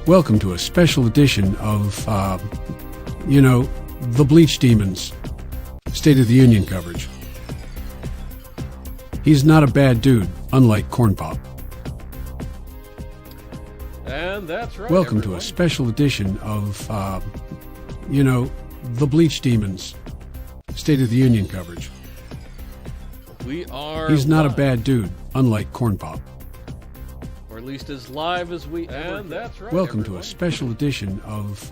Welcome to a special edition of, the Bleach Demon's State of the Union coverage. He's not a bad dude, unlike Corn Pop. And that's right. Welcome everyone. to a special edition of, the Bleach Demon's State of the Union coverage. We are. He's not live, a bad dude, unlike Corn Pop. or at least as live as we. And that's right. Welcome to everyone. a special edition of,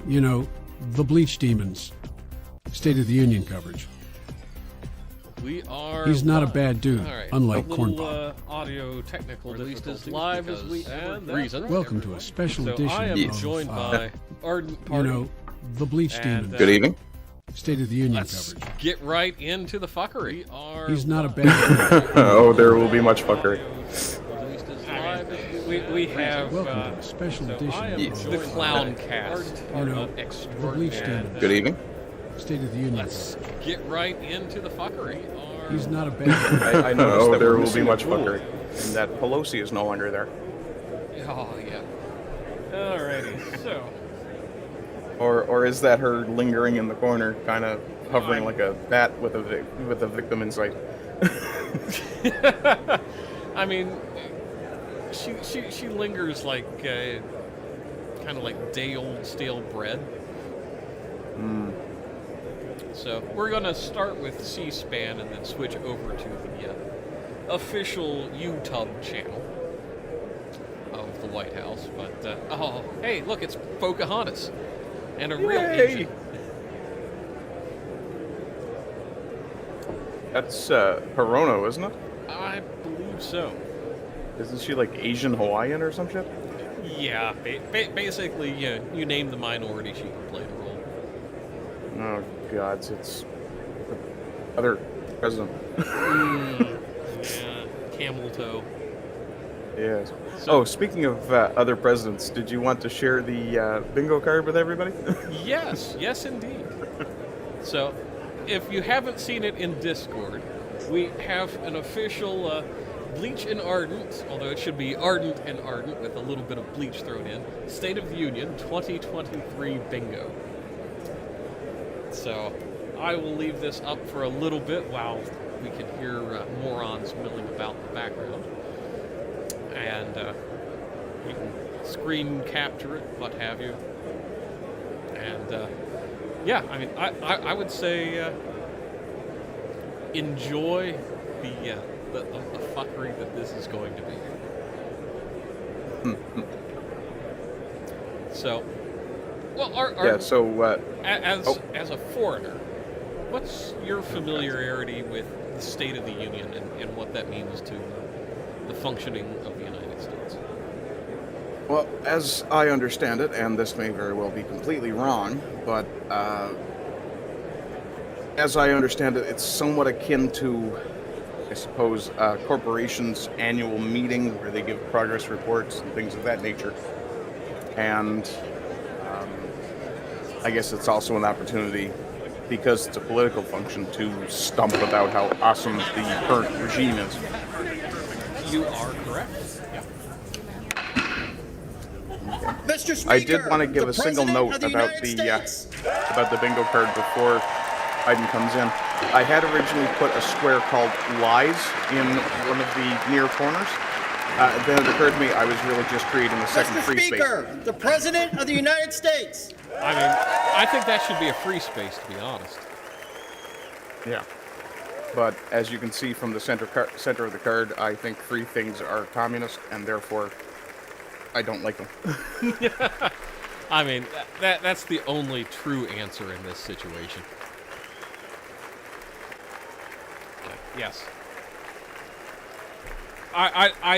the Bleach Demon's State of the Union coverage. We are. He's not a live. bad dude, All right. unlike a Corn little, Pop. Audio technical, or at least as difficulties live as because we. and And reason. Welcome to a special So edition I am of, joined by Ardent Pardy. the Bleach And, Demon Good evening. State of the Union Let's coverage. get right into the fuckery. We are He's not a live. bad dude. Oh, there will be much fuckery. At least as live as we have. Welcome to a special So edition I am Yes. of, the clown cast. You know, of the Bleach extraordinaire. Demon Good evening. State of the Union Let's coverage. get right into the fuckery. He's not a bad dude. I noticed Oh, that there we're will be missing much a jewel, fuckery. and that Pelosi is no longer there. Oh yeah. Alrighty. So. Or is that her lingering in the corner, kind of hovering like a bat with a victim in sight? I mean, she lingers like kind of like day old stale bread. So we're gonna start with C-SPAN and then switch over to the official YouTube channel of the White House. But oh, hey, look, it's Pocahontas and a real Yay! agent. That's Hirono, isn't it? I believe so. Isn't she like Asian Hawaiian or some shit? Yeah, basically, you name the minority, she can play the role. Oh gods, it's the other president. Yeah, camel toe. Yes. Oh, speaking of other presidents, did you want to share the bingo card with everybody? Yes, indeed. So, if you haven't seen it in Discord, we have an official Bleach and Ardent, although it should be Ardent and Ardent with a little bit of bleach thrown in, State of the Union 2023 bingo. So, I will leave this up for a little bit while we can hear morons milling about in the background. And you can screen capture it, what have you. And yeah, I mean, I would say enjoy the fuckery that this is going to be. So, well, Yeah. So as a foreigner, what's your familiarity with the State of the Union and what that means to the functioning of the United States? well, as I understand it, and this may very well be completely wrong, but as I understand it, it's somewhat akin to, I suppose, a corporation's annual meeting where they give progress reports and things of that nature. And I guess it's also an opportunity, because it's a political function, to stump about how awesome the current regime is. You are correct. Mr. Speaker, I did want to give the a single President note of the about United States. about the bingo card before Biden comes in. I had originally put a square called lies in one of the near corners. Then it occurred to me I was really just creating a second Mr. free Speaker, space. the President of the United States. I mean, I think that should be a free space, to be honest. Yeah. But as you can see from the center of the card, I think free things are communist, and therefore I don't like them. I mean, that's the only true answer in this situation. Yes. I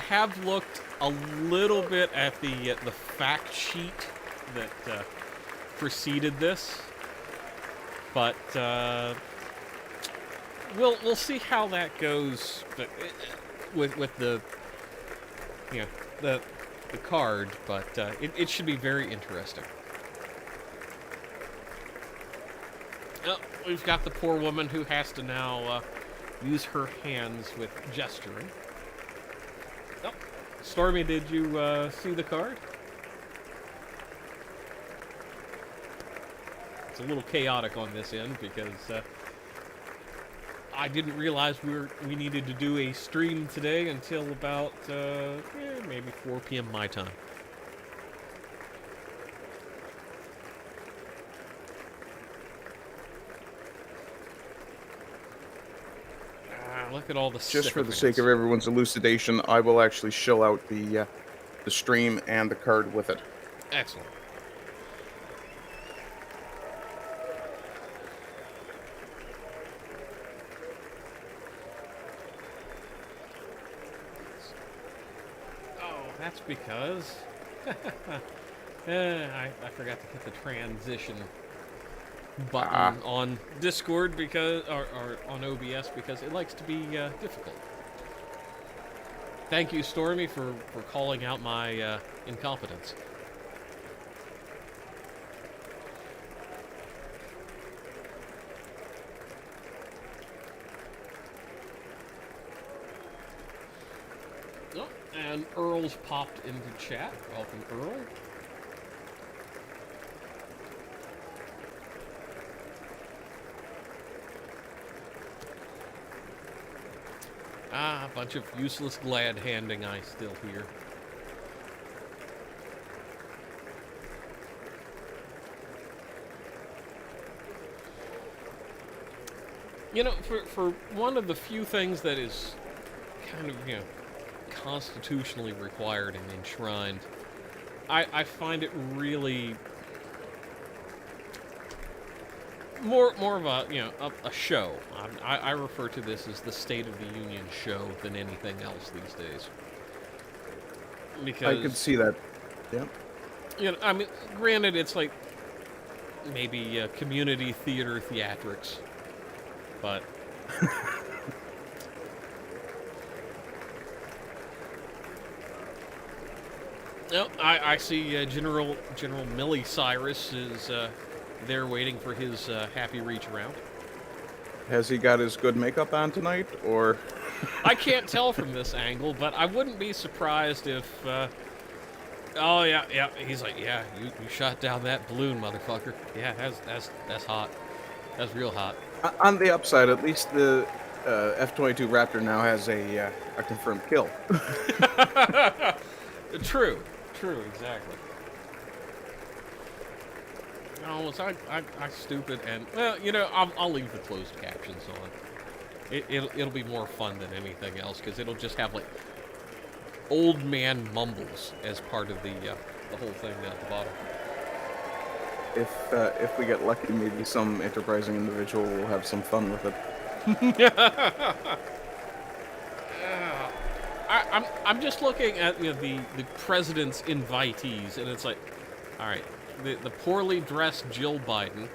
have looked a little bit at the fact sheet that preceded this, but we'll see how that goes. But with the the card, but it should be very interesting. Oh, we've got the poor woman who has to now use her hands with gesturing. Oh, Stormy, did you see the card? It's a little chaotic on this end because I didn't realize we needed to do a stream today until about maybe 4 p.m. my time. Look at all the Just for the sake of everyone's elucidation, I will actually shill out the stream and the card with it. Excellent. Oh, that's because I forgot to hit the transition button on Discord because or on OBS because it likes to be difficult. Thank you, Stormy, for calling out my incompetence. Oh, and Earl's popped into chat. Welcome, Earl. A bunch of useless glad handing I still hear. You know, for one of the few things that is kind of, you know, constitutionally required and enshrined, I find it really more of a, you know, a show. I refer to this as the State of the Union show than anything else these days. Because I could see that. Yeah. You know, I mean, granted, it's like maybe community theater theatrics, but no, I see General Millie Cyrus is there waiting for his happy reach around. Has he got his good makeup on tonight, or? I can't tell from this angle, but I wouldn't be surprised if. Oh yeah. He's like, yeah, you shot down that balloon, motherfucker. Yeah, that's hot. That's real hot. On the upside, at least the F-22 Raptor now has a confirmed kill. True, exactly. No, was I stupid? And well, you know, I'll leave the closed captions on. It'll be more fun than anything else because it'll just have like old man mumbles as part of the whole thing down at the bottom. If we get lucky, maybe some enterprising individual will have some fun with it. I'm just looking at, you know, the president's invitees, and it's like, all right, the poorly dressed Jill Biden.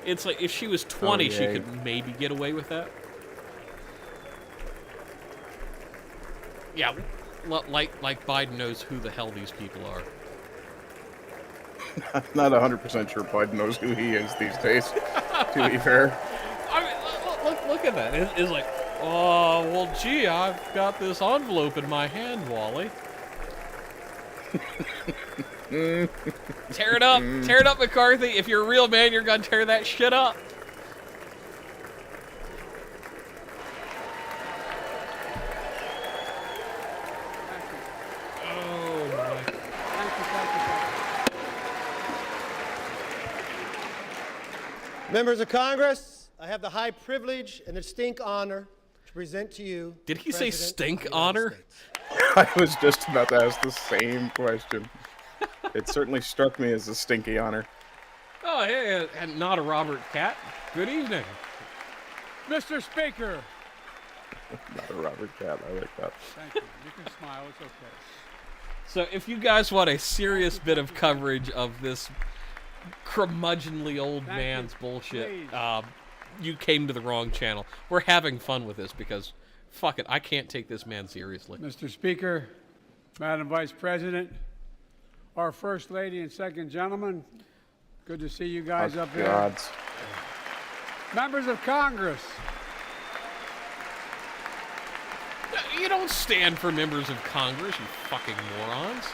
It's like if she was 20, she could maybe get away with that. Yeah, like Biden knows who the hell these people are. I'm not 100% sure Biden knows who he is these days, to be fair. I mean, look at that. It's like, oh, well, gee, I've got this envelope in my hand, Wally. Tear it up, McCarthy. If you're a real man, you're gonna tear that shit up. Oh my. Members of Congress, I have the high privilege and the distinct honor to present to you. Did he say President stink of the United honor? States. I was just about to ask the same question. It certainly struck me as a stinky honor. Oh, hey, and not a Robert Cat. Good evening. Mr. Speaker. Not a Robert Cat, I like that. Thank you. You can smile. It's okay. So if you guys want a serious bit of coverage of this curmudgeonly old man's bullshit, you came to the wrong channel. We're having fun with this because, fuck it, I can't take this man seriously. Mr. Speaker, Madam Vice President, our First Lady and Second Gentleman, good to see you guys up here. Gods. Members of Congress, You don't stand for members of Congress, you fucking morons.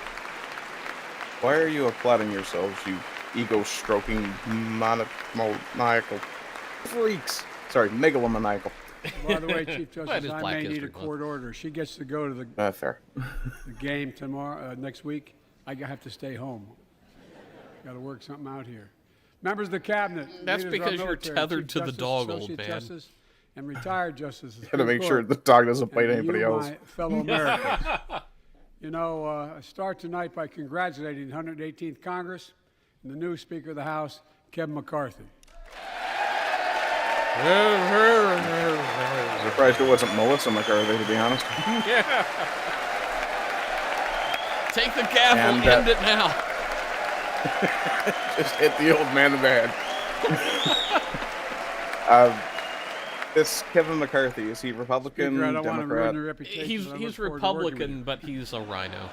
Why are you applauding yourselves, you ego-stroking maniacal freaks? Sorry, megalomaniacal. By the way, Chief Well, it Justice, is I Black may need History a Month. court order. She gets to go to the Fair. game tomorrow, next week. I have to stay home. Got to work something out here. Members of the cabinet. That's leaders of our because you're military, tethered Chief to the Justice, dog, old Associate man. Justice, and retired justices. Gotta make sure the dog doesn't bite anybody else. My fellow Americans. You know, I start tonight by congratulating the 118th Congress and the new Speaker of the House, Kevin McCarthy. I'm surprised it wasn't Melissa McCarthy, to be honest. Take the gavel, And, end it now. Just hit the old man in the head. This Kevin McCarthy, is he Republican, Speaker, I don't want to ruin Democrat? your reputation. He's but I look he's forward to working with Republican, you. but he's a rhino.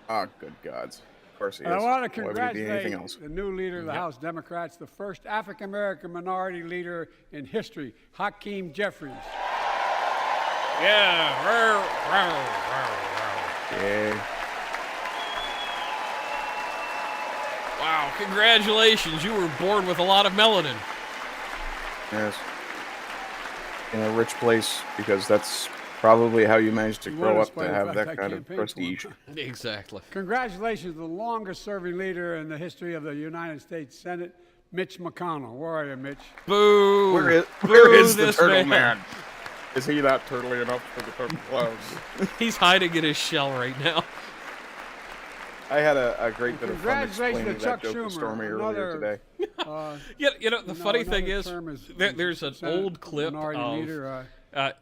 Oh, good gods. Of course he is. I want to Why would he be anything congratulate else? the new leader of the House Democrats, the first African-American minority leader in history, Hakeem Jeffries. Yeah. Yay. Wow, congratulations. You were born with a lot of melanin. Yes. In a rich place, because that's probably how you managed to You grow won up despite to the have fact that I kind of campaigned for him. prestige. Exactly. Congratulations to the longest-serving leader in the history of the United States Senate, Mitch McConnell. Where are you, Mitch? Boo. Where is Boo the this turtle man? Is he that turtly enough for the turtle clouds? He's hiding in his shell right now. I had a great bit of fun Congratulations explaining to that Chuck joke to Schumer, Stormy earlier another- today. You know the funny thing another is, term as there's an Senate old clip minority of leader,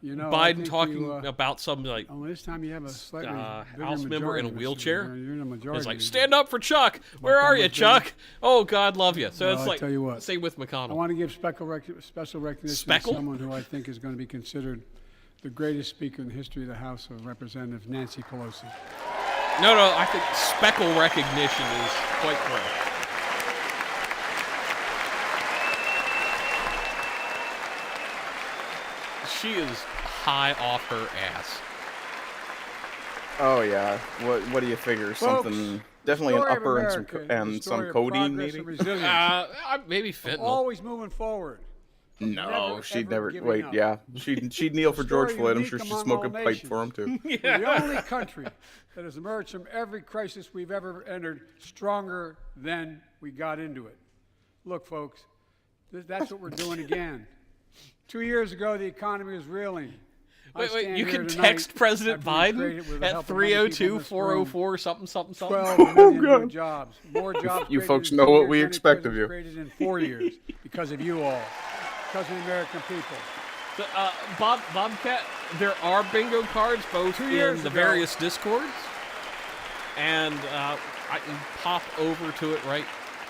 you know, I Biden think talking you, about some like Oh, this time you have a slightly bigger House member in a majority, Mr. wheelchair. You're in a majority. It's like, leader. stand up for Chuck. Where that are you, was Chuck? Oh, God love you. So Well, it's I like, tell you what. same with I McConnell. want to give special recognition Speckle? to someone who I think is going to be considered the greatest speaker in the history of the House of Representatives, Nancy Pelosi. No, I think speckle recognition is quite correct. She is high off her ass. Oh yeah. What do you figure? Folks, Something definitely an story of upper and America is the some story of codeine progress maybe. and resilience. Maybe fentanyl. Always moving forward. No, never, she'd ever never. giving Wait, up. yeah, she'd kneel for George Story Floyd. I'm unique sure she'd among smoke all a pipe nations. for him too. We're the only country that has emerged from every crisis we've ever entered stronger than we got into it. Look, folks, that's what we're doing again. 2 years ago, the economy was reeling. I Wait, stand you here can tonight text President after we created, Biden with the at help of many people in this room, 302-404 something, something, something. 12 million new jobs. More jobs You created folks in know 2 what years we than any expect of president's you. created in 4 years because of you all, because of the American people. So, Bobcat, there are bingo cards both 2 in years the ago. various discords, and I can pop over to it right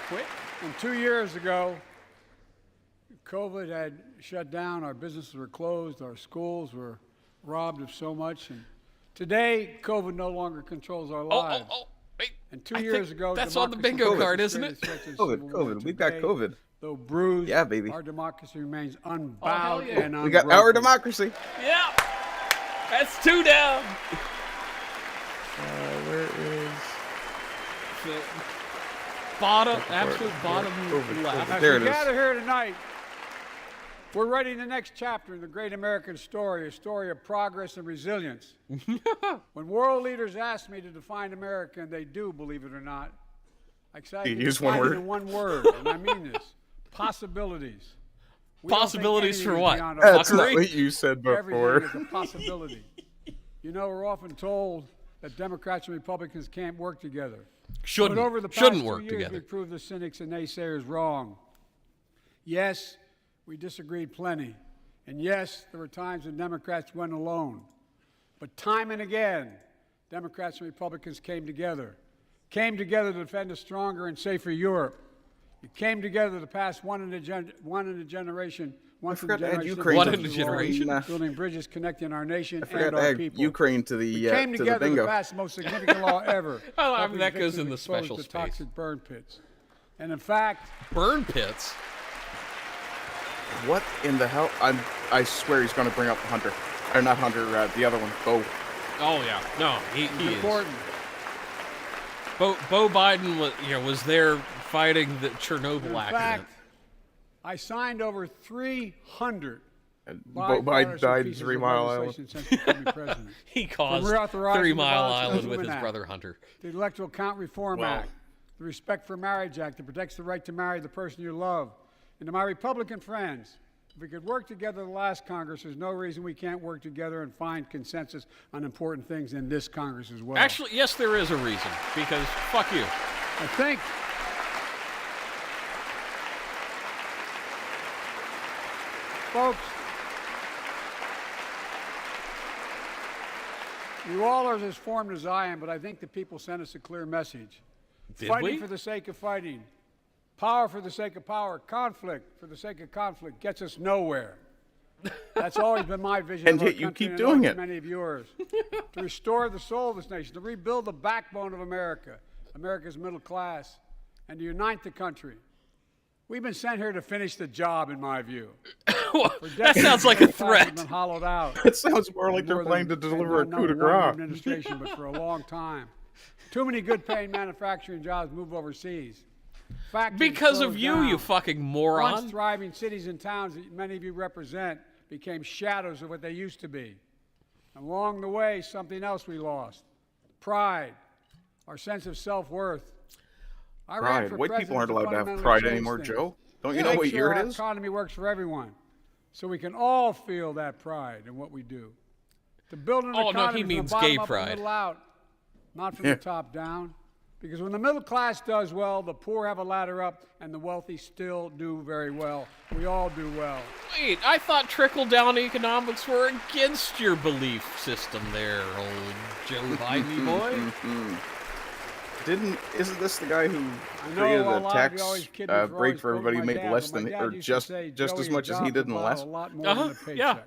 quick. And 2 years ago, COVID had shut down, our businesses were closed, our schools were robbed of so much. And today, COVID no longer controls our lives. Wait, And 2 I years think ago, that's on the democracy bingo was card, isn't it? frustrated such as Civil War. COVID. We've got Today, COVID. Though bruised, Yeah, baby. our democracy remains hell unbowed yeah. and We got our unbroken. democracy. Yeah, that's 2 down. Where is? The bottom, absolute bottom COVID. left. As There we it is. gather here tonight, we're writing the next chapter in the great American story, a story of progress and resilience. When world leaders ask me to define America, and they do, believe it or not, I say You use one define it word? in one word, and I mean this: possibilities. We don't think Possibilities for anything is what? beyond our That's not Fuckery? what you said before. Everything is a possibility. You know, we're often told that Democrats and Republicans can't work together. But over the past Shouldn't 2 work years, together. we've proved the cynics and naysayers wrong. Yes, we disagreed plenty. And yes, there were times when Democrats went alone. But time and again, Democrats and Republicans came together to defend a stronger and safer Europe. We came together to pass once in a generation. forgot to add Ukraine One to in a the- generation? Building bridges connecting our nation I forgot and to our add people. Ukraine to We the came to the together to bingo. pass the most significant law ever. Oh, I mean, helping that goes victims in the exposed special to space. toxic burn pits. And in fact, Burn pits. What in the hell? I swear he's going to bring up Hunter. Or not Hunter, the other one, Bo. Oh yeah, no, he is. Important. Bo Biden was there fighting the Chernobyl In accident. fact, I signed over 300 Bo Biden died in 3 Mile Island. since becoming president. He caused From reauthorizing 3 the Mile Violence Island Against with his Women Act, brother Hunter. The Electoral Count Reform Wow. Act, the Respect for Marriage Act that protects the right to marry the person you love, and to my Republican friends, if we could work together the last Congress, there's no reason we can't work together and find consensus on important things in this Congress as well. Actually, yes, there is a reason, because fuck you. I think folks, you all are as formed as I am, but I think the people sent us a clear message. Did Fighting we? for the sake of fighting, power for the sake of power, conflict for the sake of conflict gets us nowhere. That's always been my vision. And of our yet you country, keep and doing always it. Many of yours. To restore the soul of this nation, to rebuild the backbone of America, America's middle class, and to unite the country. We've been sent here to finish the job, in my view. That sounds like a We've threat. been hollowed out. It sounds more like they're More planning to than- deliver a not coup de one grace. administration, but for a long time. Too many good-paying manufacturing jobs move overseas. Factories Because of close you, down. you fucking Once moron. thriving cities and towns that many of you represent became shadows of what they used to be. Along the way, something else we lost: pride, our sense of self-worth. I ran Pride. for White people president aren't to allowed to have fundamentally pride change anymore, things. Joe. Don't you Make know what sure year our it is? economy works for everyone, so we can all feel that pride in what we do. To build an Oh, no, economy he from means the bottom gay up and pride. middle out, not from Yeah. the top down. Because when the middle class does well, the poor have a ladder up, and the wealthy still do very well. We all do well. Wait, I thought trickle-down economics were against your belief system there, old Joe Biden boy. Isn't this the guy who I know created a a lot of tax you always kid me for break always for everybody who quoting made my less dad, but than, my dad or used to say, just as "Joey, much a as he job's did in the about last a one? lot more Uh-huh, than a paycheck. yeah.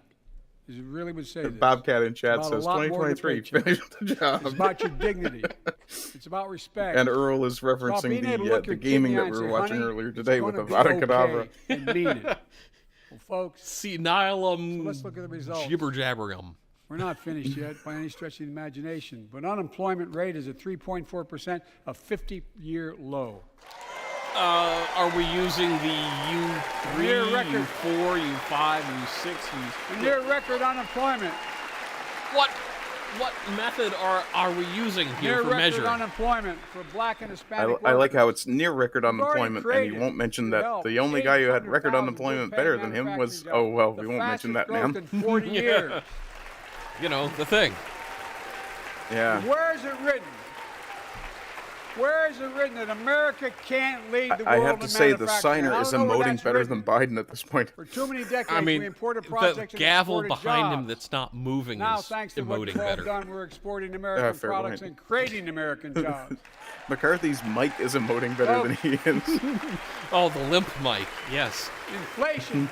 He really would say this. Bobcat in chat It's about a says lot more than 2023 paycheck. finished the job. It's about your dignity. It's about respect. And Earl is About referencing being able to look the your kid gaming in the that eye we and were say, watching "Honey, earlier it's today with gonna the be Vada Kedavra. okay," and mean it. Well, folks, Senilum let's look at the results. jibber-jabberium. We're not finished yet by any stretch of the imagination, but unemployment rate is at 3.4%, a 50-year low. Are we using the U3, Near record. U4, U5, U6, U... Near record unemployment. What method are we using here Near for record measuring? unemployment for black and Hispanic I like workers. how it's near record We've already unemployment, and he created, won't mention to that help, the only guy who had record 800,000 unemployment good-paying better than him was, manufacturing oh, well, jobs. we The won't mention that fastest man. growth in 40 years. You know, the thing. Yeah. Where is it written? Where is it written that America can't lead the world I have to in say the manufacturing? signer I is don't know where emoting that's better written. than Biden at this point. For too many decades, I mean, we imported the projects and gavel exported behind him jobs. that's not moving Now, is thanks to what emoting you've all better. done, we're exporting American fair products point. and creating American jobs. McCarthy's mic is emoting better than he is. Oh, the limp mic, yes. Inflation.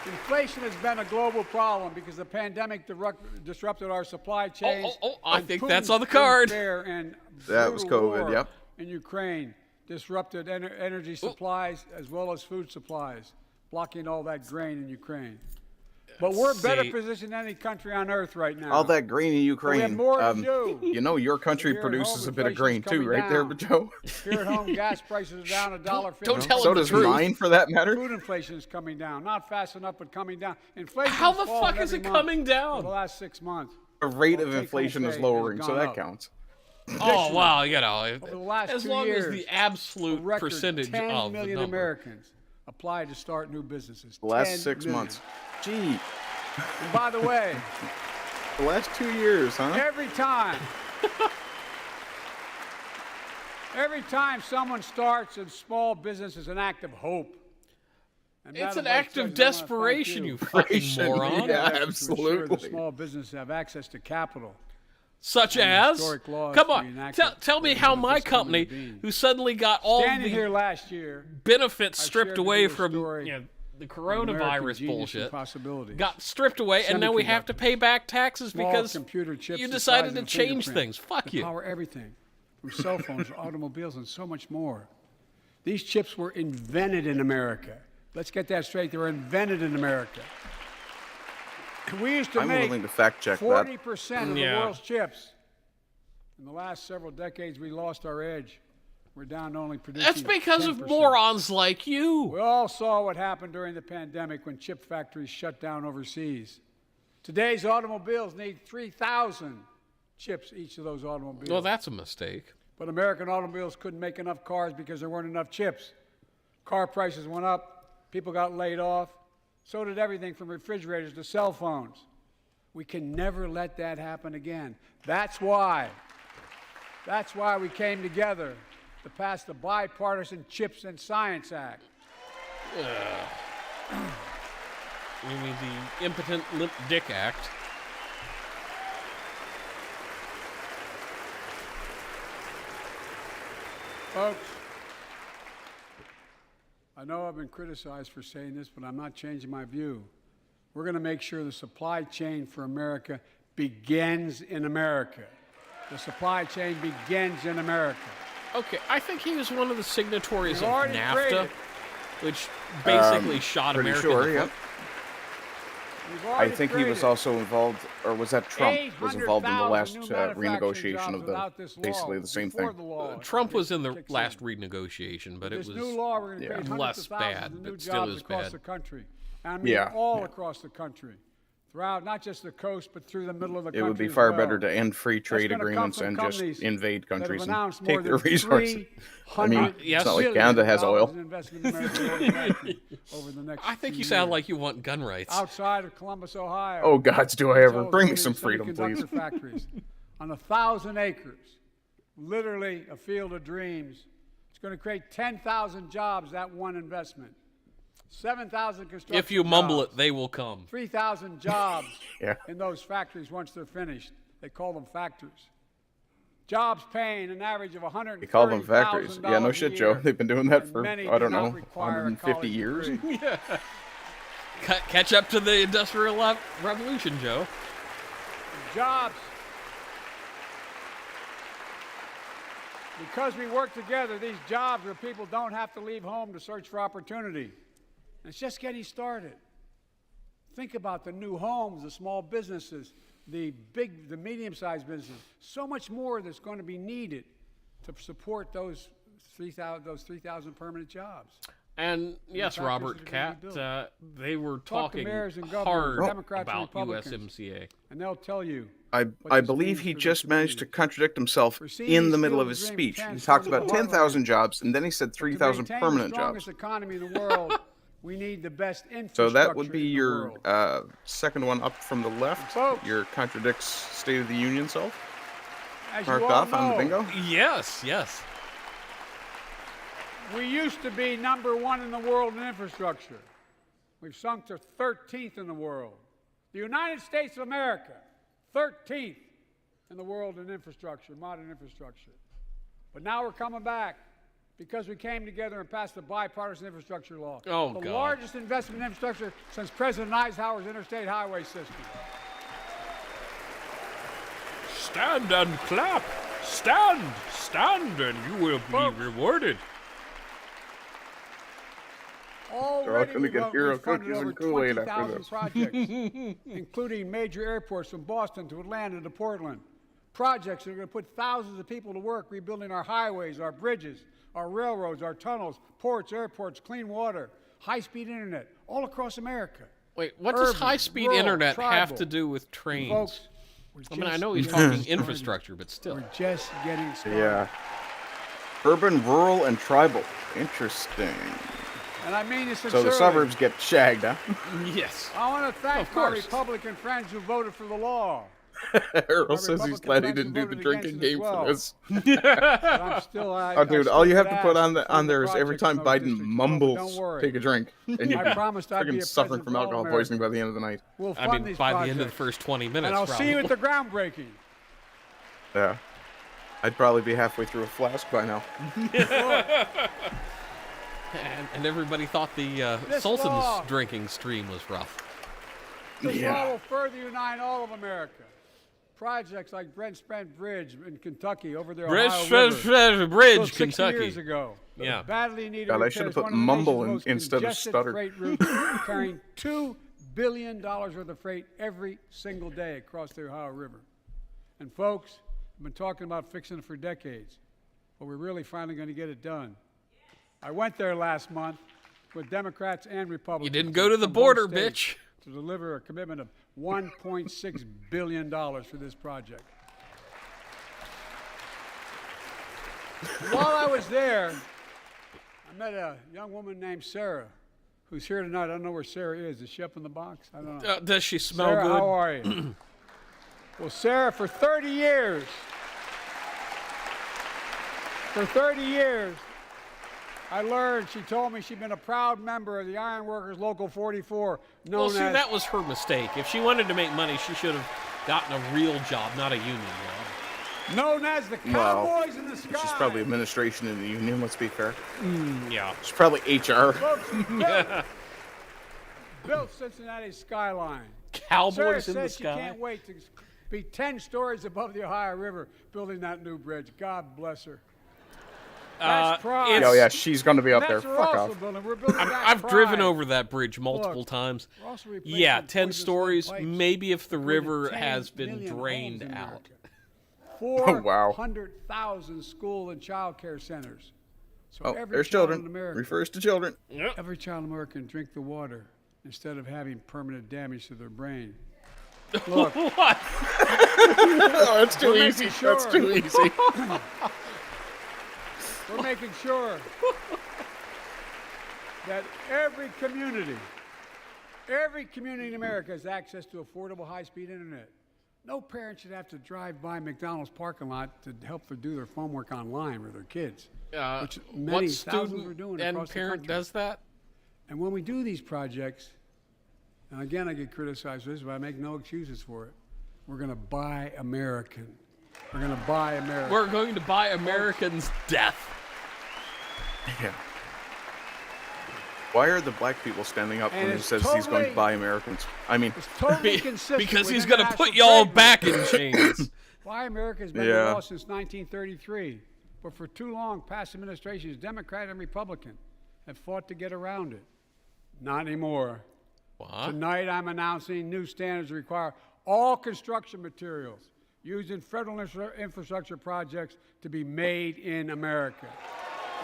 Inflation has been a global problem because the pandemic disrupted our supply chains. I and think Putin's that's on the card. unfair and That was brutal COVID, war yep. In Ukraine disrupted energy supplies as well as food supplies, blocking all that grain in Ukraine. But we're better See- positioned than any country on earth right now. All that grain in Ukraine. we have more to do. You know your country Here at produces home, a bit of grain inflation's too, right coming there, down. Joe? Here at home, gas prices are down $1.50. don't tell So him the does truth. mine, for that matter. Food inflation is coming down. Not fast enough, but coming down. Inflation How has the fallen fuck is every it month coming down? For the last 6 months. The rate Well, of take-home inflation pay is has lowering, so gone that up. counts. Oh, wow, you know, Over the last as 2 long years, as the a absolute record percentage 10 of the million number. Americans applied to start new businesses. The last 10 6 million. months. Gee, And by the way, the last 2 years, huh? every time someone starts a small business is an act of hope. And It's Madam an Vice act of President, I wanna thank desperation, you fucking Desperation, moron. yeah. To ensure Absolutely. that small businesses have access to capital. Such And as? historic laws Come to on, be enacted tell me for how the my benefit of company, human beings. who suddenly got all Standing here the last year, benefits I stripped shared away with you a from story you know, the American coronavirus genius and bullshit, possibilities. got stripped away, and now we have to pay back taxes Small because computer chips you the decided size to of a change fingerprint things. Fuck that you. Power everything, from cell phones to automobiles and so much more. These chips were invented in America. Let's get that straight. They were invented in America. We used to I'm make willing to fact check that. 40% of the Yeah. world's chips. In the last several decades, we lost our edge. We're down to only producing That's because of 10%. morons like you. We all saw what happened during the pandemic when chip factories shut down overseas. Today's automobiles need 3,000 chips, each of those automobiles. Well, that's a mistake. But American automobiles couldn't make enough cars because there weren't enough chips. Car prices went up, people got laid off. So did everything from refrigerators to cell phones. We can never let that happen again. That's why we came together to pass the Bipartisan Chips and Science Act. You mean the Impotent Limp Dick Act? Folks, I know I've been criticized for saying this, but I'm not changing my view. We're going to make sure the supply chain for America begins in America. The supply chain begins in America. Okay, I think he was one of the signatories We've of already NAFTA, created- which basically shot Pretty America sure, in the yeah. foot. We've I already think he was created also involved, or was that Trump was involved in the 800,000 last new manufacturing renegotiation jobs of the without this law, basically the same before thing. the law Trump was in the kicks last renegotiation, but This it new was law, we're going to yeah. create hundreds less of thousands bad, of new but still jobs as across bad. the country. And I mean Yeah, all yeah. across the country, throughout not just the coast, but through the middle of the It country. would be as far well. better to end free That's trade gonna come agreements from and just companies invade that have countries and announced more take their than resources. I mean, $300 yes. it's not like billion Canada has oil. in investment in American manufacturing over the next I think few you sound years. like you want gun rights. Outside of Columbus, Ohio. Oh, gods, do I ever. Intel's Bring me building some freedom, please. semiconductor factories on 1,000 acres, literally a field of dreams. It's going to create 10,000 jobs, that one investment. 7,000 construction If you mumble jobs. it, they will come. 3,000 jobs Yeah. in those factories once they're finished. They call them factories. Jobs paying an average of $130,000 They call them factories. Yeah, no a shit, Joe. year, They've been doing that and for, many I do don't not know, require a 150 college years. degree. Catch up to the Industrial Revolution, Joe. Jobs. Because we work together, these jobs where people don't have to leave home to search for opportunity. And it's just getting started. Think about the new homes, the small businesses, the medium-sized businesses. So much more that's going to be needed to support those 3,000 permanent jobs. And yes, factories Robert that are gonna be Cat, they were Talk to talking mayors and governors, hard Democrats and about Republicans. USMCA. And they'll tell you. I this believe means he for the just managed to community. contradict himself We're seeing in these the middle fields of his of dreams speech. He transform talked about into 10,000 jobs, and then he said To 3,000 maintain permanent the strongest jobs. economy in the world, we need the best infrastructure. So that would be in the your world. second one up from the left. Folks. Your contradicts State of the Union self. As you Marked all off on the know, bingo. Yes, yes. We used to be #1 in the world in infrastructure. We've sunk to 13th in the world. The United States of America, 13th in the world in infrastructure, modern infrastructure. But now we're coming back because we came together and passed the bipartisan infrastructure law. Oh, the God. largest investment in infrastructure since President Eisenhower's interstate highway system. Stand and clap. Stand, and you will Folks. rewarded. Already gonna get we've hero funded cookies over and Kool-Aid after 20,000 this. projects, including major airports from Boston to Atlanta to Portland. Projects that are going to put thousands of people to work rebuilding our highways, our bridges, our railroads, our tunnels, ports, airports, clean water, high-speed internet, all across America. Wait, what does Urban, high-speed rural, internet have tribal. to do with trains? Folks, I mean, I know he's talking infrastructure, but still. We're just getting started. Yeah. Urban, rural, and tribal. Interesting. And I mean this So sincerely. the suburbs get shagged, huh? Yes. I want to thank Of my course. Republican friends who voted for the law. Earl says he's Republican glad he friends didn't do voted the drinking against it as game well. for this. But I'm still, Oh, dude, all you have to put on there is every time Biden Don't mumbles, worry. take a drink, and you're I promised I'd be freaking a suffering president from for all alcohol Americans. poisoning by the end of the night. We'll I fund mean, these by the end of the projects. first 20 minutes, And I'll probably. see you at the groundbreaking. Yeah. I'd probably be halfway through a flask by now. And everybody thought the This Sultan's law- drinking stream was rough. This Yeah. law will further unite all of America. projects like Brent Spence Bridge in Kentucky over the Bridge, Ohio River. Bridge, Built 60 Kentucky. years ago. Yeah. Badly needed God, I repairs. should have put One of the mumble nation's most instead of congested stutter. Freight routes, carrying $2 billion worth of freight every single day across the Ohio River. And folks, I've been talking about fixing it for decades, but we're really finally going to get it done. I went there last month with Democrats and Republicans. You didn't go to the from both border, states bitch. To deliver a commitment of $1.6 billion for this project. While I was there, I met a young woman named Sarah, who's here tonight. I don't know where Sarah is. Is she up in the box? I don't know. Does she smell Sarah, good? how are you? Well, Sarah, for 30 years, I learned, she told me she'd been a proud member of the Iron Workers Local 44, known Well, see, as... that was her mistake. If she wanted to make money, she should have gotten a real job, not a union job. known as the Well, Cowboys in the Sky. She's probably administration in the union, let's be fair. Yeah. She's probably HR. Folks, built Cincinnati's skyline. Cowboys Sarah in the says sky. she can't wait to be 10 stories above the Ohio River building that new bridge. God bless her. That's pride. it's- Oh yeah, she's going to be up there. That's what Fuck we're also off. building. We're building back I've driven pride. over that bridge multiple Look, times. we're also replacing Yeah, 10 poisonous stories. lead pipes. Maybe if the More than river 10 has been million drained homes in out. America. Oh, wow. 400,000 school and child care centers. So Oh, every there's child children. in America, Refers to children. every child in America can drink the water instead of having permanent damage to their brain. Look, What? Oh, that's too We're easy. making sure. That's too easy. we're making sure that every community in America has access to affordable high-speed internet. No parent should have to drive by McDonald's parking lot to help them do their homework online with their kids, which many What thousands are student doing and across the parent country. does that? And when we do these projects, and again I get criticized for this, but I make no excuses for it. We're going to buy American. We're going to buy American. We're going to buy Americans' death. Yeah. Why are the black people standing up And when he it's says he's going to totally- buy Americans? I mean, It's totally consistent Because with he's going to international put y'all trade back in rules. chains. Why America has been Yeah. the law since 1933, but for too long, past administrations, Democrat and Republican, have fought to get around it. Not anymore. What? Tonight, I'm announcing new standards that require all construction materials used in federal infrastructure projects to be made in America.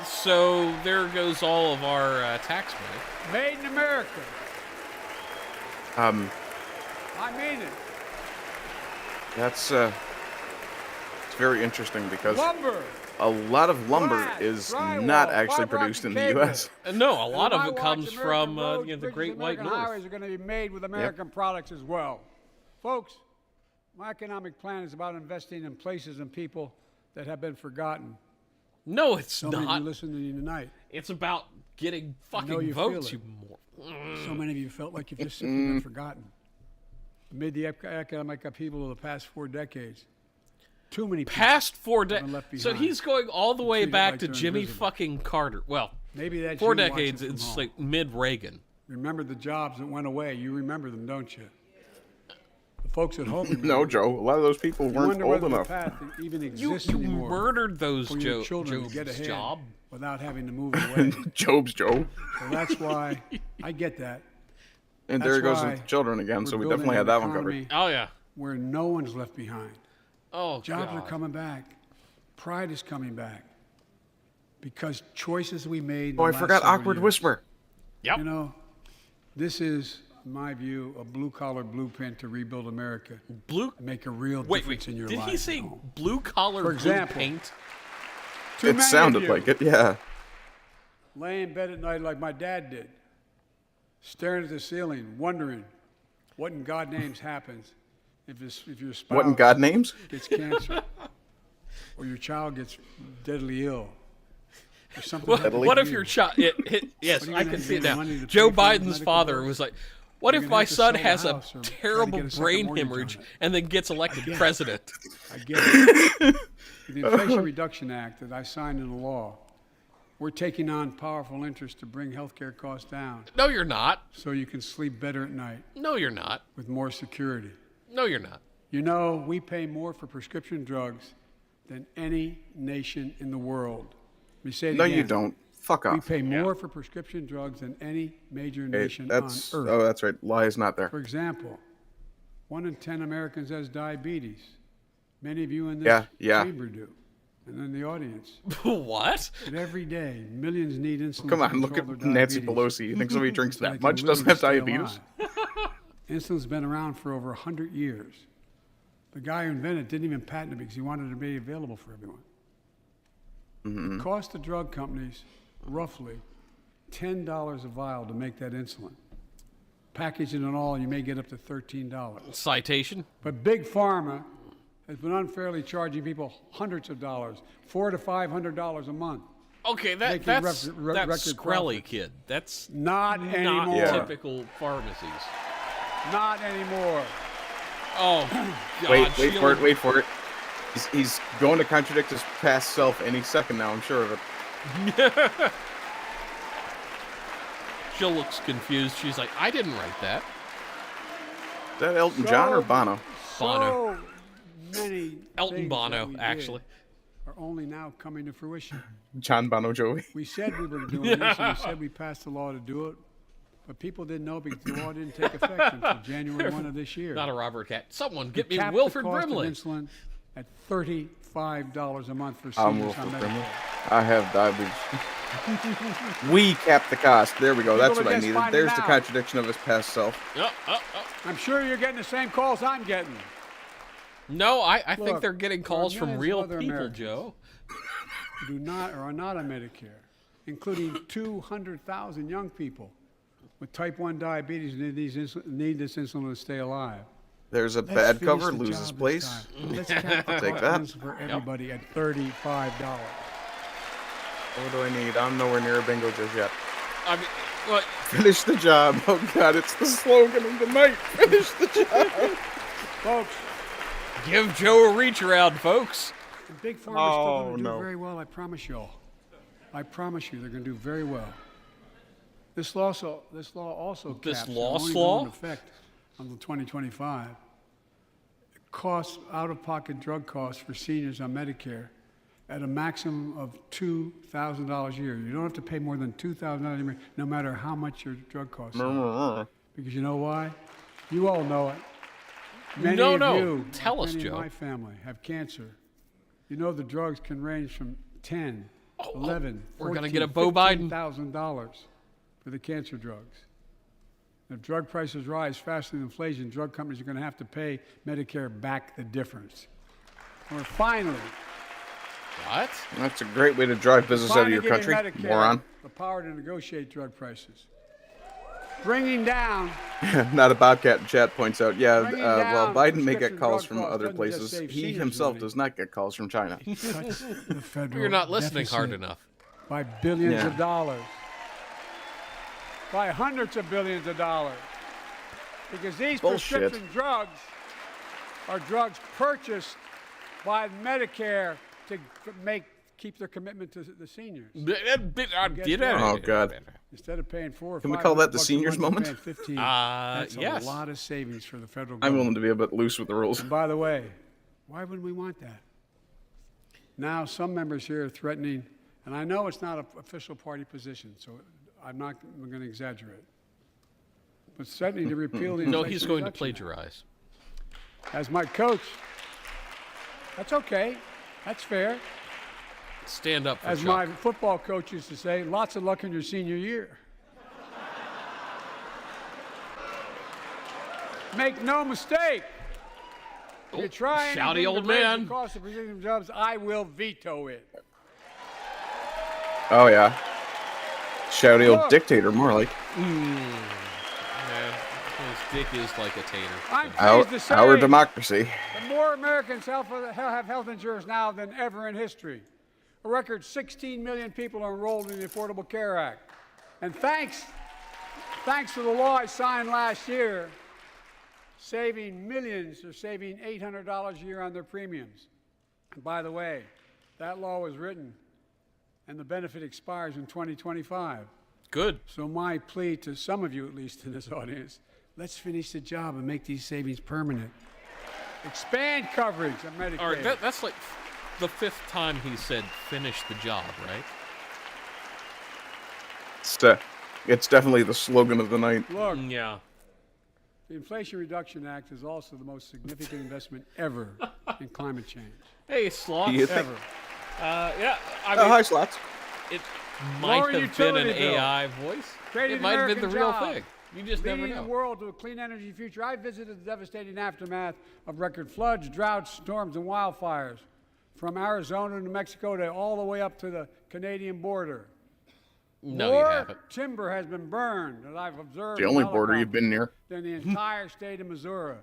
So there goes all of our tax money. Made in America. I mean it. that's it's very interesting because Lumber. a lot of lumber glass, is drywall, not actually fiber produced in optic the cable. U.S. No, a lot On of my it watch, comes American from roads, the bridges, Great White American North. highways are going to be made with American products as well. Folks, my economic plan is about investing in places and people that have been forgotten. No, it's So many of not. you listening to me tonight. It's about getting know fucking you feel votes, it. you more. So many of you felt like you've just simply been forgotten. Amid the economic upheaval of the past 4 decades, too many people. Past 4 been decades. left So behind. he's going all the way Treated back like to they're Jimmy invisible. fucking Carter. Well, Maybe that's 4 you watching decades. from It's home. like mid-Reagan. Remember the jobs that went away. You remember them, don't you? The folks at home remember No, them. Joe. A lot of those people You weren't wonder old whether enough. the path even You exists anymore murdered those for your children Joe's to get ahead job. without having to move away. Job's Joe. So that's why I get that. And there That's goes why with the children again, We're so we building definitely an had that one economy covered. Oh yeah. where no one's left behind. Oh Jobs God. are coming back. Pride is coming back. Because choices we made. in Oh, the I last forgot several Awkward years. Whisper. Yep. You know, this is, in my view, a blue-collar blueprint to rebuild America Blue. and make a real Wait, difference in your did lives. he at say home. blue collar, For blue example, paint? Too It many of sounded you like it, yeah. lay in bed at night like my dad did, staring at the ceiling, wondering what in God's names happens if your spouse What in God names? gets cancer or your child gets deadly ill or something. What, happens what to if you. your child? Yes, What are you I gonna can have see to it get now. money to Joe pay for his Biden's medical father bills? was like, "What You're if gonna my have to son sell the has a house or try to terrible get a second brain mortgage on hemorrhage it." and then gets elected president?" I get it. The Inflation Reduction Act that I signed into law, we're taking on powerful interests to bring health care costs down No, you're not. so you can sleep better at night No, you're not. with more security. No, you're not. You know, we pay more for prescription drugs than any nation in the world. Let me say it No, again. you don't. Fuck We off. pay more for prescription drugs than any major Hey, nation that's on earth. oh, that's right. Lie is not there. For example, 1 in 10 Americans has diabetes. Many of you in this Yeah. chamber do, and in the audience. What? But every day, millions need insulin. Come to on, look control at their Nancy diabetes. Pelosi. You think somebody drinks So they that can much live doesn't and have stay diabetes? alive. Insulin's been around for over 100 years. The guy who invented it didn't even patent it because he wanted it to be available for everyone. It cost the drug companies roughly $10 a vial to make that insulin. Packaging and all, you may get up to $13. Citation? But Big Pharma has been unfairly charging people hundreds of dollars, $400 to $500 a month. Okay, Making that's record Skrelly profits. kid. That's Not not anymore. Yeah. typical pharmacies. Not anymore. Oh, God. Wait Sheila- for it. He's going to contradict his past self any second now, I'm sure of it. Jill looks confused. She's like, I didn't write that. Is that Elton John or Bono? Bono. So many Elton things Bono, that we did actually. are only now coming to fruition. John Bono Jovi. We said we were doing this, and we said we passed the law to do it, but people didn't know because the law didn't take effect until January 1 of this year. Not a Robert Cat. Someone We get me capped Wilford the cost Brimley. of insulin at $35 a month for I'm seniors Wilford on Brimley. Medicare. I have diabetes. We capped the cost. There we go. That's People what are I just needed. finding There's the out. contradiction of his past self. I'm sure you're getting the same calls I'm getting. No, I think Look, they're getting there are calls from millions of real other people, Americans. Joe. Do not or are not on Medicare, including 200,000 young people with type 1 diabetes who need this insulin to stay alive. There's a Let's bad finish cover, the loses job this place. time. Let's cap the I'll take cost that. of insulin for everybody at $35. What do I need? I'm nowhere near a bingo just yet. I mean, what? Finish the job. Oh God, it's the slogan of the night. Finish the job. Folks, Give Joe a reach around, folks. the Big Pharma's still Oh, going to do no. very well, I promise y'all. I promise you they're going to do very well. This law also This caps, and law only slaw? go into effect until 2025. Costs, out-of-pocket drug costs for seniors on Medicare at a maximum of $2,000 a year. You don't have to pay more than $2,000 a year, no matter how much your drug costs are. Because you know why? You all know it. Many No, of no. you, Tell like us, many Joe. of my family have cancer. You know the drugs can range from 10, Oh, 11, we're gonna 14, get a Beau Biden. $15,000 for the cancer drugs. If drug prices rise faster than inflation, drug companies are going to have to pay Medicare back the difference. We're finally What? That's a great way to drive business out of your giving country, Medicare moron. the power to negotiate drug prices. Bringing down Not a Bobcat in chat points out. Yeah, Bringing well, down Biden may get prescription calls drug from costs other doesn't just places. save He seniors himself money. does not get calls from China. cuts the federal You're not listening hard deficit enough. by billions Yeah. of dollars, by hundreds of billions of dollars, because these Bullshit. prescription drugs are drugs purchased by Medicare to keep their commitment to the seniors. Get out. Oh, God. Instead of paying $400 or Can we call that $500 the a seniors month, moment? they're paying 15. That's yes. a lot of savings for the federal I'm government. willing to be a bit loose with the rules. And by the way, why would we want that? Now, some members here are threatening, and I know it's not an official party position, so I'm not going to exaggerate, but threatening to repeal the No, Inflation he's going to Reduction Act. plagiarize. As my coach, that's okay. That's fair. Stand up for As Chuck. my football coach used to say, lots of luck in your senior year. Make no mistake. If you try shouty anything old to raise man. the cost of prescription drugs, I will veto it. Oh, yeah. Shouty old Look. dictator, more like. Yeah, his dick is like a tater. I'm Our, pleased to say our democracy. that more Americans have health insurance now than ever in history. A record 16 million people are enrolled in the Affordable Care Act. And thanks to the law I signed last year, saving millions are saving $800 a year on their premiums. And by the way, that law was written and the benefit expires in 2025. Good. So my plea to some of you, at least in this audience, let's finish the job and make these savings permanent. Expand coverage of Medicaid. All right, that's like the 5th time he said finish the job, right? It's definitely the slogan of the night. Look, Yeah. the Inflation Reduction Act is also the most significant investment ever in climate change. Hey, Slots. Do you think? Ever. Yeah, I Oh, mean, hi, Slots. it might Lower have been an utility bill. AI voice. Creating It might have been the American real jobs. thing. You just never Leading know. the world to a clean energy future. I visited the devastating aftermath of record floods, droughts, storms, and wildfires from Arizona to Mexico to all the way up to the Canadian border. No, More you haven't. timber has been burned, as I've observed. The in only border helicopters, you've been near. than the entire state of Missouri.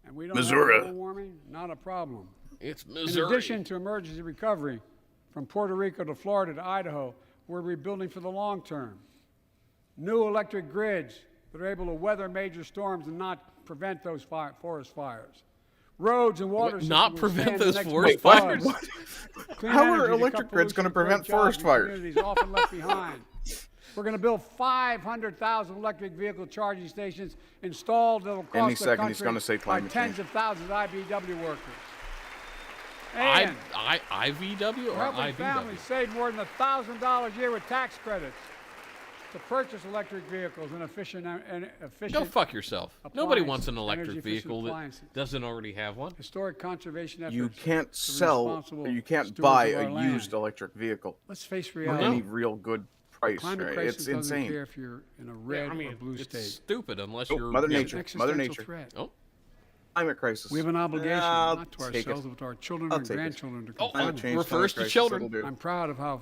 And we don't Missouri. have global warming? Not a problem. It's In Missouri. addition to emergency recovery, from Puerto Rico to Florida to Idaho, we're rebuilding for the long term. New electric grids that are able to weather major storms and not prevent those forest fires. Roads and water systems not will prevent stand the those next forest big fires? floods. Clean How are energy to electric cut grids gonna pollution, prevent create jobs forest in fires? communities often left behind. We're going to build 500,000 electric vehicle charging stations installed across Any the second country he's gonna say by climate tens change. of thousands of IBW workers. And IVW we're or helping IVW? families save more than $1,000 a year with tax credits to purchase electric vehicles and efficient. Go fuck yourself. Nobody appliance- wants an electric energy-efficient vehicle that appliances. doesn't already have one. Historic conservation efforts. You can't to sell, responsible or you can't stewards buy of a our land. used electric vehicle Let's face for reality. any real good price. Climate Right? crisis It's doesn't insane. care if you're in a red I mean, or blue it's state. stupid unless Oh, you're Mother yeah. Nature. Mother Existential Nature. threat. Oh, Climate crisis. We have an obligation, I'll not to take it. ourselves, but to our children I'll and take it. grandchildren to Oh, confront Climate it. change, refers climate to crisis, children. it'll do. I'm proud of how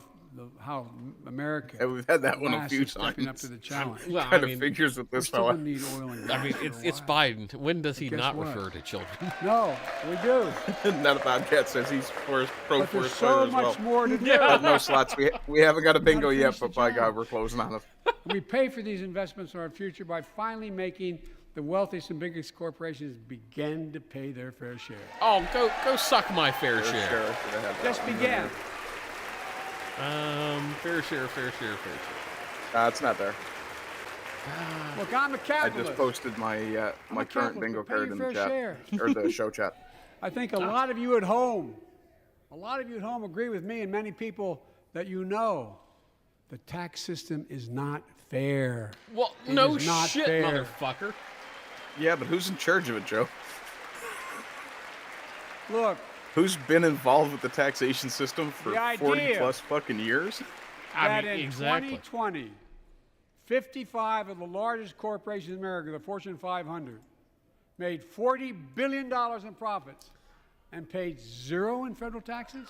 America. Yeah, we've had that one a Last few is stepping up times. to the challenge. well, I Kind of mean, figures with We're this still fella. gonna need oil and gas. I mean, for a it's while. Biden. When does he Guess not what? refer to children? No, we do. Not a bad cat says he's pro But there's forest so fire as well. much more to do. But no Slots. We haven't got a bingo finish yet, the but by job. God, we're closing on it. We pay for these investments in our future by finally making the wealthiest and biggest corporations begin to pay their fair share. Oh, go suck my fair share. Sure, should have had that Just one. begin. Fair share. It's not there. Look, I'm a I capitalist. just posted my my a current capitalist, bingo but pay card your in the fair chat share. or the show chat. I think a lot of you at home, agree with me and many people that you know. The tax system is not fair. Well, It no is not shit, fair. motherfucker. Yeah, but who's in charge of it, Joe? Look, Who's been involved with the taxation system for The 40 idea- plus fucking years? that mean, in exactly. 2020, 55 of the largest corporations in America, the Fortune 500, made $40 billion in profits and paid zero in federal taxes?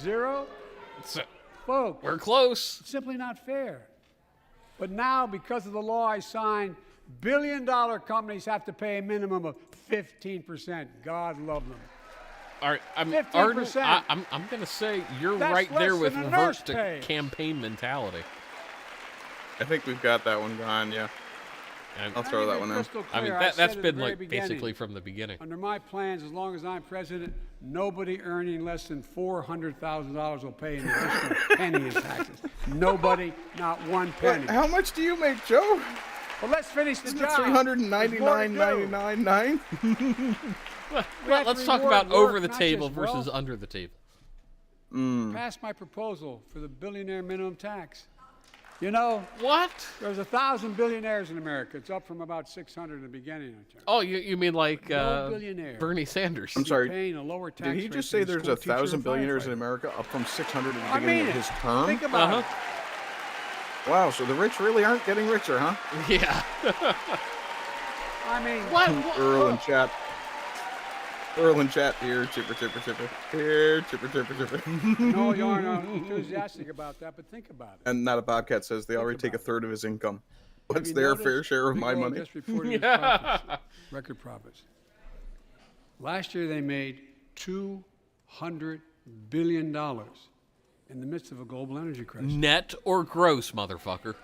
Zero? So, Folks, we're close. it's simply not fair. But now, because of the law I signed, billion-dollar companies have to pay a minimum of 15%. God love them. All right, 15%. I'm gonna say you're That's right there less with than a reverse nurse to pay. campaign mentality. I think we've got that one gone, yeah. And, I'll throw that one in. Crystal I mean, clear, that's said at the been very like beginning, basically from the beginning. Under my plans, as long as I'm president, nobody earning less than $400,000 will pay an additional penny in taxes. Nobody, not one penny. How much do you make, Joe? Well, let's finish the Isn't it job. $399.99? Well, let's talk reward about work, over the not table just versus wealth. under the table. Pass my proposal for the billionaire minimum tax. You know, What? there's 1,000 billionaires in America. It's up from about 600 in the beginning. Oh, you mean like No billionaire. Bernie Sanders? I'm sorry. Paying a lower tax Did he rate just than say the there's school 1,000 teacher or billionaires in firefighter. America, up from 600 at the I beginning mean of it. his term? Think about it. Wow, so the rich really aren't getting richer, huh? Yeah. I mean, What? Earl in chat. Earl in chat here, chipper, chipper, chipper. Here, chipper, chipper, chipper. no, you aren't enthusiastic about that, but think about it. And not a Bobcat says they already take a about third of his income. Have What's you their noticed? fair share of my Google money? just reported its profits, record profits. Last year they made $200 billion in the midst of a global energy crisis. Net or gross, motherfucker?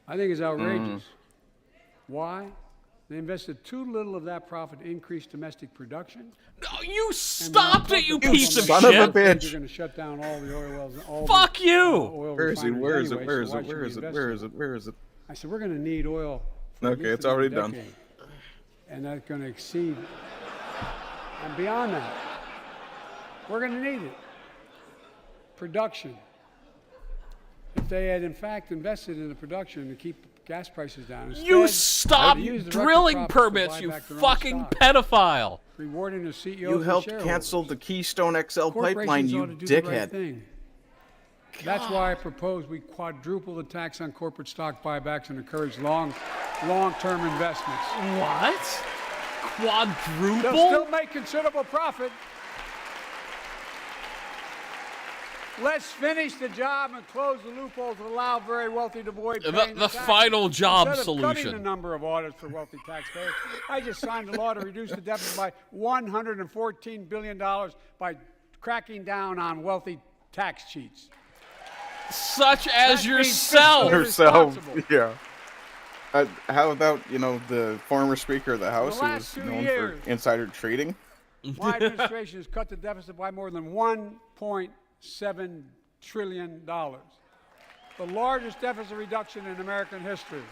I think it's outrageous. Why? They invested too little of that profit to increase domestic production. No, you stopped it, you You piece of son of a shit. bitch. You're going to shut down all the oil wells. All Fuck the, you. oil Where is he? refineries Where is it? anyway, Where so is why it? should Where we is it? invest Where in is it? Where is it? I said, we're going to need oil. For at Okay, least it's already another done. decade. And that's going to exceed And beyond that, we're going to need it. Production. If they had, in fact, invested in the production to keep gas prices down. Instead, You stop they used the record drilling profits to permits, buy you back their own fucking stock, pedophile. rewarding the CEOs You and helped shareholders. cancel the Keystone XL pipeline, Corporations you ought to do the right dickhead. thing. That's why I propose we quadruple the tax on corporate stock buybacks and encourage long-term investments. What? They'll Quadruple? still make considerable profit. Let's finish the job and close the loopholes that allow very wealthy to avoid paying The taxes. final job Instead of cutting the solution. number of audits for wealthy taxpayers, I just signed a law to reduce the deficit by $114 billion by cracking down on wealthy tax cheats. Such as That means yourself. fiscally Yourself, responsible. yeah. How about, the former Speaker of the House who last was 2 known years- for insider trading? My administration has cut the deficit by more than $1.7 trillion, the largest deficit reduction in American history.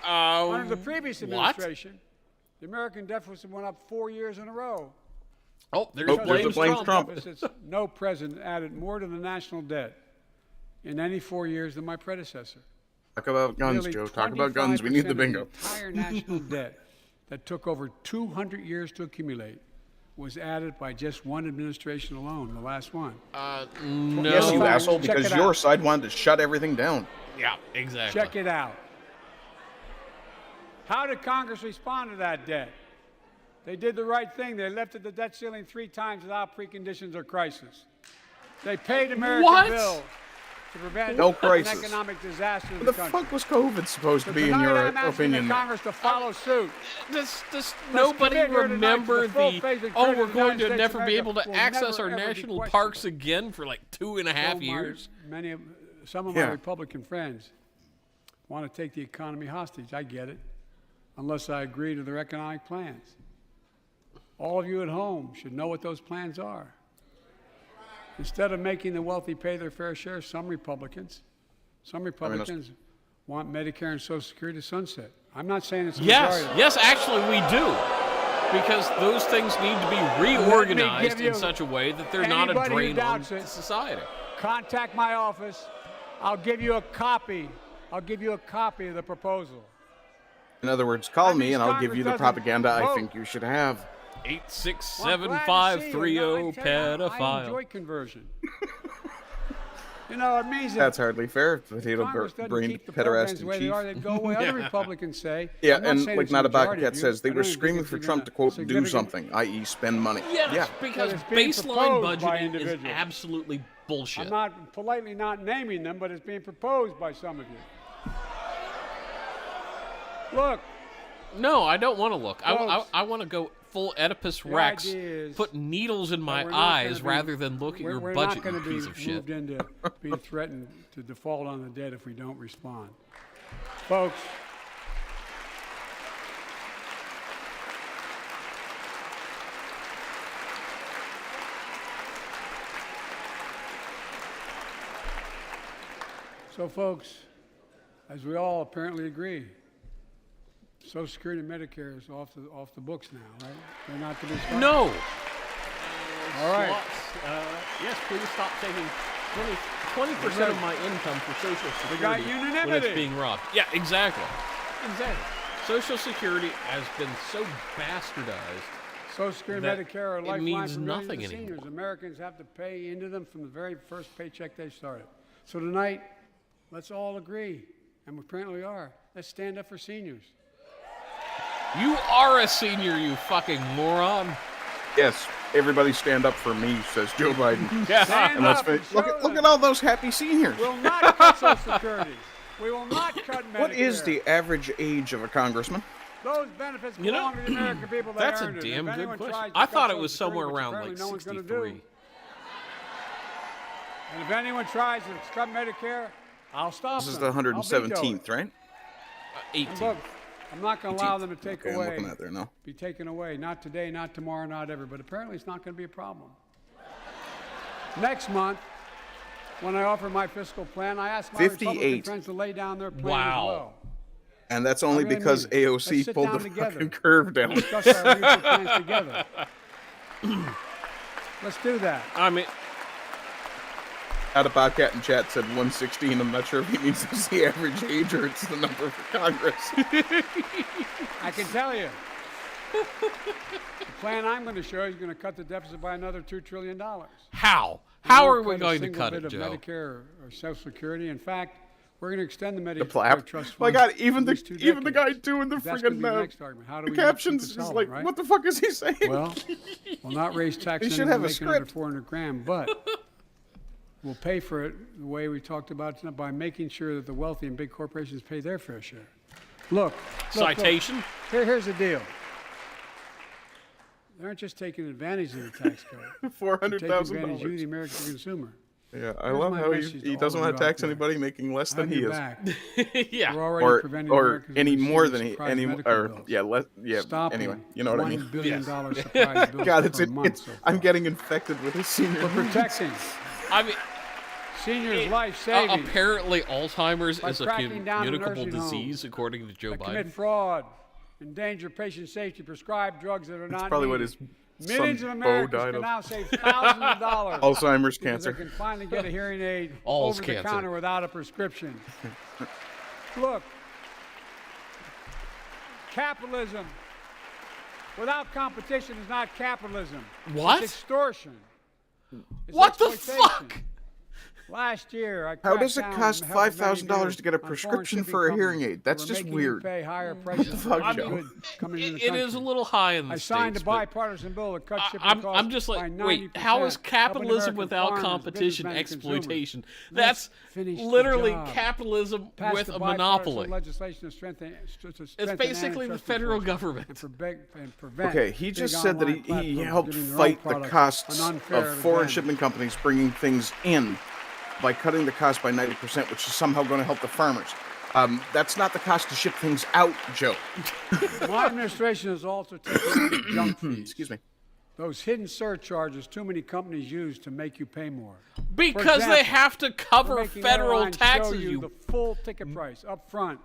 Under the previous administration, the American deficit went up 4 years in a row. Oh, there's Oh, there's Blaine a Blaine Trump. Trump. Deficits, no president added more to the national debt in any 4 years than my predecessor. Talk about guns, Nearly Joe. Talk about guns. We need 25% the of bingo. entire national debt that took over 200 years to accumulate was added by just one administration alone, the last one. No. Yes, you Check asshole, it because out. your side wanted to shut everything down. Yeah, exactly. Check it out. How did Congress respond to that debt? They did the right thing. They lifted the debt ceiling 3 times without preconditions or crisis. They paid American What? bills to prevent No an crisis. economic disaster in What the the country. fuck was COVID supposed to So be, in tonight your I'm asking opinion? the Congress to follow suit. Does Let's nobody commit here tonight to remember the full the, faith and oh, credit we're of the going United to States never of be America able to will access never, our ever be national questioned. parks again for like 2.5 years? Some of Yeah. my Republican friends want to take the economy hostage. I get it, unless I agree to their economic plans. All of you at home should know what those plans are. Instead of making the wealthy pay their fair share, some Republicans want Medicare and Social Security to sunset. I'm not saying it's a majority. Yes, actually we do. Because those things need to be reorganized give you in such a way that they're not a anybody who drain on doubts it. society. Contact my office. I'll give you a copy. I'll give you a copy of the proposal. In other words, call That me means and I'll give Congress you the doesn't propaganda I vote. think you should have. 867-530 I pedophile. enjoy conversion. You know, it means That's that hardly fair. Potato Congress doesn't brained keep the programs pederast the in way they chief. are. They'd go away. Other Republicans say. Yeah, I'm not and saying like it's the Not a majority Cat of you. says, they I were don't even screaming think for it's Trump even to, quote, a do significant- something, i.e. spend money. Yes, Yeah. because But it's being baseline proposed by budgeting is individuals. absolutely bullshit. I'm not politely not naming them, but it's being proposed by some of you. Look, No, I don't want to look. Folks, I want to go full Oedipus the Rex, idea is put needles in my we're not gonna eyes be- rather than look at your we're budget, not gonna you piece be of shit. moved into be threatened to default on the debt if we don't respond. Folks, so folks, as we all apparently agree, Social Security and Medicare is off the books now, right? They're not to be started. No. All right. Slots, yes, please stop taking 20% of my income for Social We got Security. When unanimity. it's being robbed. Yeah, exactly. Exactly. Social Security has been so bastardized. Social Security, that Medicare are it lifelines means for millions nothing of seniors. anymore. Americans have to pay into them from the very first paycheck they started. So tonight, let's all agree, and we apparently are. Let's stand up for seniors. You are a senior, you fucking moron. Yes, everybody stand up for me, says Joe Biden. Stand And let's up and finish. Look, show look at them. all those happy seniors. We'll not cut Social Security. We will not cut Medicare. What is the average age of a congressman? Those benefits You know, belong to the American people. They That's a earned it. damn If good anyone question. tries to I cut thought it Social was somewhere Security, which around like apparently no one's gonna 63. do, and if anyone tries to cut Medicare, I'll stop This is them. the I'll veto it. 117th, right? 18. Look, I'm not going to allow them to take Okay, I'm away, looking at there now. be taken away. Not today, not tomorrow, not ever. But apparently it's not going to be a problem. Next month, when I offer my fiscal plan, I ask my 58. Republican friends to lay down their plan Wow. as well. And that's only really because mean it. Let's AOC sit pulled down the together. fucking curve down. Discuss our future plans together. Let's do that. I mean, Out of Bobcat in chat said 116. I'm not sure if he means it's the average age or it's the number for Congress. I can tell you. The plan I'm going to show you is going to cut the deficit by another $2 trillion. how? We How won't are we cut a going to single cut bit it, of Joe? Medicare or Social Security. In fact, we're going to extend the The Medicare plap. trust My fund God, even at least 2 the guy decades. doing the That's gonna friggin' be the next argument. How do the we not keep captions it is solid, like, right? what the fuck is he saying? Well, we'll not raise taxes He should on have a anyone making under script. 400 grand, but we'll pay for it the way we talked about tonight by making sure that the wealthy and big corporations pay their fair share. Look. Citation? Here's the deal. They aren't just taking advantage of the tax code. They're taking advantage of you, the $400,000. American consumer. Yeah, I Here's love my how message to he all doesn't of want you to out tax there. anybody making less than On he your is, back. Yeah. We're already preventing or Americans any from more receiving than he, surprise any, medical or bills. yeah, yeah. Stopping Anyway, you know what I mean. $1 billion Yes. surprise bills God, it's per month it's. so I'm far. getting infected with his senior. We're protecting I mean, seniors' life savings apparently Alzheimer's by is a cracking down on communicable nursing homes disease, according to Joe that Biden. commit fraud, endanger patient safety, prescribe drugs that are That's not probably what needed. his Millions son of Bo Americans died can of. now save thousands of dollars Alzheimer's because they cancer. can finally get a hearing aid All's over the cancer. counter without a prescription. Look, capitalism without competition is not capitalism. What? It's extortion. It's What the exploitation. fuck? Last year, I How cracked does it down cost on the health of many $5,000 to get a on foreign prescription shipping for a companies hearing aid? that That's were just making you weird. pay higher prices for fuck, every Joe? good coming into the It country. is a little high in the I States. signed a but bipartisan bill that cut shipping I'm costs just by like, 90%, wait, how is helping capitalism American without farmers, competition businessmen, and consumers. exploitation? Let's That's finish the literally job. capitalism Passed with the a bipartisan monopoly. legislation to strengthen It's strengthen basically the antitrust federal enforcement government. and prevent Okay, he big just said that online he platforms helped giving their own fight the products costs an unfair of foreign advantage. shipping companies bringing things in by cutting the cost by 90%, which is somehow going to help the farmers. That's not the cost to ship things out, Joe. My administration has also taken junk fees. Excuse me. Those hidden surcharges too many companies use to make you pay more. Because example, they have to We're cover making federal airlines taxes, show you the full ticket price up front.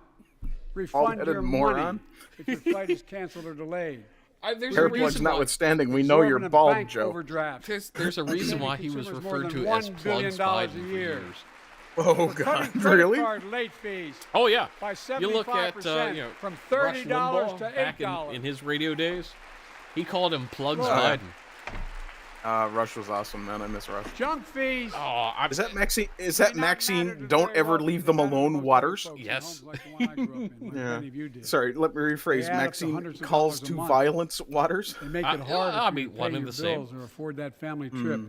Refund Bald-headed your moron. money if your flight is canceled or delayed. There's a Hair plugs reason why. notwithstanding, we know you're Absorbing a bald, bank Joe. Overdraft. There's a reason why he was Consumers more referred than to as $1 billion Plugs Biden a for year. years. Oh, Cutting God, credit really? card late fees Oh yeah. by You look 75% at from Rush $30 Limbaugh to back $8. in his radio days. He called him Plugs Look. Biden. Rush was awesome, man. I miss Rush. Junk fees. Oh, Is that Maxine? Is may that not matter to Maxine? the Don't very ever wealthy, leave but them matter to alone, most Waters. folks in Yes. homes like the one I grew up in, like many of you did. Sorry, let me rephrase. They add up to Maxine hundreds of calls dollars a to month. violence, Waters. They make I- it harder I for mean, you to one pay and your the same. bills or afford that family trip.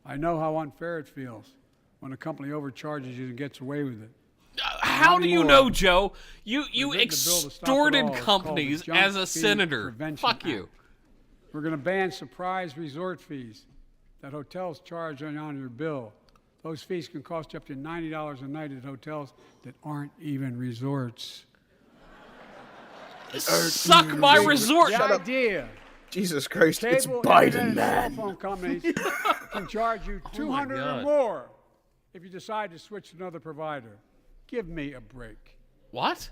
I know how unfair it feels when a company overcharges you and gets away with it. How do you anymore. know, Joe? You written a bill to stop it extorted all. It's called the companies Junk as a Fee senator. Prevention Fuck you. Act. We're going to ban surprise resort fees that hotels charge on your bill. Those fees can cost you up to $90 a night at hotels that aren't even resorts. Suck my resort. The idea, Jesus Christ, it's cable, Biden, internet, and cell man. phone companies can charge you $200 or God. more if you decide to switch to another provider. Give me a break. What?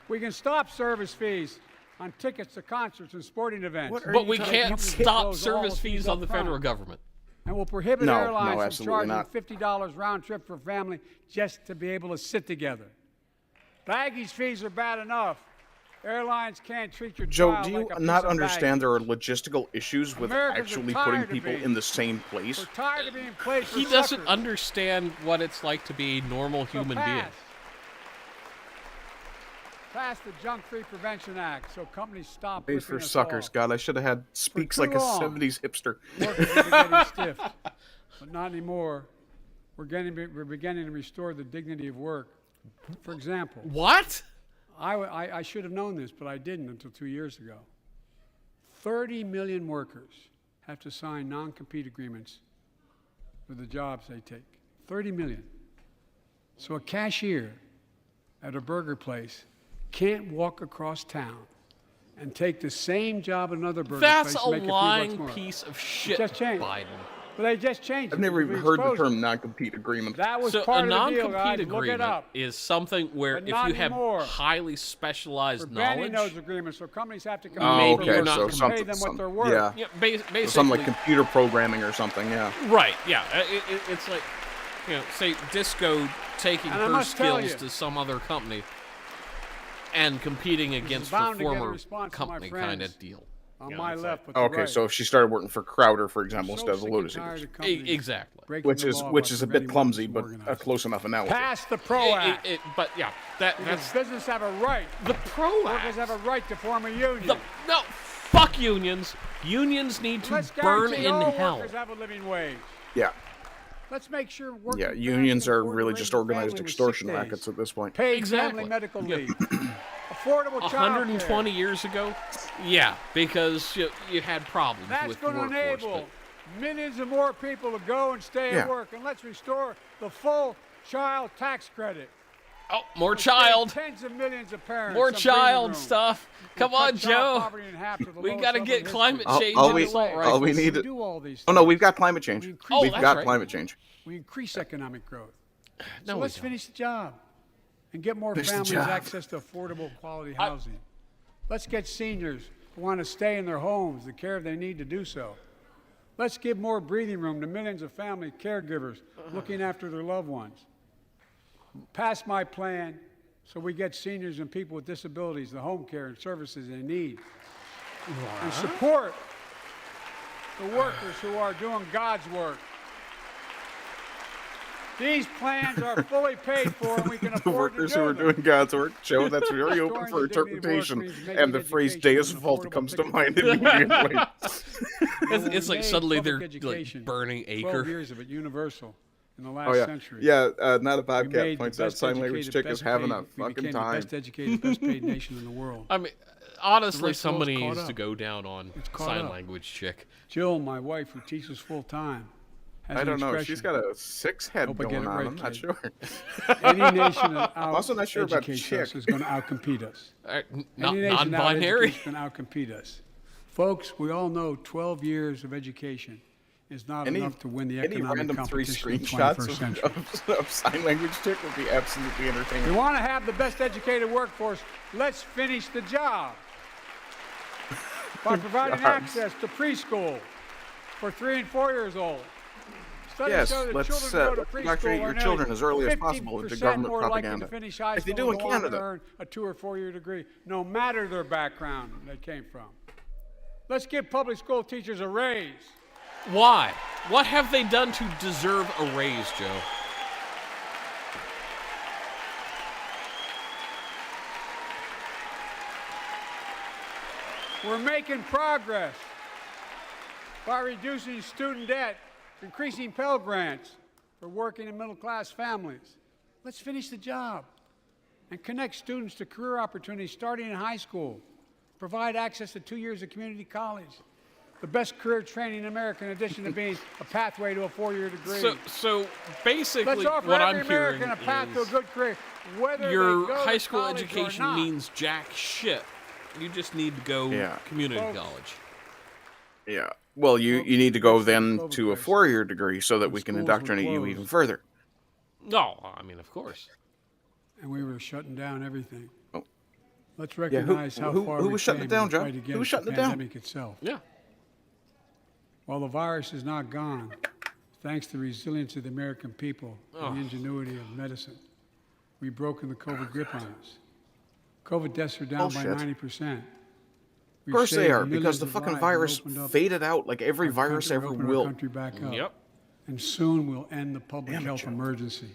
We can stop service fees on tickets to concerts and sporting events. What are But you we talking- can't you stop close all service the fees fees on up the front. federal government. And we'll prohibit No, airlines from absolutely charging not. $50 round trip for family just to be able to sit together. Baggage fees are bad enough. Airlines can't treat your Joe, child do you like a not piece of understand there baggage. are logistical issues with Americans are actually tired putting of people being- in the same place? We're tired of being played for He doesn't suckers. understand what it's like to be a normal So human being. Pass the Junk Free Prevention Act so companies stop Made ripping for us suckers. off. God, I should have had speaks too like a long. 70s hipster. Workers are getting stiffed, but not anymore. We're beginning to restore the dignity of work. For example, What? I should have known this, but I didn't until 2 years ago. 30 million workers have to sign non-compete agreements for the jobs they take. 30 million. So a cashier at a burger place can't walk across town and take the same job at another burger That's place a and make a few lying bucks more. piece of shit, just changed. Biden. But they just changed it. I've never because even we heard the exposed it. term non-compete agreement. That was So a part of the deal, non-compete guys. Look it agreement up. is something where But if not you have anymore. highly We're specialized banning knowledge, those agreements, so companies have to Oh, compete maybe for you're work not and gonna pay them what they're worth. Yeah. yeah, basically, Something like computer programming or something, yeah. right? Yeah, it's like, you know, say Disco taking And I her must tell skills you, to some other company and competing against the bound to get a former response from my company kind friends of deal. On You know, my it's left, but the Okay, right. so if she started working for Crowder, for example, So instead of the sick Lotus and tired Eaters, of companies exactly. breaking the law which by is a bit preventing clumsy, workers but from a organizing. close enough analogy. Pass the PRO Act. But yeah, Because that's businesses have a right. the Pro Workers Act. have a right to form a union. No, fuck unions. Unions need to Let's burn guarantee in all hell. workers have a living wage. Yeah, Let's make sure working yeah. parents Unions can are afford to really raise just a organized family with extortion sick days, rackets at this point. paid Exactly. family medical Yeah. leave, affordable child 120 care. years ago, yeah, because you had problems That's with going to workforce. enable millions of more people to go and stay Yeah. at work. And let's restore the full child tax credit. Oh, more We'll save child, Tens of millions of parents. more some breathing child room. stuff. We'll Come on, cut child Joe. poverty in half to the We lowest got to level get in climate history. change all in we- assault all rifles. we need- We do all these Oh no, things. we've got climate change. We Oh, We've that's got right. climate change. We increase economic growth. No, So we let's don't. finish the job and get more Finish the families job. access to affordable quality housing. Let's get seniors who want to stay in their homes the care they need to do so. Let's give more breathing room to millions of family caregivers looking after their loved ones. Pass my plan so we get seniors and people with disabilities the home care and services they need. And support the workers who are doing God's work. These plans are fully paid for, and we can The afford workers to who do are them. doing God's work, Joe, that's very open Restoring for the dignity of work interpretation. means making And the phrase education Deus an Vult affordable comes to ticket. mind immediately. It's like made suddenly they're public like education, burning 12 acre. years of it universal in the last Oh yeah, century. yeah. Not a We bobcat made the points out best sign language educated, chick best is having paid- a we fucking became the time. best educated, best paid nation in the world. I mean, honestly, The rest of us somebody caught needs up. to go down on It's caught sign up. language chick. Jill, my wife, who teaches full time, has I an don't know. expression. She's got a six head Hope I get going it on. right, I'm not kid. sure. Any nation that also not sure about out-educates chick. us is going to outcompete us. Not Any nation non-binary. out-educates can outcompete us. Folks, we all know 12 years of education is not enough to win the any economic random three competition of the screenshots 21st century. of sign language chick would be absolutely We entertaining. want to have the best educated workforce. Let's finish the job by providing God. access to preschool for 3 and 4 years old. Studies Yes, show that let's children who go to indoctrinate preschool your are children as early as possible into 50% government more likely propaganda. to finish high Like they school do and in go on to Canada. earn a 2 or 4 year degree, no matter their background they came from. Let's give public school teachers a raise. Why? What have they done to deserve a raise, Joe? We're making progress by reducing student debt, increasing Pell Grants for working and middle-class families. Let's finish the job and connect students to career opportunities starting in high school. Provide access to 2 years of community college, the best career training in America, in addition to being a pathway to a 4-year degree. So basically, Let's offer what every I'm hearing American a path to a is good career, whether your they go high to school college or education not. means jack shit. You just need to go Yeah. community Folks. college. Yeah. Well, you need to go then to a 4-year degree so that we can schools were indoctrinate you closed. even further. No, I mean, of course. And we were shutting down everything. Oh. Let's who- recognize how who far was we shutting came it down, in the Joe? fight Who against was shutting the it down? pandemic itself. Yeah. While the virus is not gone, thanks to the resilience of the American people and the ingenuity of medicine, we've broken the COVID grip on us. COVID deaths are down by Bullshit. 90%. Of course they are, because the fucking virus faded out like every virus ever will. Country back up. Yep. And soon we'll end the public Damn it, health Joe. emergency.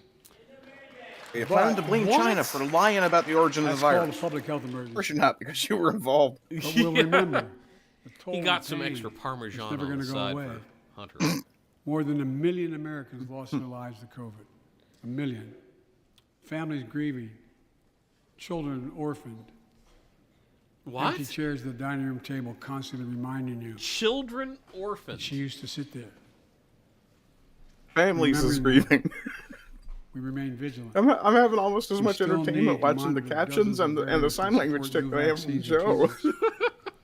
You're planning to blame China for lying about the origin of That's the called a virus. public health Of course emergency. you're not, because you were involved. But we'll remember the toll He and got some pain extra is Parmesan never on gonna the go side away. for Hunter. More than 1 million Americans lost their lives to COVID. 1 million. Families grieving. Children orphaned. What? Empty chairs at the dining room table constantly reminding you Children that orphans. she used to sit there. Families is Remembering grieving. We remain vigilant. I'm having almost as We much still need entertainment to watching the monitor captions dozens of and the variants sign to language support chick new that I have from vaccines and Joe. treatments.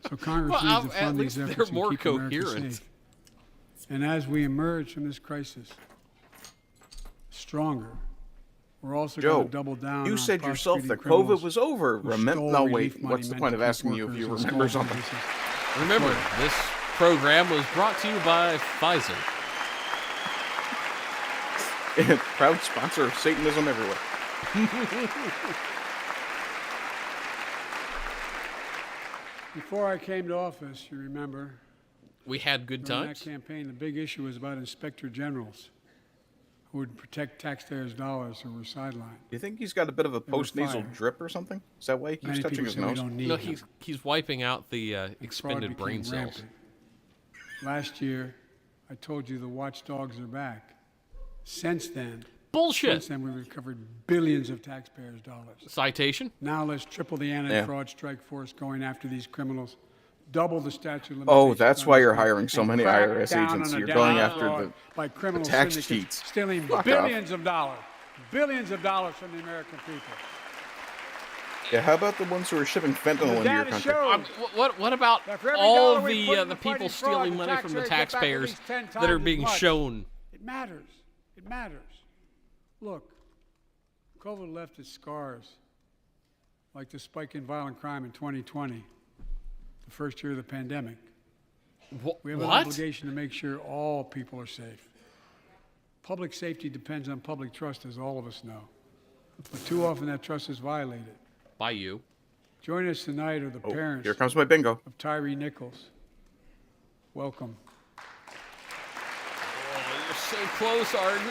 So Congress Well, needs to at fund least these they're efforts more and keep America coherent. safe. And as we emerge from this crisis stronger, we're also going Joe, to double down you on said yourself that prosecuting COVID was over. criminals who stole No, relief wait. money What's the meant point to of keep asking you if workers you in remember small something? businesses. Remember, this program was brought to you by Pfizer. Proud sponsor of Satanism everywhere. Before I came to office, you remember, We had good during times. that campaign, the big issue was about inspector generals who would protect taxpayers' dollars who were sidelined. Do you think he's got a bit of a They were post-nasal fired. drip or something? Is that why he keeps Many touching people his say we nose? don't need No, them. he's wiping out the Fraud expended became brain cells. rampant. Last year, I told you the watchdogs are back. Since then, Bullshit. we've recovered billions of taxpayers' dollars. Citation? Now let's triple the anti-fraud strike force going after these criminals, double the statute of limitations. Oh, that's on why this you're crime, hiring so and many crack IRS down agents. on You're identity going after fraud by criminal tax syndicates cheats. stealing Fuck off. billions of dollars from the American people. Yeah, how about the ones who are shipping fentanyl into your Data country? shows What about that for every all dollar we put the into people fighting stealing fraud, money from the taxpayers get back at taxpayers least 10 that are times being as much. shown? It matters. It matters. Look, COVID left its scars, like the spike in violent crime in 2020, the first year of the pandemic. We have an What? obligation to make sure all people are safe. Public safety depends on public trust, as all of us know. But too often that trust is violated. By you. Join us tonight are the Oh, parents here comes my bingo. of Tyree Nichols. Welcome. Oh, you're so close, Ardent.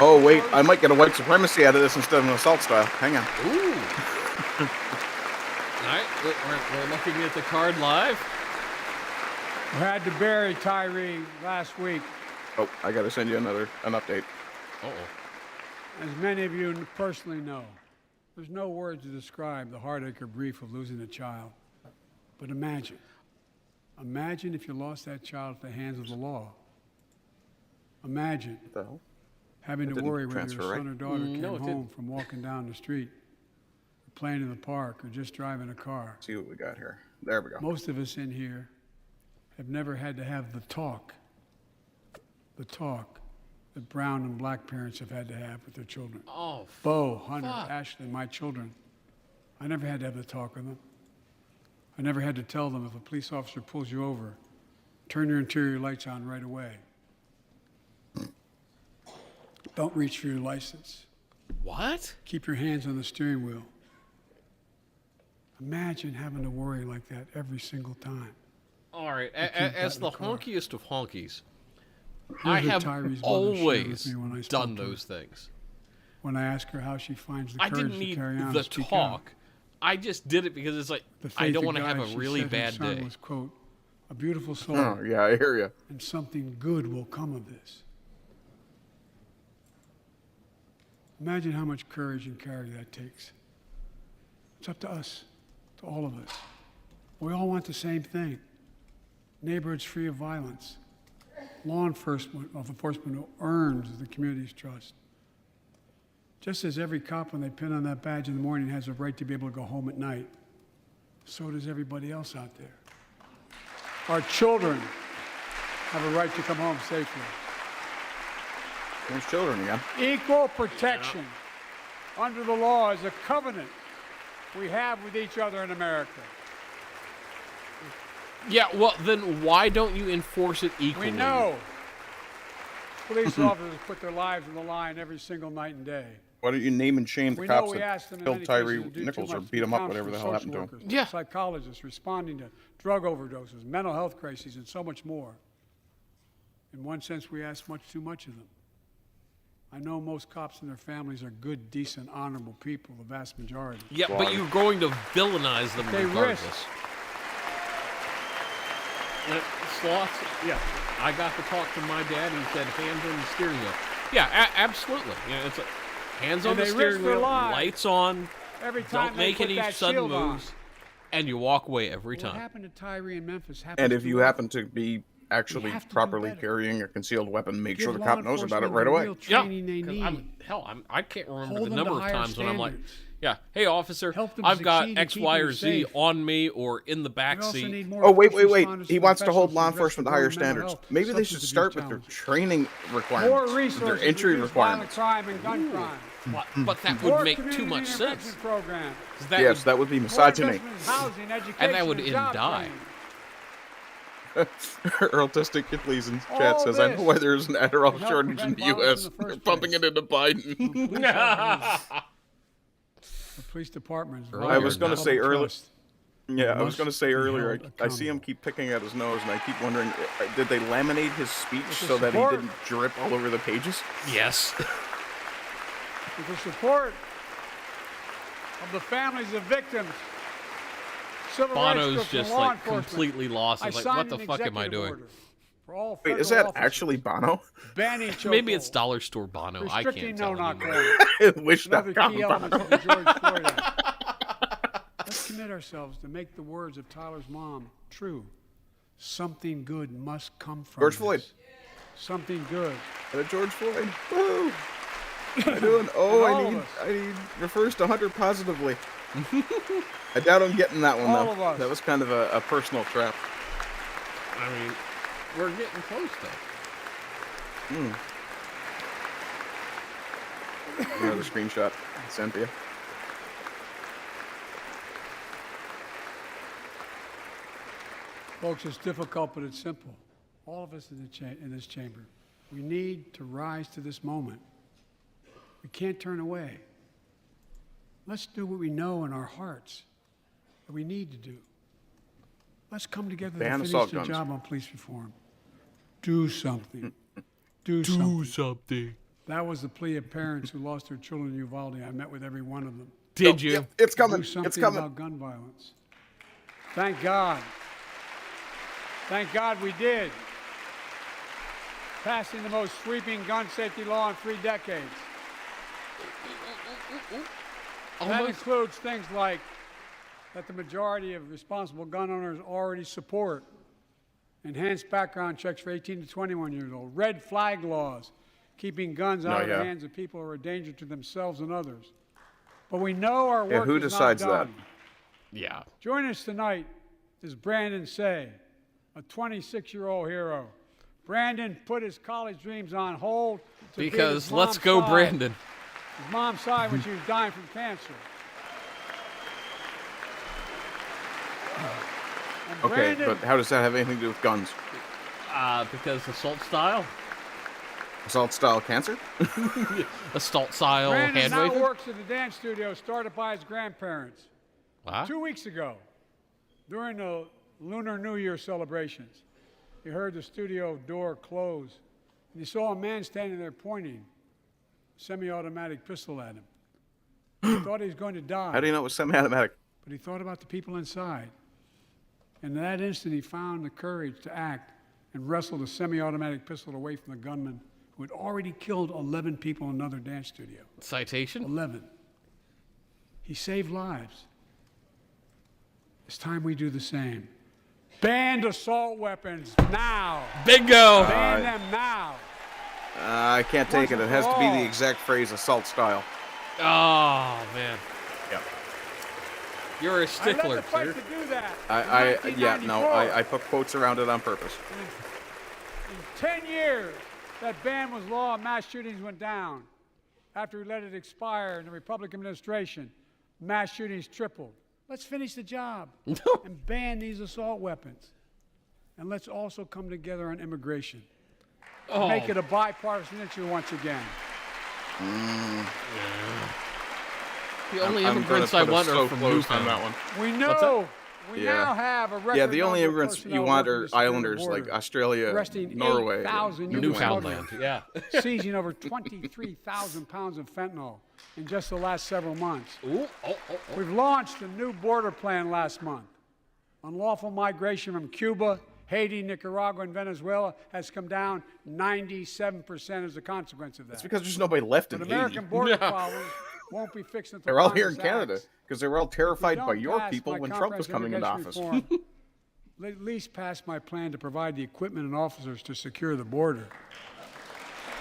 Oh, wait, I might get a white supremacy out of this instead of an assault style. Hang on. Ooh. All right, we're looking at the card live. We had to bury Tyree last week. Oh, I gotta send you an update. Uh-oh. As many of you personally know, there's no words to describe the heartache or grief of losing a child. But imagine if you lost that child at the hands of the law. Imagine What the hell? having That to didn't worry whether transfer, your son right? or daughter came no, it home didn't. from walking down the street, or playing in the park, or just driving a car. See what we got here. There we go. Most of us in here have never had to have the talk that brown and black parents have had to have with their children. Oh, Bo, Hunter, fuck. Ashley, my children. I never had to have the talk with them. I never had to tell them if a police officer pulls you over, turn your interior lights on right away. Don't reach for your license. what? Keep your hands on the steering wheel. Imagine having to worry like that every single time. All right, keep as that the in the car. honkiest of honkies, Here's I what have Tyree's mother shared always with me when I spoke done to her. those things. When I ask her how she finds the I courage didn't to need carry on the and speak out. talk. I just did it because it's like, The I faith don't of want to God, have she a really said her bad son day. was, quote, a beautiful soul, Oh, yeah, I hear you. and something good will come of this. Imagine how much courage and character that takes. It's up to us, to all of us. We all want the same thing. Neighborhoods free of violence. Law enforcement who earns the community's trust. Just as every cop, when they pin on that badge in the morning, has a right to be able to go home at night, so does everybody else out there. Our children have a right to come home safely. There's children again. Equal protection under the law is a covenant we have with each other in America. Yeah, well, then why don't you enforce it equally? We know police officers put their lives on the line every single night and day. Why don't you name and shame the We know cops we ask them that in killed many Tyree cases to do Nichols too or much beat him up, counseling, whatever the hell happened to social him? workers, Yeah. psychologists responding to drug overdoses, mental health crises, and so much more. In one sense, we ask much too much of them. I know most cops and their families are good, decent, honorable people, the vast majority. Yeah, but you're going to villainize them They regardless. risk. Sloths? Yeah. I got to talk to my dad and he said hands on the steering wheel. Yeah, absolutely. Yeah, it's hands on And the they risk steering their wheel, lives lights on, Every time don't they make put any that sudden shield on. moves, and you walk away every What time. happened to Tyree in Memphis happened And to if you us. happen to be actually have to do properly better. carrying a concealed weapon, make Give sure the law cop knows about it enforcement right the away. real Yeah, training they 'cause need. I can't remember Hold the them number to of higher times when I'm like, standards. yeah, hey officer, Help them I've got succeed in X, Y, keeping or you Z safe. on me or in the back We also seat. need more Oh, wait. first responders He and wants to hold professionals law address enforcement the to higher growing mental standards. health, Maybe they substance should abuse start with their challenges. training More requirements, resources, their entry reduce violent requirements. crime and gun crime. But that More would make too community much intervention sense. programs. 'Cause that Yes, would- that would be More misogyny. investment in housing, education, And that would and end job die. training. Earl Testic, please, in chat All says, I know this why there's an Adderall can help shortage in prevent the violence U.S. in the first They're pumping place. it into Biden. Police officers, the police department. is I was vital gonna to say public earlier- trust. Yeah, I was Must going to say be earlier, held I see him accountable. keep picking at his nose, and I keep wondering, did they laminate his speech With the so that he support- didn't drip all over the pages? Yes. With the support of the families of victims, civil rights Bono's groups, and just law like enforcement, completely lost. I He's like, signed what the an fuck am I executive doing? order for all Wait, is federal that officers actually Bono? banning Maybe it's chokeholds, dollar store Bono. I restricting can't tell no-knock anymore. orders, Wish.com and other key Bono. elements of the George Floyd Act. Let's commit ourselves to make the words of Tyler's mom true. Something good must come from George this. Floyd. Something good. George Floyd. Woo! How you doing? all I of need, us. I need refers to Hunter positively. I doubt I'm getting that one, All though. of us. That was kind of a personal trap. I mean, we're getting close though. Another screenshot. Sent to you. Folks, it's difficult, but it's simple. All of us in this chamber, we need to rise to this moment. We can't turn away. Let's do what we know in our hearts that we need to do. Let's come together Ban to assault finish the guns. job on police reform. Do something. Do something. something. That was the plea of parents who lost their children in Uvalde. I met with every one of them. Did you? Yep, it's coming. Do something It's coming. about gun violence. Thank God. Thank God we did. Passing the most sweeping gun safety law in 3 decades. That Almost. includes things like that the majority of responsible gun owners already support. Enhanced background checks for 18 to 21 years old. Red flag laws, keeping guns out of the hands of people who are a danger to themselves and others. But we know our work who is decides not that? done. Yeah. Joining us tonight is Brandon Say, a 26-year-old hero. Brandon put his college dreams on hold to be at Because his let's mom's go, side. Brandon. His mom's side when she was dying from cancer. And Okay, Brandon, but how does that have anything to do with guns? Because assault style, Assault style cancer? assault style Brandon hand now waving. works at a dance studio started by his grandparents. Wow. 2 weeks ago, during the Lunar New Year celebrations, he heard the studio door close, and he saw a man standing there pointing a semi-automatic pistol at him. He thought he was going to die, How do you know it was semi-automatic? but he thought about the people inside. And in that instant, he found the courage to act and wrestled a semi-automatic pistol away from the gunman who had already killed 11 people in another dance studio. Citation. 11. He saved lives. It's time we do the same. Ban assault weapons now. Bingo. Ban them now. I can't take it. Once It and has for to be all. the exact phrase assault style. Oh man, Yep. you're a I led stickler, the fight sir. to do that. I put quotes around it on purpose. In 10 years, that ban was law and mass shootings went down. After we let it expire in the Republican administration, mass shootings tripled. Let's finish the job and ban these assault weapons. And let's also come together on immigration. Oh, Make it a bipartisan issue once again. the only I'm immigrants gonna I put a want so are from close on Newfoundland. that one. We What's know we Yeah. now have a record Yeah, the only number of immigrants you personnel want working are to secure the islanders like border, Australia, arresting Norway, 8,000 and new Newfoundland. Yeah. seizing over 23,000 pounds of fentanyl in just the last several months. Ooh, oh. We've launched a new border plan last month. Unlawful migration from Cuba, Haiti, Nicaragua, and Venezuela has come down 97% as a consequence of that. It's because there's nobody left But in American Haiti. border problems won't be fixed until They're all here in Congress Canada acts. because they were all terrified If we by don't your pass people my when Trump was coming into comprehensive office. immigration reform, at least pass my plan to provide the equipment and officers to secure the border.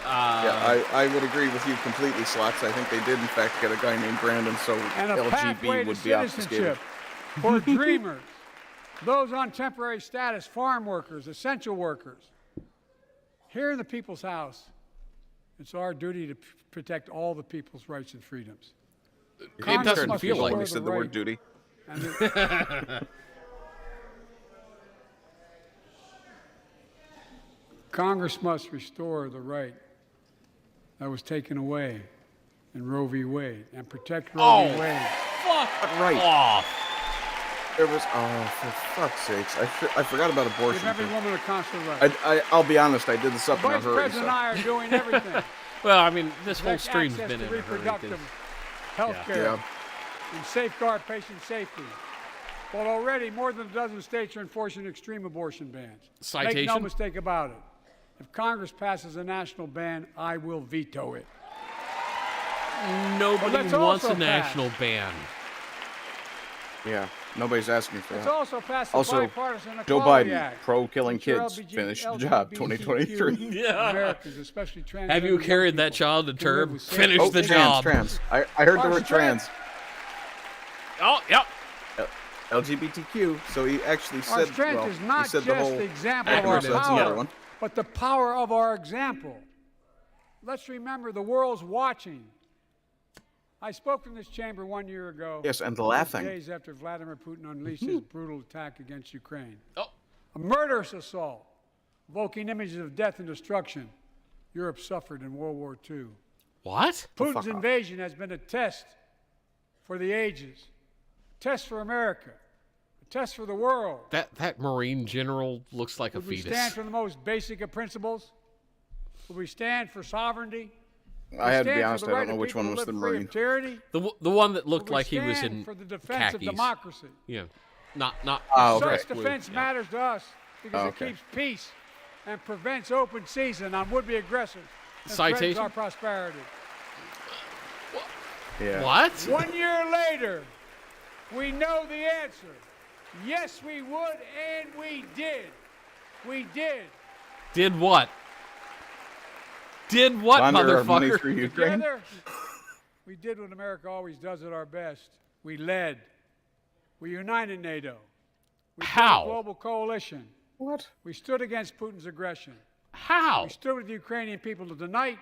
Yeah, I would agree with you completely, Slots. I think they did, in fact, get a guy named Brandon, so And a pathway LGB to would be obfuscated. citizenship for dreamers, those on temporary status, farm workers, essential workers. Here in the People's House, it's our duty to protect all the people's rights and freedoms. It doesn't must feel like restore When we the said the word right duty. and the- Congress must restore the right that was taken away in Roe v. Wade and protect Roe v. Wade. Fuck Right. off. There was, for fuck's sakes, I forgot about Give abortion. every woman a constitutional right. I'll be honest, I did this up in a Vice hurry. President and So. I are doing everything. Well, I mean, this whole Protect stream's access been to in a hurry. reproductive 'cause- health care Yeah. and safeguard patient safety. Well, already more than a dozen states are enforcing extreme abortion bans. Make no Citation? mistake about it. If Congress passes a national ban, I will veto it. Nobody let's wants also a national ban. Yeah, nobody's asking for Let's that. also pass the Also, Bipartisan Joe Equality Biden, Act. pro-killing Ensure kids, LBG finish the job, 2023. Yeah. Americans, especially transgender Have you young carried that people, child to can live term? with safe- Finish the job. trans. I heard the Our word trans. Oh, yep. LGBTQ, so he actually Our said, strength well, is he not said just the whole the example of our acronym, so that's another power, one. but the power of our example. Let's remember the world's watching. I spoke in this chamber 1 year ago. Yes, and laughing. Days after Vladimir Putin unleashed his brutal attack against Ukraine. Oh, A murderous assault, evoking images of death and destruction Europe suffered in World War II. what? Putin's fuck off. invasion has been a test for the ages, a test for America, a test for the world. That Marine general looks like a Would we fetus. stand for the most basic of principles? Would we stand for sovereignty? Would I we had to be stand for honest, the I right don't know of which people one to was live the free of Marine. tyranny? The one that Would looked we like he was stand in for the defense khakis. of democracy? Yeah. Not. Oh, okay. Such blue. defense Yeah. matters to us because Oh, it okay. keeps peace and prevents open season on would-be aggressors and threatens Citation? our prosperity. Yeah. What? 1 year later, we know the answer. Yes, we would, and we did. We did. Did what? Did what, Launder our money motherfucker? through Ukraine. Together, we did what America always does at our best. We led. We united NATO. We built How? a global coalition. What? We stood against Putin's aggression. How? We stood with the Ukrainian people. Tonight,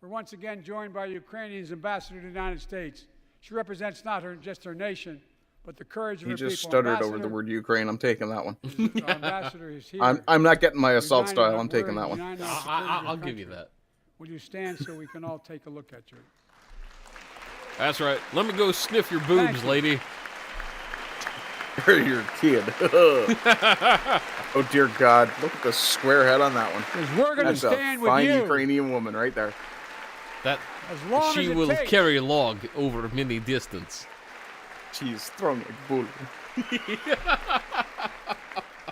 we're once again joined by Ukrainian's ambassador to the United States. She represents not just her nation, but the courage of He her just people. stuttered over the Ambassador- word Ukraine. I'm taking that one. Our ambassador is here. I'm not getting my assault United style. our I'm taking words, that one. united our support of your I'll give you country. that. Will you stand so we can all take a look at you? That's right. Let me go sniff your boobs, Thank you. lady. You're a kid. Oh dear God! Look at the square head on that one. Because we're going to That's a stand with fine you Ukrainian woman right there. That as long she as it will takes. carry a log over many distance. She's strong like bull.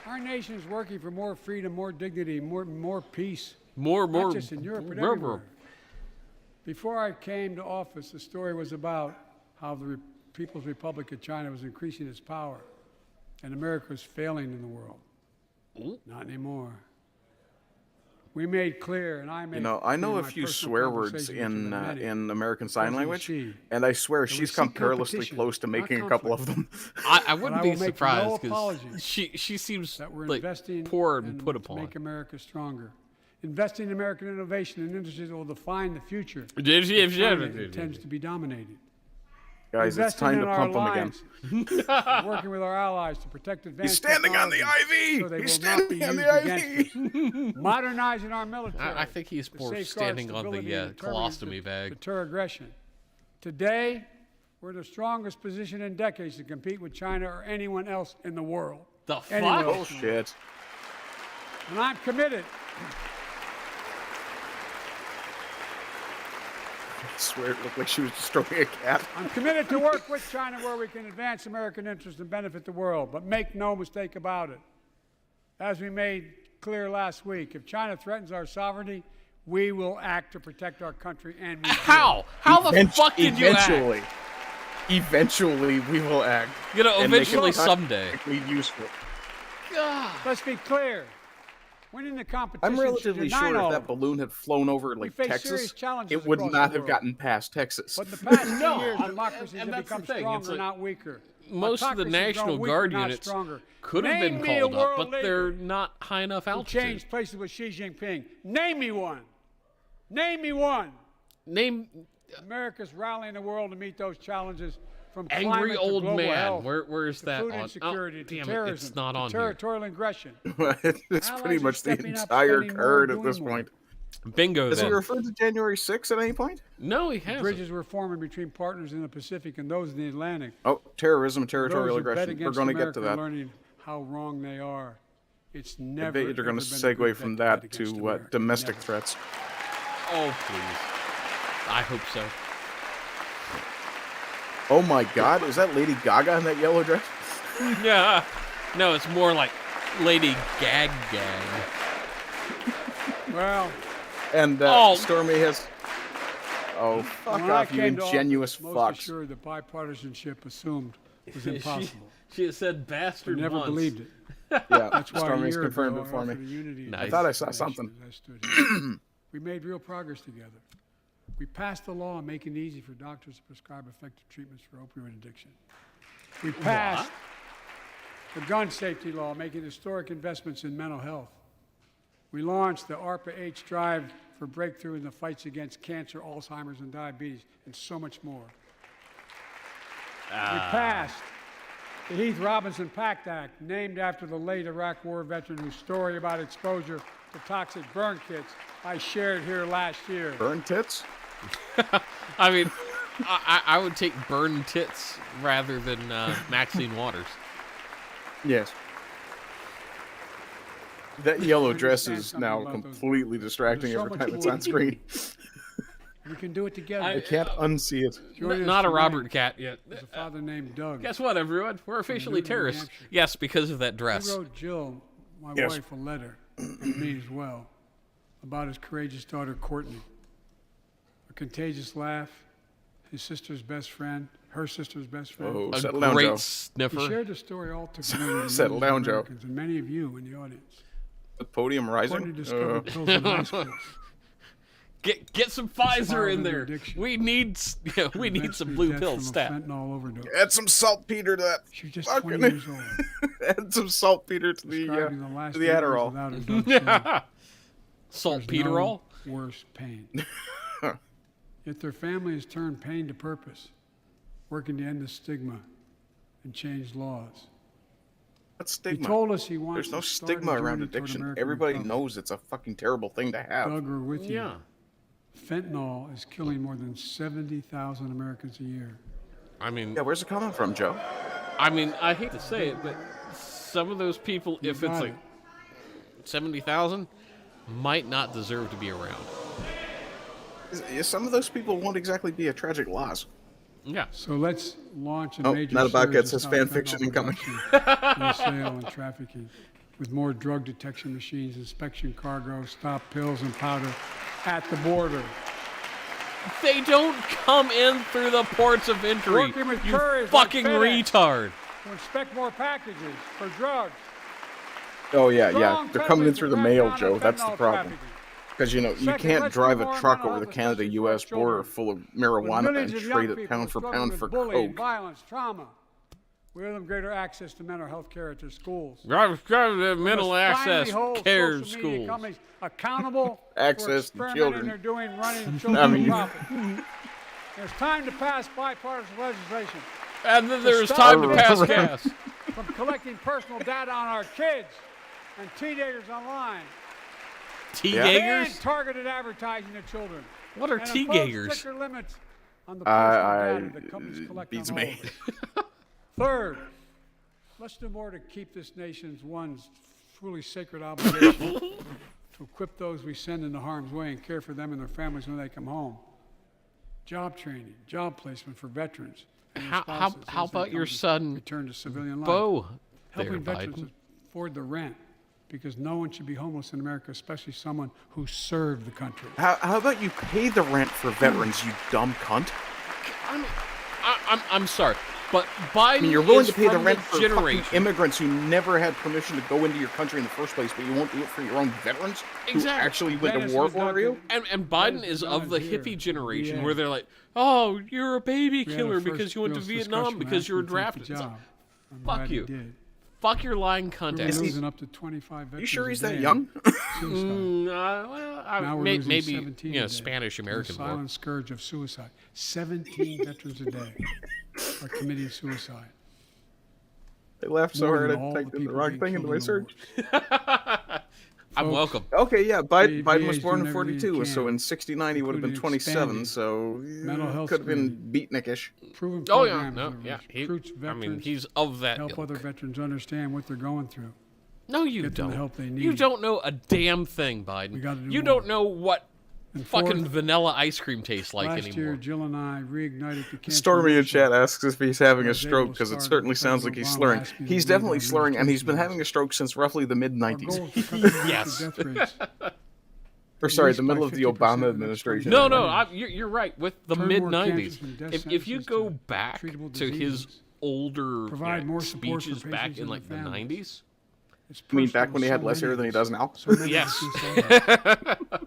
Our nation is working for more freedom, more dignity, more peace. More. Not just in Europe, but more- everywhere. Before I came to office, the story was about how the People's Republic of China was increasing its power, and America was failing in the world. Not anymore. We made clear, and I made You know, I know clear a in my few personal swear words conversations with in many, American Sign President Language, Xi, and I swear we she's come seek perilously competition, close to not making a couple of conflict. them. I wouldn't I be will make surprised no because apologies she seems that we're like investing poor and in put to upon. make America stronger. Investing in American innovation and industries that will define the future. Did she- China intends to be dominated. Guys, it's Investing time in to our pump them again. alliance, working with our allies to protect advanced He's standing on the technologies IV. so they He's will not be standing on used the against us. Modernizing our military. I think he's to more safeguard standing on stability the and deterrence colostomy to bag. Deter aggression. Today, we're in the strongest position in decades to compete with China or anyone else in the world. The Anyone fuck? else. Bullshit. And I'm committed. I swear it looked like she was stroking a cat. I'm committed to work with China where we can advance American interests and benefit the world. But make no mistake about it. As we made clear last week, if China threatens our sovereignty, we will act to protect our country, and we How? How the fuck did you act? Eventually, we will act. You know, and make it eventually someday. practically useful. Let's be clear. Winning the competition. I'm relatively should unite sure if all that of them. balloon had flown over like face Texas, serious challenges it would across not the have world. gotten past Texas. But in the past No, 2 years, and democracies have that's the become thing. It's stronger, like not weaker. Most of the Autocracies National grow weaker, Guard not units stronger. could have been Name me a called up, world but leader they're not high enough who altitude. changed places with Xi Jinping. Name me one. Name me one. Name America's rallying the world to meet those challenges, from Angry climate to Old global Man. health, Where's to that food on? insecurity, to damn it, terrorism, it's not to on here. territorial aggression. It's Allies pretty are much the stepping up, entire spending more, card at doing this more. point. Bingo Has he then. referred to January 6th at any point? No, he hasn't. Bridges were forming between partners in the Pacific and those in the Atlantic. Oh, terrorism and Those territorial who bet aggression. We're against going to get America to are that. learning how wrong they are. It's I never. bet you're going ever to been a segue good from bet that against to America. domestic Never. threats. Oh, please. I hope so. Oh my God, is that Lady Gaga in that yellow dress? Yeah. No, it's more like Lady Gag. Well, And Oh. Stormy has. Oh, fuck when I off, you came to ingenuous office, most fucks. assured that bipartisanship assumed was impossible. She has said We bastard never once. believed it. Yeah, That's why Stormy's a year confirmed ago, it for offered a me. unity Nice. I thought I saw nation something. as I stood here. We made real progress together. We passed a law making it easy for doctors to prescribe effective treatments for opioid addiction. We passed the gun safety law, making historic investments in mental health. We launched the ARPA-H drive for breakthrough in the fights against cancer, Alzheimer's, and diabetes, and so much more. We passed the Heath Robinson Pact Act, named after the late Iraq War veteran whose story about exposure to toxic burn kits I shared here last year. Burn tits? I mean, I would take Burn Tits rather than Maxine Waters. Yes. That yellow dress understand is something now about those completely distracting There's so every much time it's more on to screen. We can do it together. I can't unsee it. Join us Not a tonight. Robert Cat yet. There's a father named Doug. Guess what, everyone? We're officially Newton, New terrorists. Hampshire. Yes, because of that He dress. wrote Jill, my Yes. wife, a letter, and me as well, about his courageous daughter, Courtney. A contagious laugh, his sister's best friend, her sister's best friend. Oh, A settle down, great Joe. He sniffer. shared the story all too familiar to Settle millions of down, Joe. Americans and many of you in the audience. The podium Courtney rising? discovered pills in high school. Get some Pfizer in Violent there. addiction. We need we need some Eventually blue death pill from a stat. fentanyl overdose. Add some saltpeter to that. She was just Fucking- 20 years old. Add some saltpeter to Describing the the last to the 8 years Adderall. without her dog son. Saltpeterol. No worse pain. Yet their family has turned pain to purpose, working to end the stigma and change laws. What's He stigma? told us he wants There's no to start a stigma around journey toward addiction. American Everybody recovery. knows it's a fucking terrible thing to have. Doug, we're with you. Yeah. Fentanyl is killing more than 70,000 Americans a year. I mean, Yeah, where's it coming from, Joe? I hate to say it, but some of those people, if it's got like 70,000, might not deserve to be around. Some of those people won't exactly be a tragic loss. Yeah. So let's launch a Oh, major not about surge gets to his stop fan fentanyl fiction incoming. production, and sale and trafficking, with more drug detection machines, inspection cargo, stop pills and powder at the border. They don't come in through the ports of entry. Working with You couriers like fucking FedEx. retard. To inspect more packages for drugs. Oh yeah, Strong yeah. They're coming in presence through to the crack mail, down on Joe. That's the fentanyl problem. trafficking. Because you Second, can't let's drive do a more truck mental over the health, Canada-U.S. especially for border children. full of With marijuana millions and of young trade it people pound for struggling pound with for bullying, coke. violence, trauma. We give them greater access to mental health care at their schools. Drive the mental Must finally access hold care social media schools. companies accountable Access for to experimenting children. they're doing running children mean- for profit. It's time to pass bipartisan legislation And then there's stop time to the pass business gas. from collecting personal data on our kids and teenagers online and Tea-gagers? targeted advertising to children. What are And impose tea-gagers? stricter limits on the personal I data that companies collect beats on all me. of us. Third, let's do more to keep this nation's one truly sacred obligation to equip those we send into harm's way and care for them and their families when they come home. Job training, job placement for veterans. and their How spouses as they about your come to son, return to civilian life? Bo, there, Helping veterans Biden? afford the rent, because no one should be homeless in America, especially someone who served the country. How about you pay the rent for veterans, you dumb cunt? I'm sorry. But Biden I mean, you're willing is to pay the from rent for fucking generation. immigrants who never had permission to go into your country in the first place, but you won't do it for your own veterans who Exactly. actually went to Venice war was for you? And Biden That is is of the done here. hippie generation Yeah. where they're like, "Oh, you're a baby We had a killer first because you went to real Vietnam discussion because you were when I asked him drafted." to take the job. I'm Fuck glad he you. did. Fuck your lying We cunt were ass. losing up to 25 veterans You sure he's a that day. young? Suicide. Now we're losing maybe 17 you know a day. Spanish American The war. silent scourge of suicide. 17 veterans a day are committing suicide. They laughed so More hard than I all the typed in the people wrong being thing into killed my in the search. I'm Folks, welcome. Okay, yeah, Biden VA was is born in doing everything 42, it so can, in 69 he would have been including 27, expanding so mental health could have been screening. beatnikish. Proven Oh yeah, programs no, that yeah. recruits I mean, veterans, he's of that help ilk. other veterans understand what they're going through. No, you get them don't. the help they You need. don't know a damn thing, Biden. We gotta do you more. don't know what And fucking fourth, vanilla ice cream tastes like last anymore. year, Jill and I reignited the cancer Stormy in mission. chat asks if he's having a was able stroke to because it start certainly with sounds like President he's Obama slurring. asking He's to lead definitely our slurring, and he's been administration. having a stroke since roughly the Our mid-90s. goal is to cut the Yes. death rates. Or sorry, least the by middle of the 50% Obama in the next administration. 20 No, years. you're right. With the Turn mid more 90s, cancers from death if you sentences go to back treatable to his diseases. older Provide more support for speeches back patients in and like the their families. 90s, It's I mean, personal back when to he had so less hair many than he of does us. now. So many Yes. of us inside.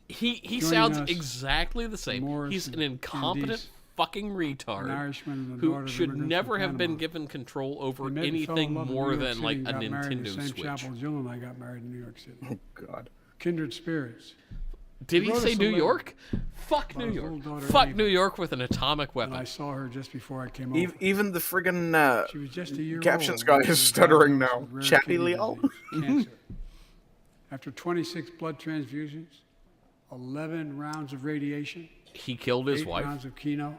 he Joining sounds us, exactly the same. Morris He's an and incompetent Candice, fucking an retard Irishman and the daughter who of should immigrants never from have been Panama. given control over They met and fell in anything love in more New York than City like and a got married in the Nintendo same Switch. chapel Jill and I got married in New York City. Oh, God. Kindred spirits. Did he wrote say us a New letter York? Fuck about New his York. little daughter, Fuck Ava. New York with an atomic And I weapon. saw her just before I came over. Even the friggin' She was just a year captions old guy when is she was stuttering diagnosed now. with rare Chappy kidney Leo? disease, cancer. After 26 blood transfusions, 11 rounds of radiation, He killed his 8 wife. rounds of chemo,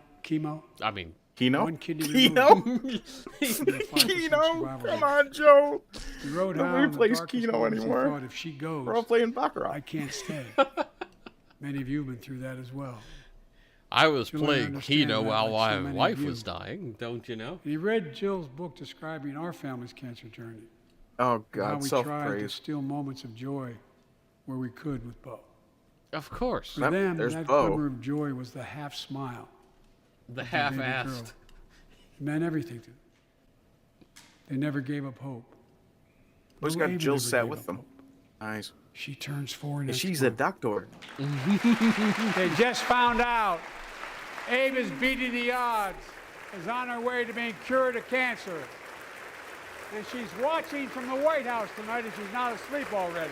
I mean, Keno? one kidney Keno? removed, and a 5% Keno? survival Come rate. on, Joe. He wrote Nobody how in the plays darkest Keno moments he anymore. thought, if she goes, We're all playing Baccarat. I can't stay. Many of you have been through that as well. I was You'll playing understand Keno that while like so my many wife of you. was dying, don't you know? And he read Jill's book describing our family's cancer journey. Oh, and how God, we tried to self-praise. steal moments of joy where we could with Bo. Of course. For Yep, them, there's that Bo. glimmer of joy was the half smile. The of their baby half-assed. girl. It meant everything to them. They never gave up hope. Who's Little got Ava Jill never sat gave with up them? hope. Nice. She turns 4 next She's a month. doctor. They just found out Ava's beating the odds, is on her way to being cured of cancer. And she's watching from the White House tonight if she's not asleep already.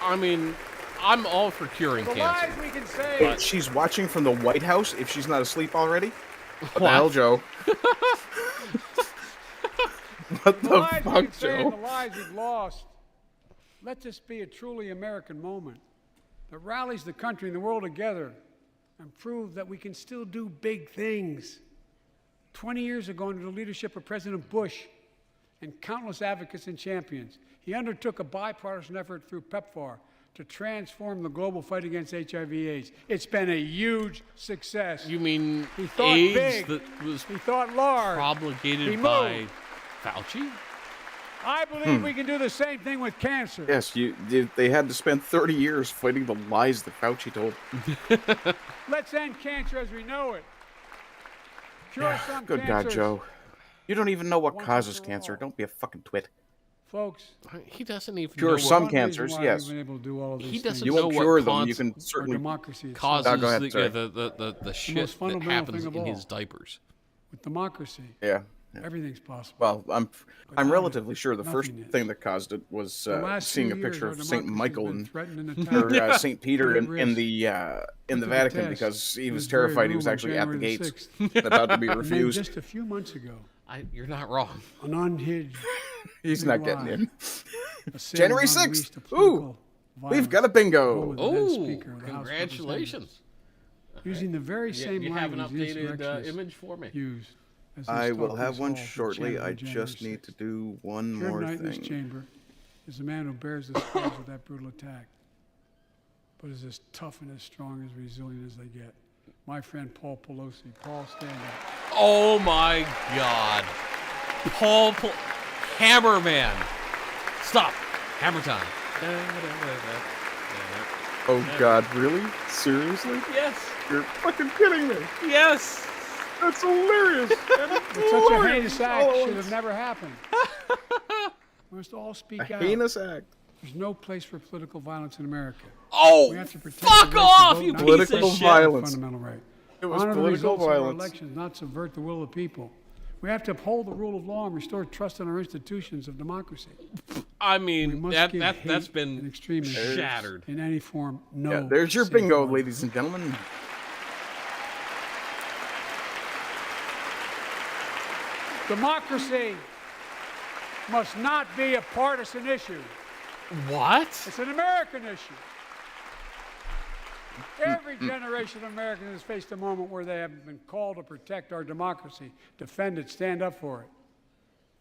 I mean, I'm all for curing The cancer. lies we can say. But she's watching from the White House if she's not asleep already? What the What? hell, Joe? What The the lies we fuck, can say and Joe? the lies we've lost. Let this be a truly American moment that rallies the country and the world together and proves that we can still do big things. 20 years ago, under the leadership of President Bush and countless advocates and champions, he undertook a bipartisan effort through PEPFAR to transform the global fight against HIV/AIDS. It's been a huge success. You mean He thought AIDS big. that was He thought large. He promulgated by moved. Fauci? I believe we can do the same thing with cancer. Yes, they had to spend 30 years fighting the lies that Fauci told. Let's end cancer as we know it. Cure some Good God, cancers. Joe. You don't even know what Once and causes for cancer. all. Don't be a fucking twit. Folks, He doesn't even Cure know what some one reason cancers, why yes. we've been able to do all of these He things. doesn't You know won't what cure them. You cons- can Our certainly. democracy itself. causes go ahead, the, sorry. yeah, the shit that fundamental happens thing of in all. his diapers. With democracy, Yeah. everything's possible. Well, I'm Without relatively it, sure the first nothing is. thing that caused it was The last seeing a few years, picture our of Saint democracy's Michael been and threatened and or attacked. Saint Peter Put at in risk. the Put to Vatican test because he in was this very terrified he was room on actually at the January gates, 6th. about to be And then refused. just a few months ago, You're not wrong. an unhinged He's not getting in. assailant January unleashed 6th. a political We've got a violence bingo. with the then Oh, Speaker of the House of congratulations. Representatives, using the very same You have an language the updated insurrectionists image for me. used as they I will stalked have this one hall for shortly. chanting I on January just need to 6th. do one Here more tonight in this thing. chamber is a man who bears the scars of that brutal attack, but is as tough and as strong as resilient as they get. My friend Paul Pelosi. Paul, stand up. Oh my God. Hammerman. Stop. Hammer time. Oh God, really? Seriously? Yes. You're fucking kidding me. Yes. That's hilarious. But such a heinous act should have never happened. We must all speak out. Heinous act. There's no place for political violence in America. Oh, We have to protect fuck the right to off, vote, you not piece Political of shit. violence. fundamental right. It was Honor the political results of our violence. elections, not subvert the will of the people. We have to uphold the rule of law and restore trust in our institutions of democracy. I We mean, must that's give hate and been extremism shattered. in any form. No. Yeah, there's your safe bingo, harbor. ladies and gentlemen. Democracy must not be a partisan issue. What? It's an American issue. Every generation of Americans has faced a moment where they have been called to protect our democracy, defend it, stand up for it.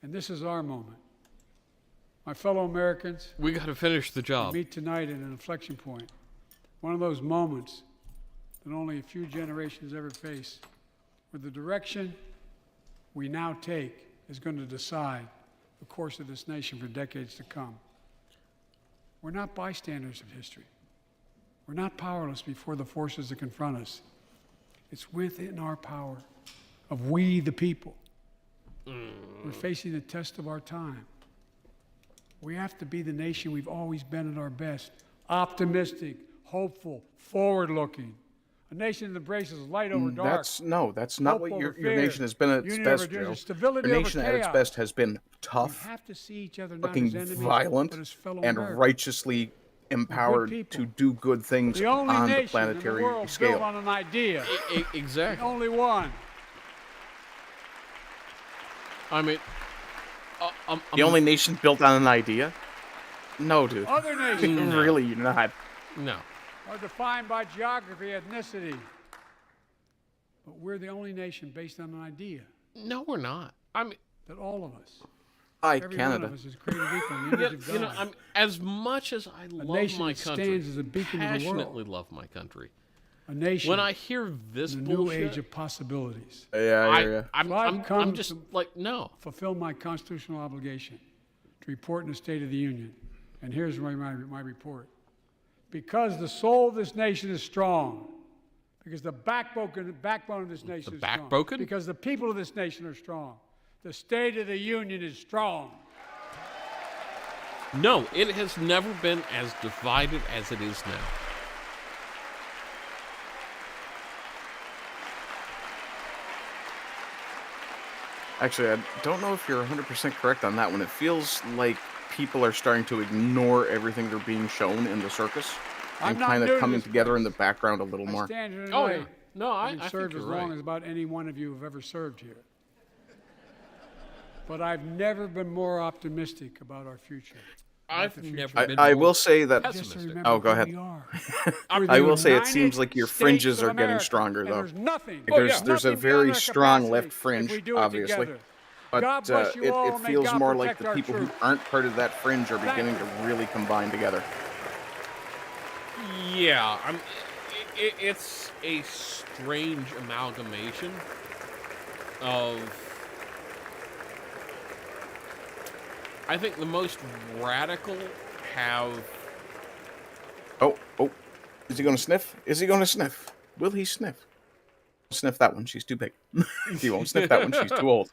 And this is our moment. My fellow Americans, We got to finish the we job. meet tonight at an inflection point. One of those moments that only a few generations ever face, where the direction we now take is going to decide the course of this nation for decades to come. We're not bystanders of history. We're not powerless before the forces that confront us. It's within our power of we the people. We're facing the test of our time. We have to be the nation we've always been at our best. Optimistic, hopeful, forward-looking. A nation that embraces light over dark. That's not Hope what over your fear, nation has been at its unity over best, division, Joe. stability The over nation at its chaos. best has been We tough, have to see each other not fucking as enemies, violent, but as fellow and Americans. righteously empowered people. to do good things The only on the nation in the planetary world built scale. on an idea. The Exactly. only one. I mean, The only nation built on an idea? No, dude. Other nations Really, you're not. no. are defined by geography, ethnicity. But we're the only nation based on an idea No, we're not. I mean, that all of us, Hi, every one Canada. of us is created equal in the image of God. you know, I'm, as much as I love nation my that country, stands as a beacon of the world. passionately love my country. a nation When I hear this in a new bullshit, age of possibilities. Yeah, I hear ya. I'm, So I've I'm, come I'm just to- like, no. Fulfill my constitutional obligation to report in the State of the Union. And here's my report. Because the soul of this nation is strong, because the backbone of this nation is strong, backbone? because the people of this nation are strong, the State of the Union is strong. No, it has never been as divided as it is now. Actually, I don't know if you're 100% correct on that one. It feels like people are starting to ignore everything they're being shown in the circus I'm and not kind new to of coming this together place. in the background a little I more. stand here Oh, tonight, yeah. No, I having think served you're as long right. as about any one of you have ever served here. But I've never been more optimistic about our future. I've never been I more will say that. Just to pessimistic. remember Oh, go who ahead. we are. I We're I the will say it United seems like your States fringes of are getting America, stronger, and though. There's nothing. There's a nothing very beyond our strong capacity left if fringe, we do it obviously. together. But God bless you all, it and may feels God more like protect the our people who troops. aren't part of that fringe are beginning to really combine together. Yeah, it's a strange amalgamation of. I think the most radical have. Oh, is he going to sniff? Is he going to sniff? Will he sniff? Sniff that one. She's too big. He won't sniff that one. She's too old.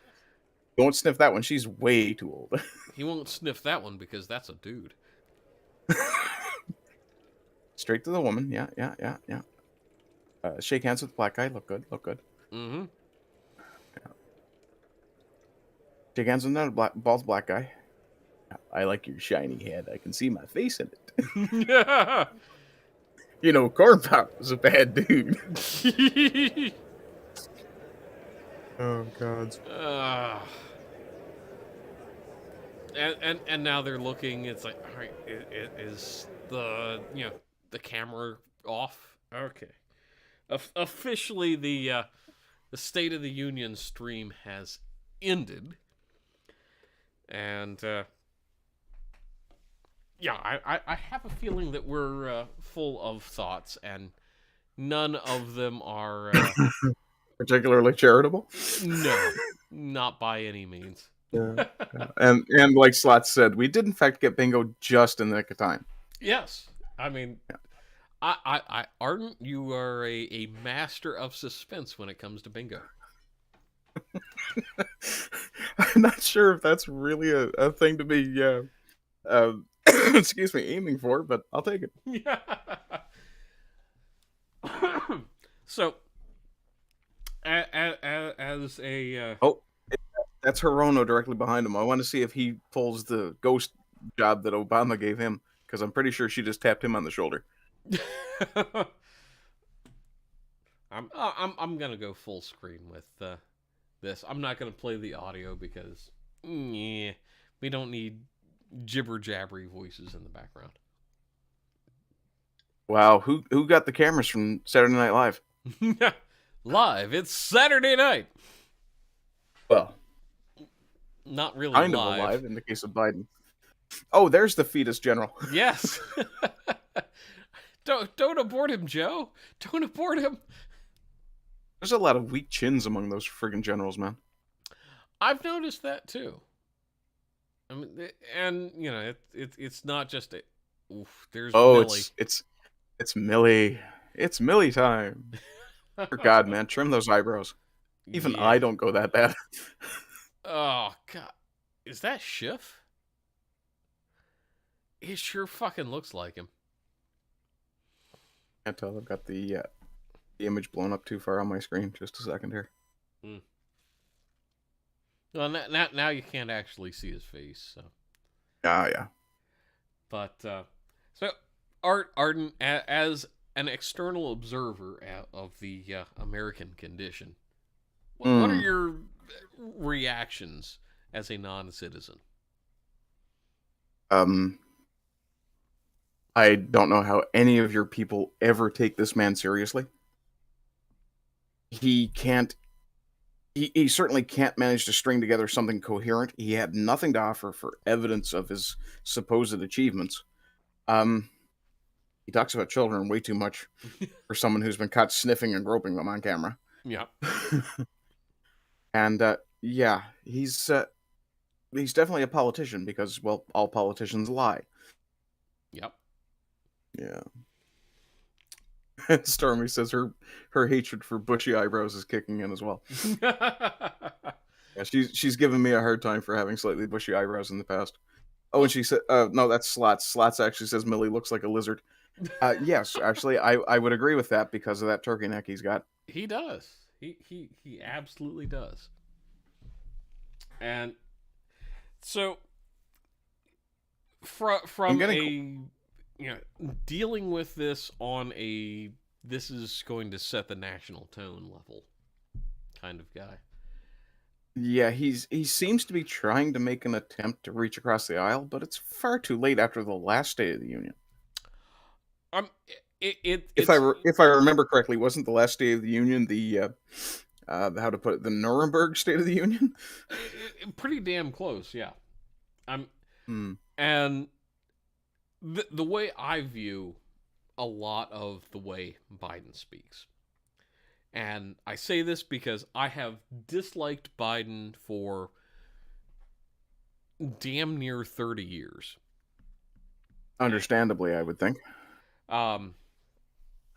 He won't sniff that one. She's way too old. He won't sniff that one because that's a dude. Straight to the woman. Yeah. Shake hands with the black guy. Look good. Mm-hmm. Yeah. Shake hands with another bald black guy. I like your shiny head. I can see my face in it. Yeah. You know, Corn Pop was a bad dude. Oh, God. And now they're looking. It's like, all right, is the the camera off? Okay. Officially, the State of the Union stream has ended, and yeah, I have a feeling that we're full of thoughts, and none of them are Particularly charitable. no, not by any means. Yeah. And like Slot said, we did in fact get bingo just in the nick of time. Yes, I mean, I Ardent, you are a master of suspense when it comes to bingo. I'm not sure if that's really a thing to be, excuse me, aiming for, but I'll take it. Yeah. So, as a Oh, that's Hirono directly behind him. I want to see if he pulls the ghost job that Obama gave him, because I'm pretty sure she just tapped him on the shoulder. I'm gonna go full screen with this. I'm not gonna play the audio because we don't need jibber jabbery voices in the background. Wow, who got the cameras from Saturday Night Live? Live, it's Saturday night. Well, Not really kind live. of alive in the case of Biden. Oh, there's the fetus general. Yes. Don't abort him, Joe. Don't abort him. There's a lot of weak chins among those friggin' generals, man. I've noticed that too. I mean, and you know, it's not just a. Oof, there's Millie. It's Millie. It's Millie time. For God, man, trim those eyebrows. Even Yeah. I don't go that bad. Oh God, is that Schiff? It sure fucking looks like him. Can't tell. I've got the image blown up too far on my screen. Just a second here. Well, now you can't actually see his face. So, Ah, yeah. but so Arden, as an external observer of the American condition, what are your reactions as a non-citizen? I don't know how any of your people ever take this man seriously. He can't. He certainly can't manage to string together something coherent. He had nothing to offer for evidence of his supposed achievements. He talks about children way too much for someone who's been caught sniffing and groping them on camera. Yeah. And yeah, he's definitely a politician because, well, all politicians lie. Yep. Yeah. And Stormy says her hatred for bushy eyebrows is kicking in as well. Yeah, she's given me a hard time for having slightly bushy eyebrows in the past. Oh, and she said, no, that's Slots. Slots actually says Millie looks like a lizard. Yes, actually, I would agree with that because of that turkey neck he's got. He does. He absolutely does. And so from dealing with this on a this is going to set the national tone level kind of guy. Yeah, he seems to be trying to make an attempt to reach across the aisle, but it's far too late after the last State of the Union. If I remember correctly, wasn't the last State of the Union the how to put it, the Nuremberg State of the Union? Pretty damn close, yeah. And the way I view a lot of the way Biden speaks, and I say this because I have disliked Biden for damn near 30 years. Understandably, I would think.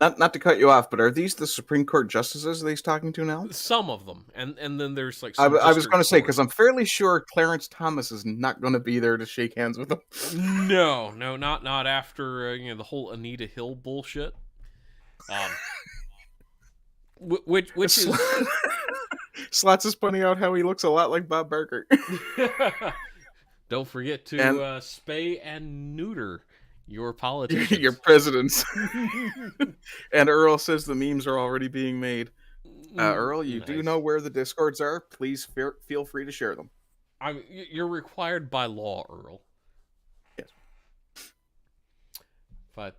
Not Not to cut you off, but are these the Supreme Court justices that he's talking to now? some of them, and then there's like I some was going to say, district because I'm fairly sure Clarence Thomas is not going to be there to shake hands with him. No, not after the whole Anita Hill bullshit. Which is Slots is pointing out how he looks a lot like Bob Barker. don't forget to spay and neuter your politicians. Your presidents. And Earl says the memes are already being made. Earl, you do know where the Discords are. Please feel free to share them. You're required by law, Earl. Yes. But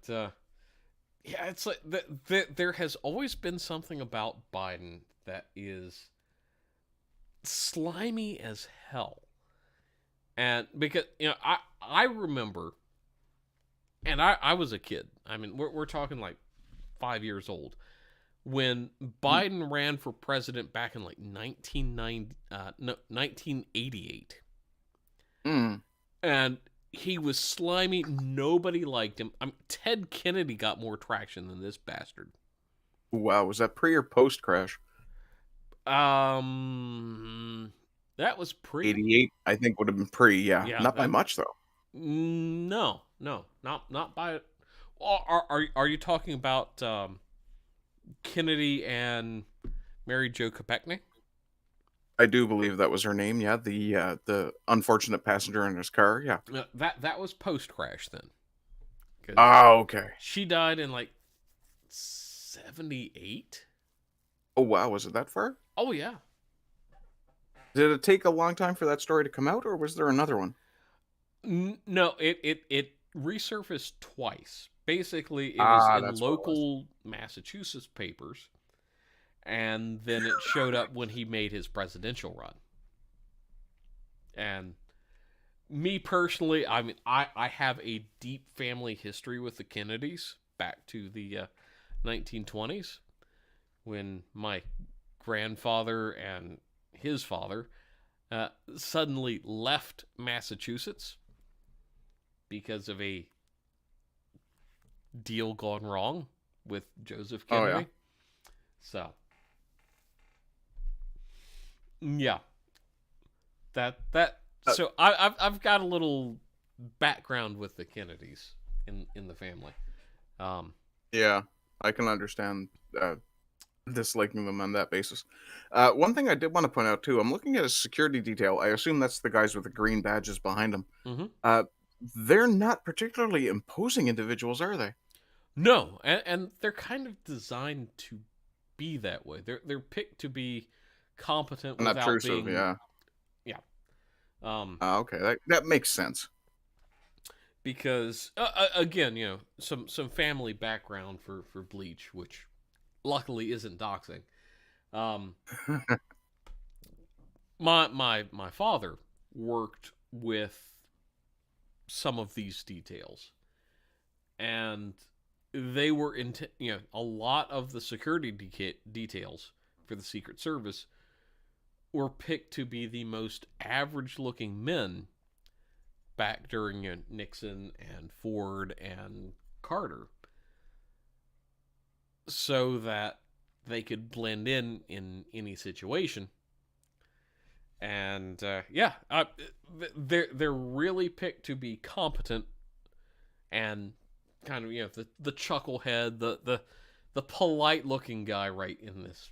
yeah, it's like there has always been something about Biden that is slimy as hell, and because I remember, and I was a kid. I mean, we're talking like 5 years old when Biden ran for president back in like 1988. And he was slimy. Nobody liked him. Ted Kennedy got more traction than this bastard. Wow, was that pre or post crash? That was pre. 88, I think, would have been pre. Yeah, Yeah, not by that, much though. no, not by. Are you talking about Kennedy and Mary Jo Kopechne? I do believe that was her name. Yeah, the unfortunate passenger in his car. Yeah. That was post crash then. 'Cause Oh, okay. she died in like 78. Oh wow, was it that far? Oh yeah. Did it take a long time for that story to come out, or was there another one? No, it resurfaced twice. Basically, it was Ah, in that's what it was. local Massachusetts papers, and then it showed up when he made his presidential run. And me personally, I mean, I have a deep family history with the Kennedys back to the 1920s when my grandfather and his father suddenly left Massachusetts because of a deal gone wrong with Joseph Oh, Kennedy. yeah. So, yeah, that. So I've got a little background with the Kennedys in the family. Yeah, I can understand disliking them on that basis. One thing I did want to point out too, I'm looking at a security detail. I assume that's the guys with the green badges behind them. Mm-hmm. They're not particularly imposing individuals, are they? No, and they're kind of designed to be that way. They're picked to be competent Not without intrusive, being. yeah. Yeah. Okay, that makes sense. Because again, some family background for Bleach, which luckily isn't doxing. My father worked with some of these details, and they were a lot of the security details for the Secret Service were picked to be the most average looking men back during Nixon and Ford and Carter, so that they could blend in any situation. And they're really picked to be competent and kind of the chucklehead, the polite looking guy right in this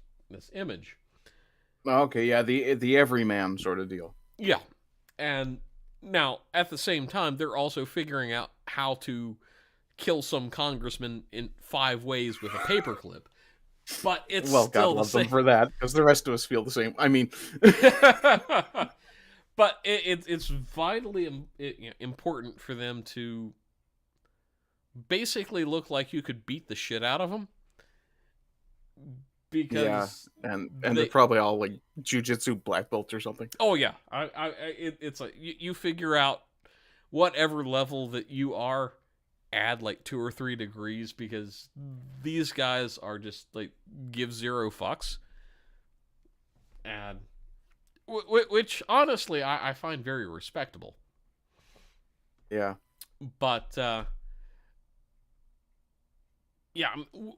image. Okay, yeah, the everyman sort of deal. Yeah, and now at the same time they're also figuring out how to kill some congressman in 5 ways with a paperclip. But it's Well, still God love the them same. for that, because the rest of us feel the same. I mean, But it's vitally important for them to basically look like you could beat the shit out of them. Because and they're probably all like jujitsu black belts or something. oh yeah, it's like you figure out whatever level that you are, add like 2 or 3 degrees, because these guys are just like give zero fucks, and which honestly I find very respectable. Yeah. But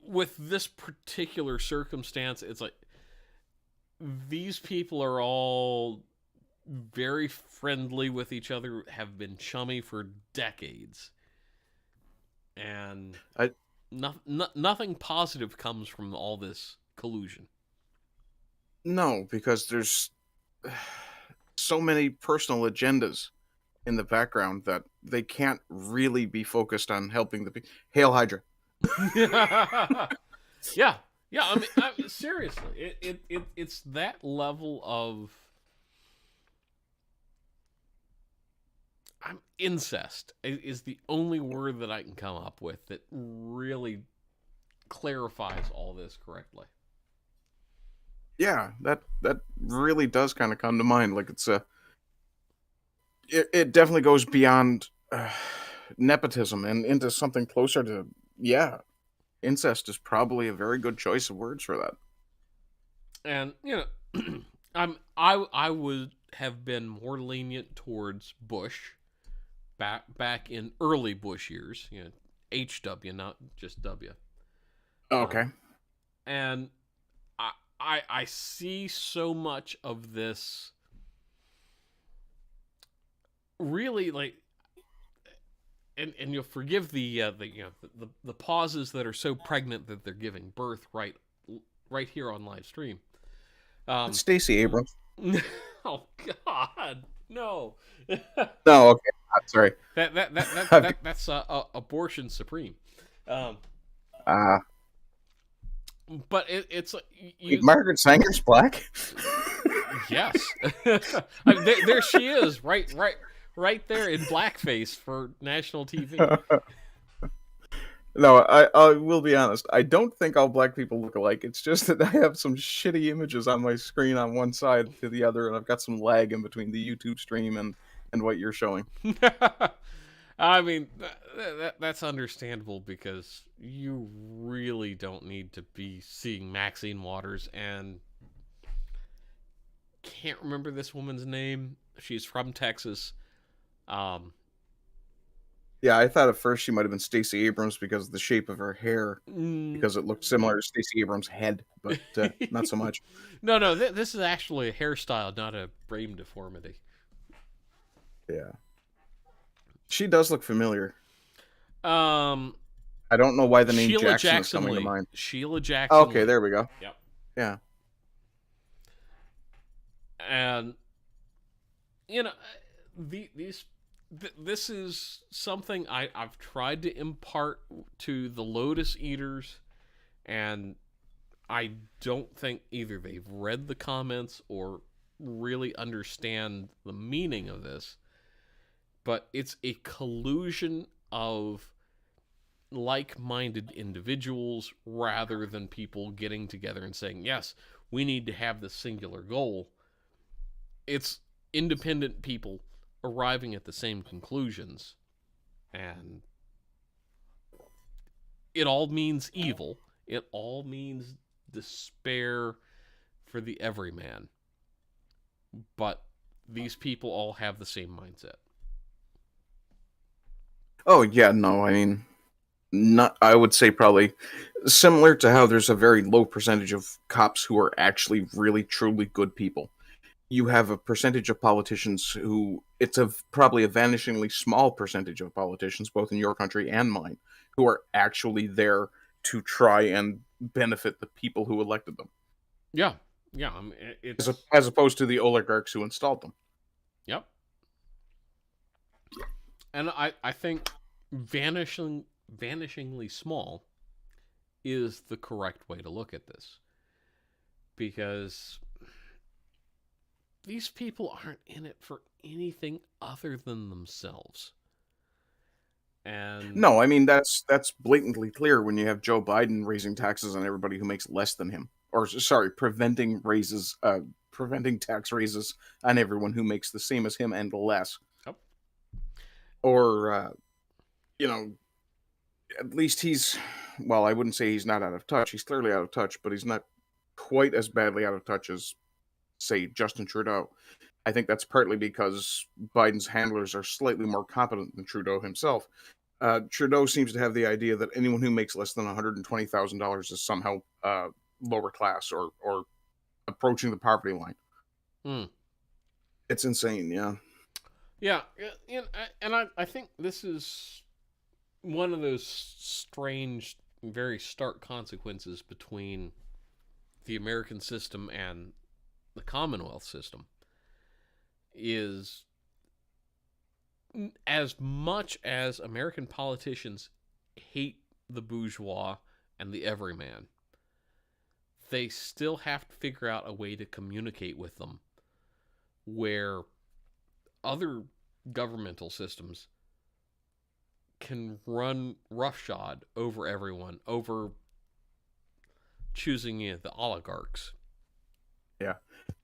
with this particular circumstance, it's like these people are all very friendly with each other, have been chummy for decades, and nothing positive comes from all this collusion. No, because there's so many personal agendas in the background that they can't really be focused on helping the people. Hail Hydra. Yeah. I mean, seriously, it's that level of incest is the only word that I can come up with that really clarifies all this correctly. Yeah, that really does kind of come to mind. Like it definitely goes beyond nepotism and into something closer to incest is probably a very good choice of words for that. And I would have been more lenient towards Bush back in early Bush years, HW, not just W. Okay. And I see so much of this really like, and you'll forgive the the pauses that are so pregnant that they're giving birth right here on live stream. It's Stacey Abrams. Oh God, no. No, okay, sorry. That's abortion supreme. Um, Uh, but it's wait, Margaret Sanger's black. yes. I mean, there she is, right there in blackface for national TV. No, I will be honest. I don't think all black people look alike. It's just that I have some shitty images on my screen on one side to the other, and I've got some lag in between the YouTube stream and what you're showing. I mean, that's understandable because you really don't need to be seeing Maxine Waters, and can't remember this woman's name. She's from Texas. Yeah, I thought at first she might have been Stacey Abrams because of the shape of her hair, because it looked similar to Stacey Abrams' head, but not so much. No, this is actually a hairstyle, not a brain deformity. Yeah. She does look familiar. I don't know why the name Sheila Jackson is coming to Lee. mind. Sheila Jackson. Okay, Lee. there we go. Yep. Yeah. And this is something I've tried to impart to the Lotus Eaters, and I don't think either they've read the comments or really understand the meaning of this, but it's a collusion of like-minded individuals rather than people getting together and saying, yes, we need to have this singular goal. It's independent people arriving at the same conclusions, and it all means evil. It all means despair for the everyman. But these people all have the same mindset. Oh, yeah, no, I mean, not. I would say probably similar to how there's a very low percentage of cops who are actually really, truly good people. You have a percentage of politicians who, probably a vanishingly small percentage of politicians, both in your country and mine, who are actually there to try and benefit the people who elected them. Yeah. I mean, it's... As opposed to the oligarchs who installed them. Yep. And I think vanishingly small is the correct way to look at this. Because these people aren't in it for anything other than themselves. And no, I mean that's blatantly clear when you have Joe Biden raising taxes on everybody who makes less than him, or sorry, preventing tax raises on everyone who makes the same as him and less. Yep. Or at least well, I wouldn't say he's not out of touch. He's clearly out of touch, but he's not quite as badly out of touch as, say, Justin Trudeau. I think that's partly because Biden's handlers are slightly more competent than Trudeau himself. Trudeau seems to have the idea that anyone who makes less than $120,000 is somehow lower class or approaching the poverty line. It's insane, yeah. Yeah, and I think this is one of those strange, very stark consequences between the American system and the Commonwealth system. Is as much as American politicians hate the bourgeois and the everyman, they still have to figure out a way to communicate with them where other governmental systems can run roughshod over everyone, over choosing the oligarchs. Yeah.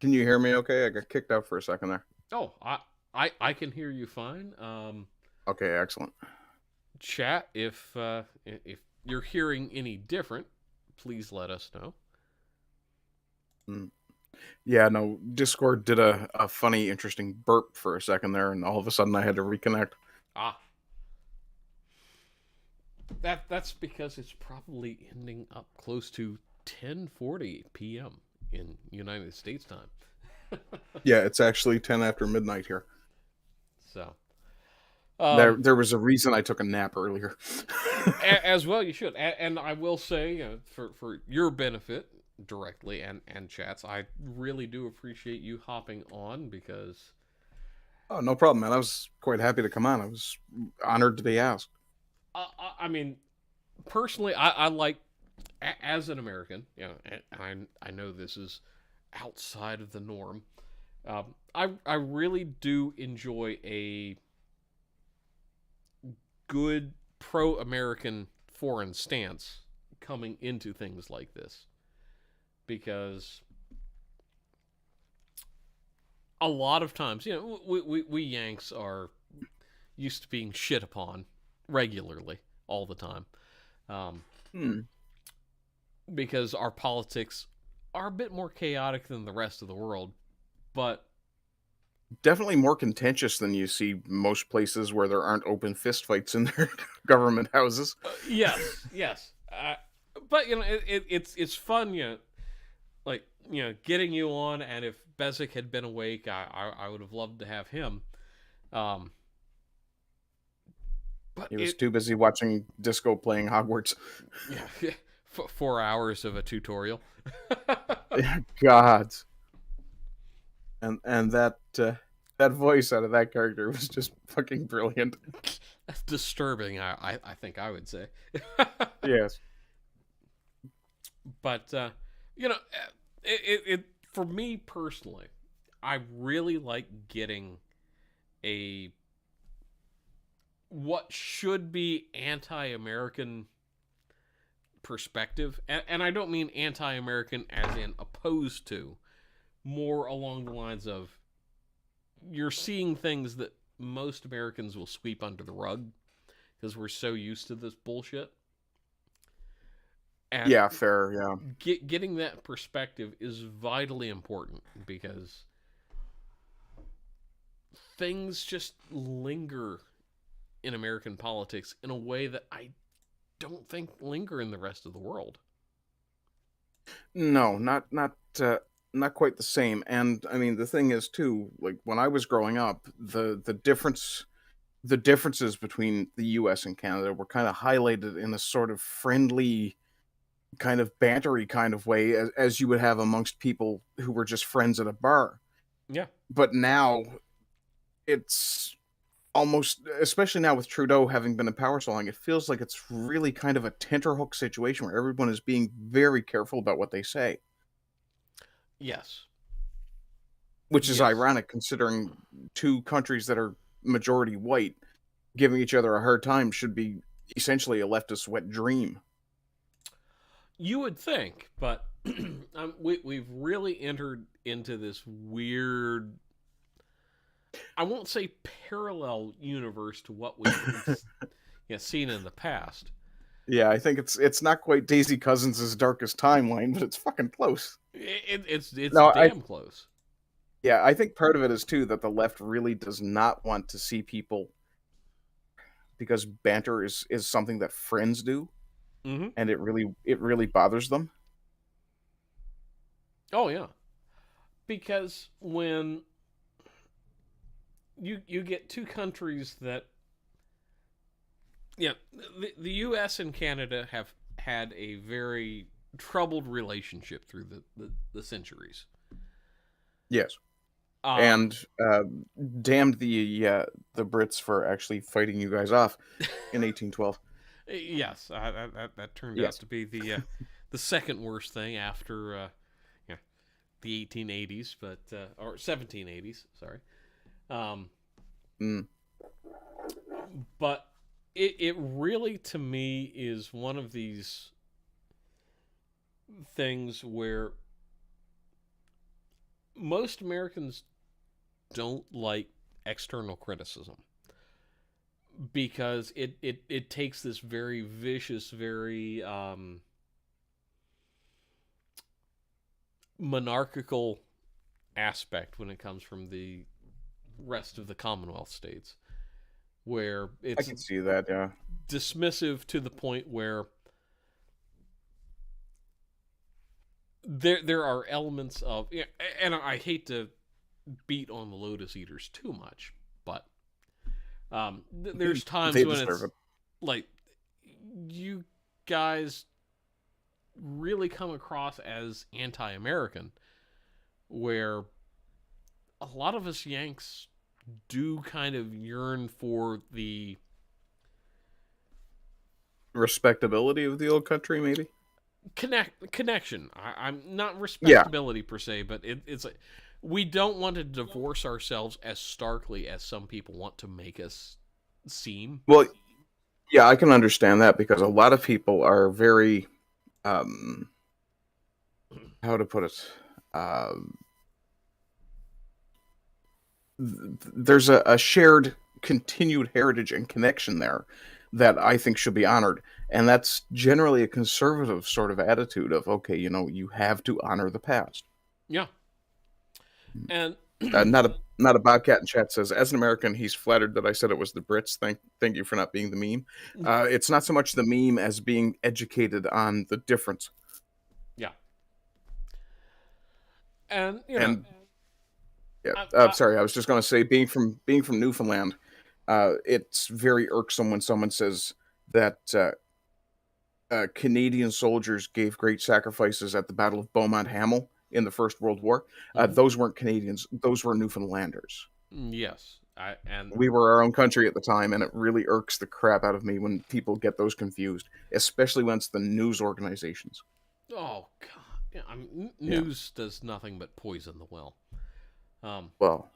Can you hear me okay? I got kicked out for a second there. Oh, I can hear you fine. Okay, excellent. Chat, if you're hearing any different, please let us know. Yeah, no, Discord did a funny, interesting burp for a second there, and all of a sudden I had to reconnect. That's because it's probably ending up close to 10:40 p.m. in United States time. Yeah, it's actually 10 after midnight here. So, There was a reason I took a nap earlier. as well, you should. And I will say, for your benefit directly and chats, I really do appreciate you hopping on because. Oh, no problem, man. I was quite happy to come on. I was honored to be asked. I mean, personally, I like, as an American, and I know this is outside of the norm. I really do enjoy a good pro-American foreign stance coming into things like this, because a lot of times, we Yanks are used to being shit upon regularly all the time, because our politics are a bit more chaotic than the rest of the world, but Definitely more contentious than you see most places where there aren't open fistfights in their government houses. yes. But it's fun, like getting you on, and if Bezic had been awake, I would have loved to have him. But He was too busy watching Disco playing Hogwarts. Yeah, 4 hours of a tutorial. God. And that voice out of that character was just fucking brilliant. That's disturbing, I think I would say. Yes. But it for me personally, I really like getting what should be anti-American perspective, and I don't mean anti-American as in opposed to, more along the lines of you're seeing things that most Americans will sweep under the rug because we're so used to this bullshit. And Yeah, fair, yeah. getting that perspective is vitally important, because things just linger in American politics in a way that I don't think linger in the rest of the world. No, not quite the same. And I mean, the thing is too, like when I was growing up, the differences between the US and Canada were kind of highlighted in a sort of friendly, kind of bantery kind of way, as you would have amongst people who were just friends at a bar. Yeah. But now it's almost, especially now with Trudeau having been in power so long, it feels like it's really kind of a tenterhook situation where everyone is being very careful about what they say. Yes. Which is ironic considering two countries that are majority white giving each other a hard time should be essentially a leftist wet dream. You would think, but we've really entered into this weird, I won't say parallel universe to what we've seen in the past. Yeah, I think it's not quite Daisy Cousins' darkest timeline, but it's fucking close. It's damn close. Yeah, I think part of it is too that the left really does not want to see people, because banter is something that friends do, and it really bothers them. Oh yeah, because when you get two countries that, the U.S. and Canada have had a very troubled relationship through the centuries. Yes. And damned the Brits for actually fighting you guys off in 1812. Yes, that turned out to be the second worst thing after the 1880s, but or 1780s. Sorry, but it really, to me, is one of these things where most Americans don't like external criticism, because it takes this very vicious, very monarchical aspect when it comes from the rest of the Commonwealth states, where it's, I can see that, yeah, dismissive to the point where there are elements of, yeah, and I hate to beat on the Lotus Eaters too much, but there's times They when deserve it's it. like you guys really come across as anti-American, where a lot of us Yanks do kind of yearn for the Respectability of the old country, maybe. connection. I'm not Yeah. respectability per se, but it's like we don't want to divorce ourselves as starkly as some people want to make us seem. Well, yeah, I can understand that because a lot of people are very, how to put it, there's a shared continued heritage and connection there that I think should be honored. And that's generally a conservative sort of attitude of, okay, you have to honor the past. Yeah, and Not a Bobcat in chat says, as an American, he's flattered that I said it was the Brits. Thank you for not being the meme. It's not so much the meme as being educated on the difference. yeah, and And yeah, I- sorry, I was just going to say, being from Newfoundland, it's very irksome when someone says that Canadian soldiers gave great sacrifices at the Battle of Beaumont Hamel in the First World War. Those weren't Canadians; those were Newfoundlanders. yes, and We were our own country at the time, and it really irks the crap out of me when people get those confused, especially when it's the news organizations. oh god, yeah, I mean, news does nothing but poison the well. Well,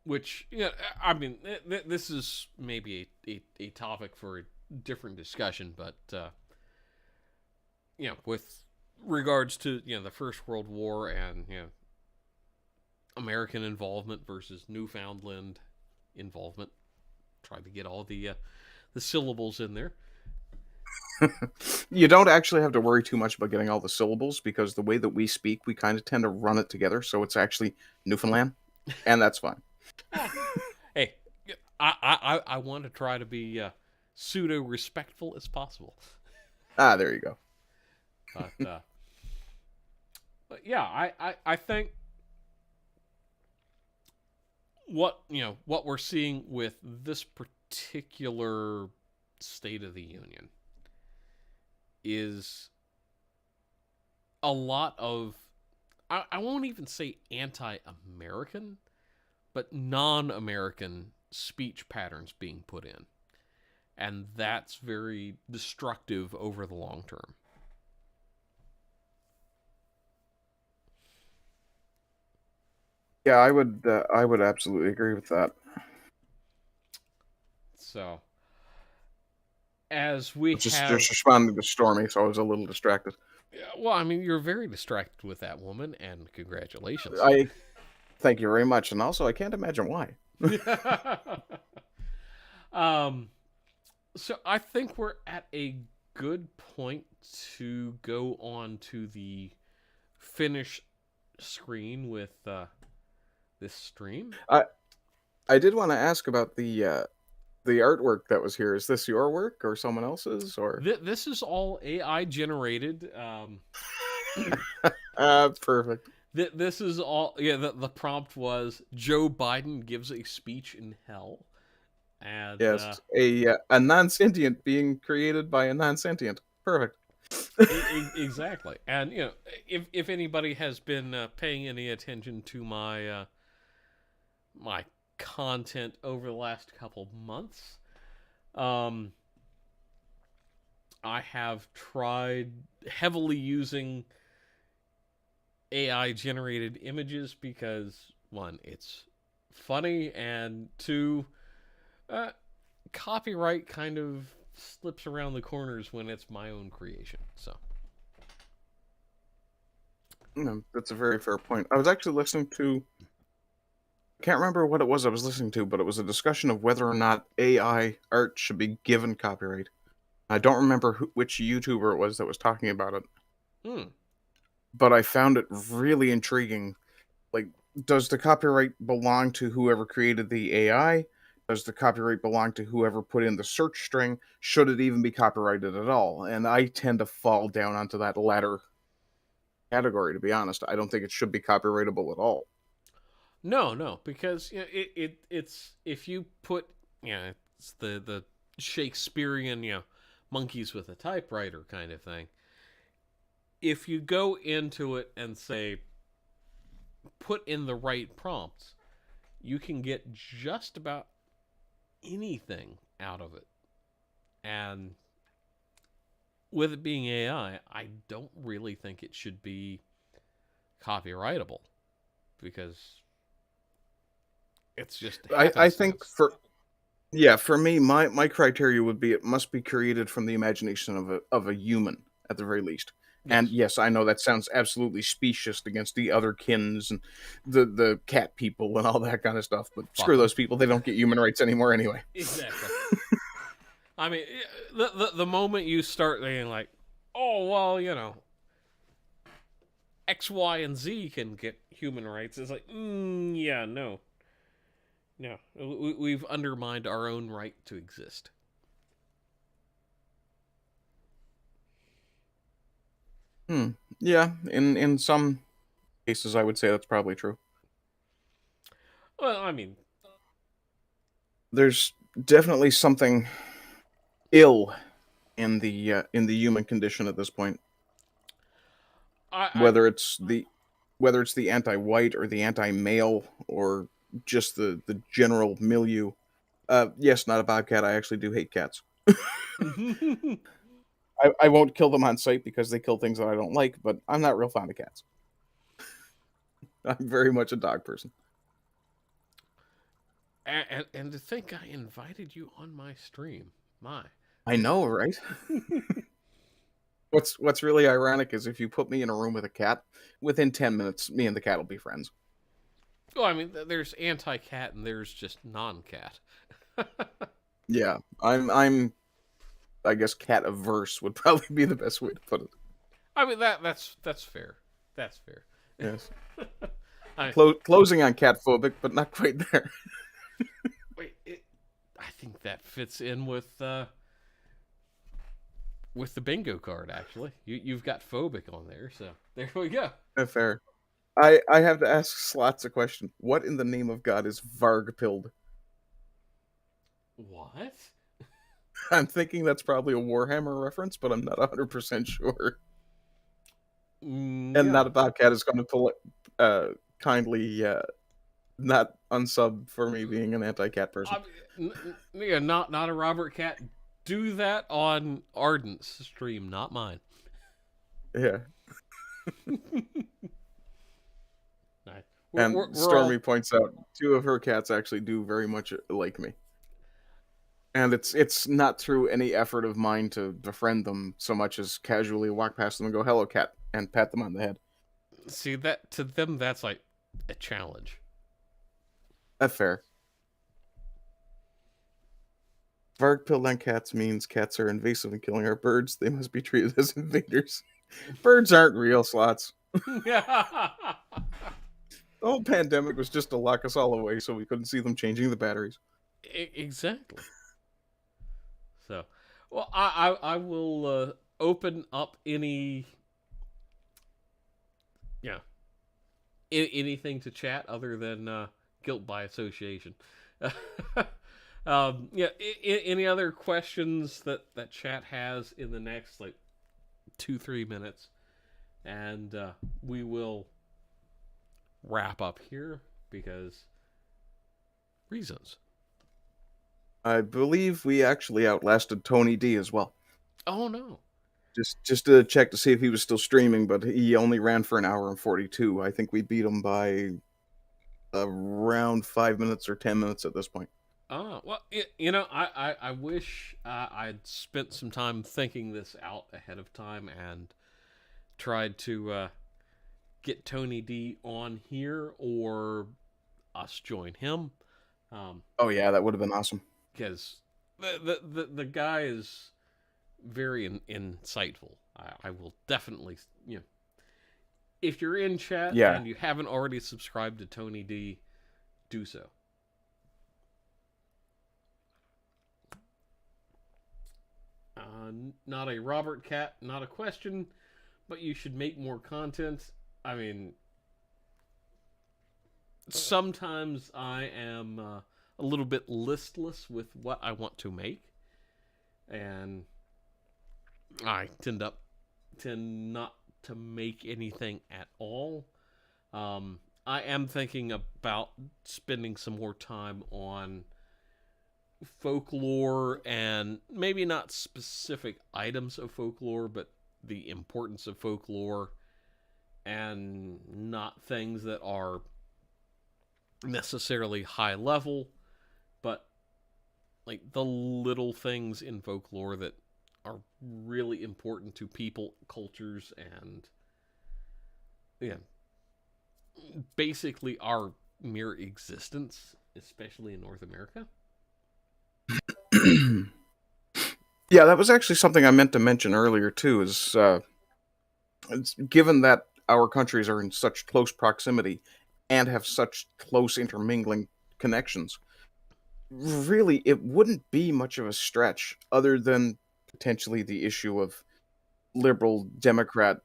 Which, yeah, I mean, this is maybe a topic for a different discussion, but with regards to the First World War and American involvement versus Newfoundland involvement, try to get all the syllables in there. you don't actually have to worry too much about getting all the syllables because the way that we speak, we kind of tend to run it together, so it's actually Newfoundland, and that's fine. Hey, I want to try to be pseudo respectful as possible. There you go. But yeah, I think what we're seeing with this particular State of the Union is a lot of, I won't even say anti-American, but non-American speech patterns being put in. And that's very destructive over the long term. Yeah, I would absolutely agree with that. So, as we Just have... just responding to Stormy, so I was a little distracted. Yeah, well, I mean, you're very distracted with that woman, and congratulations. I thank you very much, and also I can't imagine why. So I think we're at a good point to go on to the finish screen with this stream. I did want to ask about the artwork that was here. Is this your work or someone else's? Or This is all AI generated. perfect. This is all. Yeah, the prompt was Joe Biden gives a speech in hell, and Yes, a non-sentient being created by a non-sentient. Perfect. Exactly. And if anybody has been paying any attention to my my content over the last couple months, I have tried heavily using AI generated images because, one, it's funny, and two, copyright kind of slips around the corners when it's my own creation. So No, that's a very fair point. I was actually listening to, I can't remember what it was I was listening to, but it was a discussion of whether or not AI art should be given copyright. I don't remember which YouTuber it was that was talking about it. But I found it really intriguing. Like, does the copyright belong to whoever created the AI? Does the copyright belong to whoever put in the search string? Should it even be copyrighted at all? And I tend to fall down onto that latter category, to be honest. I don't think it should be copyrightable at all. No, because it's if you put it's the Shakespearean monkeys with a typewriter kind of thing. If you go into it and say put in the right prompts, you can get just about anything out of it. And with it being AI, I don't really think it should be copyrightable because it's just I think happenstance. for me, my criteria would be it must be created from the imagination of a human at the very least. And Yes. yes, I know that sounds absolutely specious against the other kins and the cat people and all that kind of stuff, but Fuck screw 'em. those people. They don't get human rights anymore anyway. Exactly. I mean, the moment you start thinking like, oh well, X, Y, and Z can get human rights, it's like, yeah, no, we've undermined our own right to exist. Yeah, in some cases, I would say that's probably true. Well, I mean, There's definitely something ill in the human condition at this point. I Whether it's the anti-white or the anti-male or just the general milieu. Yes, not a bobcat. I actually do hate cats. I won't kill them on sight because they kill things that I don't like, but I'm not real fond of cats. I'm very much a dog person. and to think I invited you on my stream, my. I know, right? What's really ironic is if you put me in a room with a cat, within 10 minutes, me and the cat will be friends. Well, I mean, there's anti-cat and there's just non-cat. Yeah, I'm I guess cat averse would probably be the best way to put it. I mean, that's fair. That's fair. Yes. I, Closing on cat phobic, but not quite there. Wait, I think that fits in with the bingo card. Actually, you've got phobic on there, so there we go. Fair. I have to ask Slots a question. What in the name of God is Vargpild? What? I'm thinking that's probably a Warhammer reference, but I'm not 100% sure. And Yeah. not a bobcat is going to kindly not unsub for me being an anti-cat person. Not a Robert Cat. Do that on Ardent's stream, not mine. Yeah. Nice. And Stormy points out 2 of her cats actually do very much like me. And it's not through any effort of mine to befriend them so much as casually walk past them and go, "Hello, cat," and pat them on the head. See, that to them, that's like a challenge. That's fair. Vargpill on cats means cats are invasive and killing our birds. They must be treated as invaders. Birds aren't real, Slots. The whole pandemic was just to lock us all away so we couldn't see them changing the batteries. Exactly. So, well, I will open up any anything to chat other than guilt by association. Any other questions that chat has in the next 2-3 minutes, and we will wrap up here because reasons. I believe we actually outlasted Tony D as well. Oh no. Just to check to see if he was still streaming, but he only ran for 1 hour and 42. I think we beat him by around 5 minutes or 10 minutes at this point. Oh, well, I wish I'd spent some time thinking this out ahead of time and tried to get Tony D on here or us join him. Oh yeah, that would have been awesome. Because the guy is very insightful. I will definitely, if you're in chat and you haven't already subscribed to Tony D, do so. not a Robert Cat, not a question, but you should make more content. I mean, sometimes I am a little bit listless with what I want to make, and I tend not to make anything at all. I am thinking about spending some more time on folklore, and maybe not specific items of folklore, but the importance of folklore, and not things that are necessarily high level, but like the little things in folklore that are really important to people, cultures, and basically our mere existence, especially in North America. Yeah, that was actually something I meant to mention earlier too. Given that our countries are in such close proximity and have such close intermingling connections, really, it wouldn't be much of a stretch, other than potentially the issue of liberal Democrat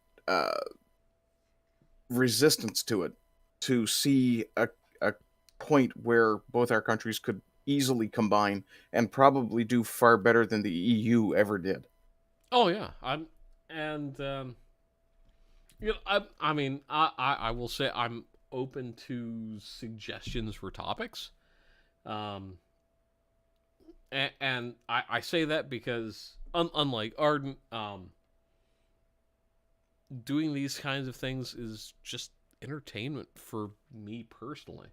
resistance to it, to see a point where both our countries could easily combine and probably do far better than the EU ever did. Oh yeah, I mean, I will say I'm open to suggestions for topics, and I say that because unlike Ardent, doing these kinds of things is just entertainment for me personally.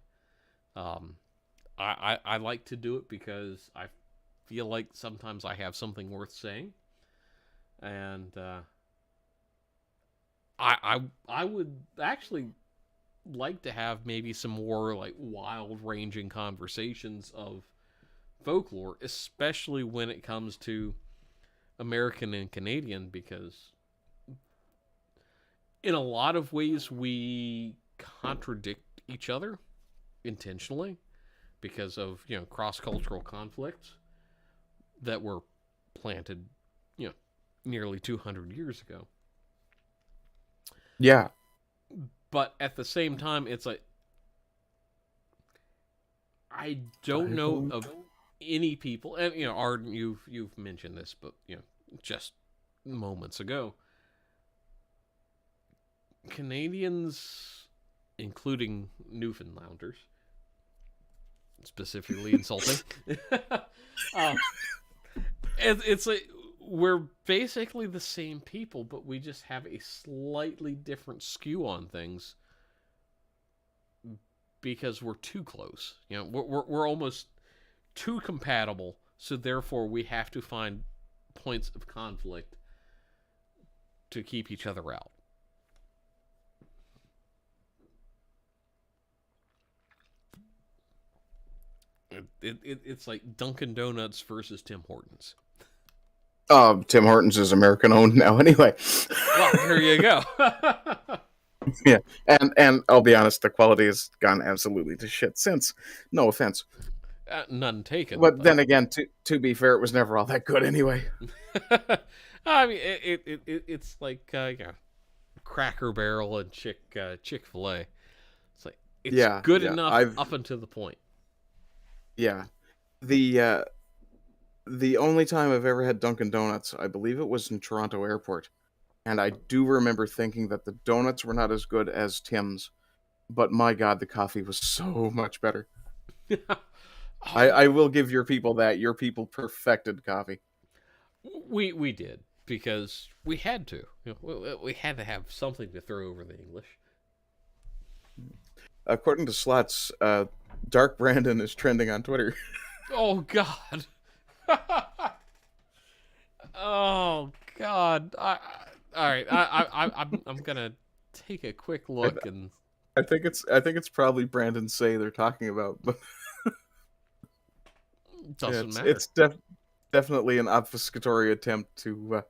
I like to do it because I feel like sometimes I have something worth saying, and I would actually like to have maybe some more like wild-ranging conversations of folklore, especially when it comes to American and Canadian, because in a lot of ways we contradict each other intentionally because of, cross-cultural conflicts that were planted, nearly 200 years ago. Yeah. But at the same time, it's like, I don't know of any people, and Arden, you've mentioned this, but just moments ago, Canadians, including Newfoundlanders, specifically insulting. It's like we're basically the same people, but we just have a slightly different skew on things because we're too close. We're almost too compatible, so therefore we have to find points of conflict to keep each other out. It's like Dunkin' Donuts versus Tim Hortons. Tim Hortons is American owned now anyway. Well, here you go. Yeah, and I'll be honest, the quality has gone absolutely to shit since. No offense. None taken. But then again, to be fair, it was never all that good anyway. I mean, it's like Cracker Barrel and Chick-fil-A. It's like it's good enough up until the point. Yeah, the only time I've ever had Dunkin' Donuts, I believe it was in Toronto Airport, and I do remember thinking that the donuts were not as good as Tim's, but my God, the coffee was so much better. I will give your people that. Your people perfected coffee. We did, because we had to. We had to have something to throw over the English. According to Slots, Dark Brandon is trending on Twitter. Oh God. Oh God. All right. I'm gonna take a quick look, and I think it's probably Brandon Say they're talking about, but doesn't matter. It's definitely an obfuscatory attempt to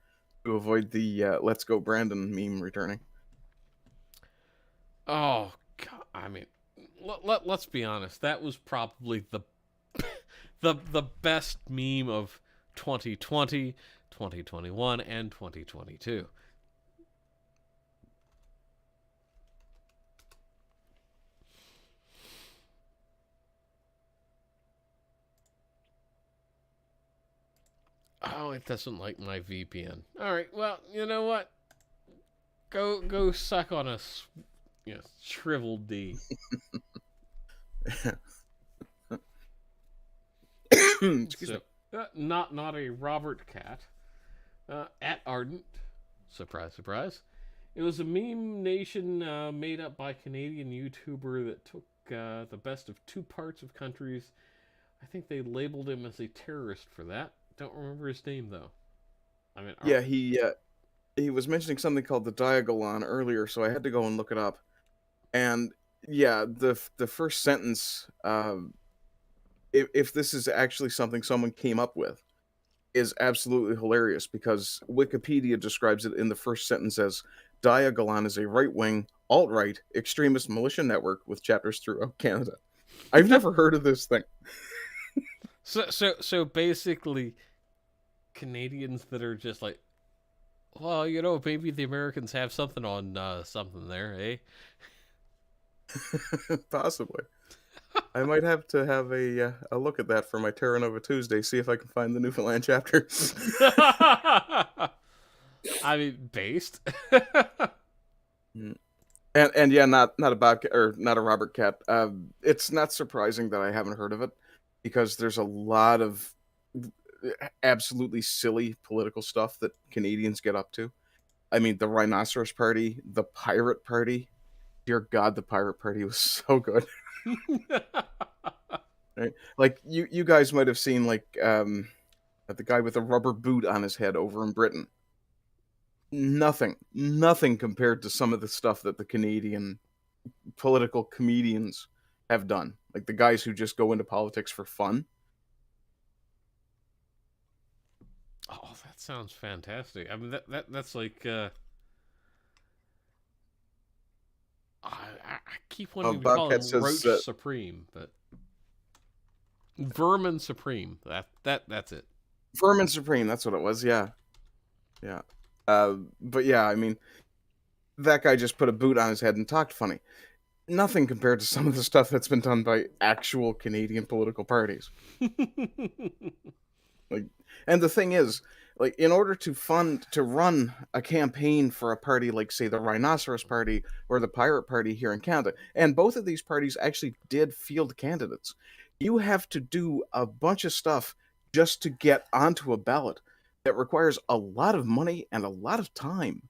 avoid the "Let's Go Brandon" meme returning. Oh God. I mean, let's be honest. That was probably the best meme of 2020, 2021 and 2022. Oh, it doesn't like my VPN. All right, well, you know what? Go suck on a shriveled D. Excuse me. Not a Robert Cat. At Ardent. Surprise, surprise. It was a meme nation made up by a Canadian YouTuber that took the best of two parts of countries. I think they labeled him as a terrorist for that. Don't remember his name though. I mean, Yeah, he was mentioning something called the Diagolon earlier, so I had to go and look it up. And yeah, the first sentence, if this is actually something someone came up with, is absolutely hilarious because Wikipedia describes it in the first sentence as Diagolon is a right-wing, alt-right, extremist militia network with chapters throughout Canada. I've never heard of this thing. So basically, Canadians that are just like, well, you know, maybe the Americans have something on something there, eh? Possibly. I might have to have a look at that for my Terra Nova Tuesday, see if I can find the Newfoundland chapter. I mean, based. And yeah, not a Bobcat or not a Robert Cat. It's not surprising that I haven't heard of it because there's a lot of absolutely silly political stuff that Canadians get up to. I mean, the Rhinoceros Party, the Pirate Party. Dear God, the Pirate Party was so good. Right? Like you guys might have seen like the guy with a rubber boot on his head over in Britain. Nothing compared to some of the stuff that the Canadian political comedians have done. Like the guys who just go into politics for fun. Oh, that sounds fantastic. I mean, that's like I keep wanting to call him Bobcat Roach says, Supreme, but Vermin Supreme. That's it. Vermin Supreme, that's what it was, yeah. Yeah. But yeah, I mean, that guy just put a boot on his head and talked funny. Nothing compared to some of the stuff that's been done by actual Canadian political parties. Like, and the thing is, like, in order to run a campaign for a party like, say, the Rhinoceros Party or the Pirate Party here in Canada, and both of these parties actually did field candidates, you have to do a bunch of stuff just to get onto a ballot that requires a lot of money and a lot of time.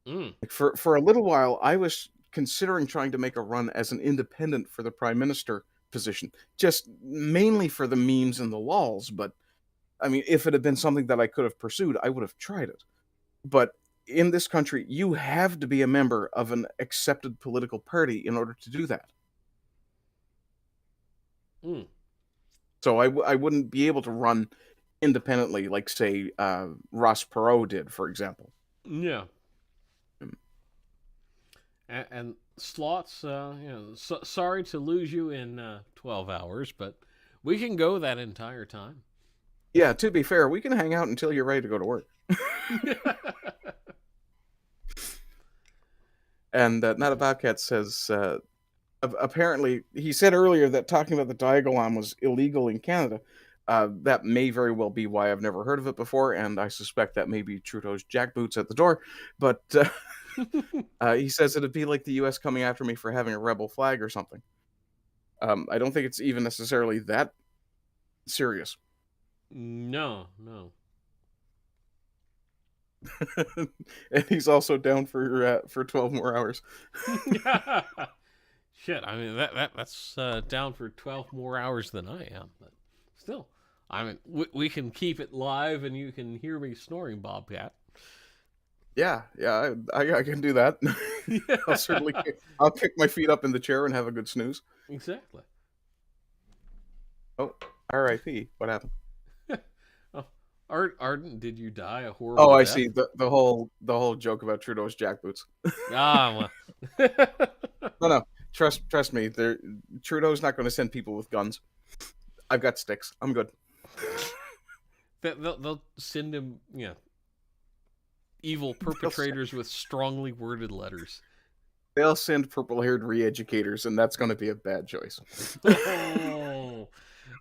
Like for a little while, I was considering trying to make a run as an independent for the Prime Minister position, just mainly for the memes and the lols, but I mean, if it had been something that I could have pursued, I would have tried it. But in this country, you have to be a member of an accepted political party in order to do that. So I wouldn't be able to run independently like, say, Ross Perot did, for example. Yeah. And slots, sorry to lose you in 12 hours, but we can go that entire time. Yeah, to be fair, we can hang out until you're ready to go to work. And Not a Bobcat says, apparently, he said earlier that talking about the Diagolon was illegal in Canada. That may very well be why I've never heard of it before, and I suspect that may be Trudeau's jackboots at the door. But he says it'd be like the U.S. coming after me for having a rebel flag or something. I don't think it's even necessarily that serious. No. And he's also down for 12 more hours. Shit, I mean that's down for 12 more hours than I am, but still, I mean we can keep it live and you can hear me snoring, Bobcat. Yeah, I can do that. I'll kick my feet up in the chair and have a good snooze. Exactly. Oh, R.I.P. What happened? Ardent, did you die a horrible Oh, I death? see. The whole joke about Trudeau's jackboots. Ah, well. No. Trust me. Trudeau's not going to send people with guns. I've got sticks. I'm good. They'll send him, evil perpetrators with strongly worded letters. They'll send purple-haired re-educators, and that's going to be a bad choice.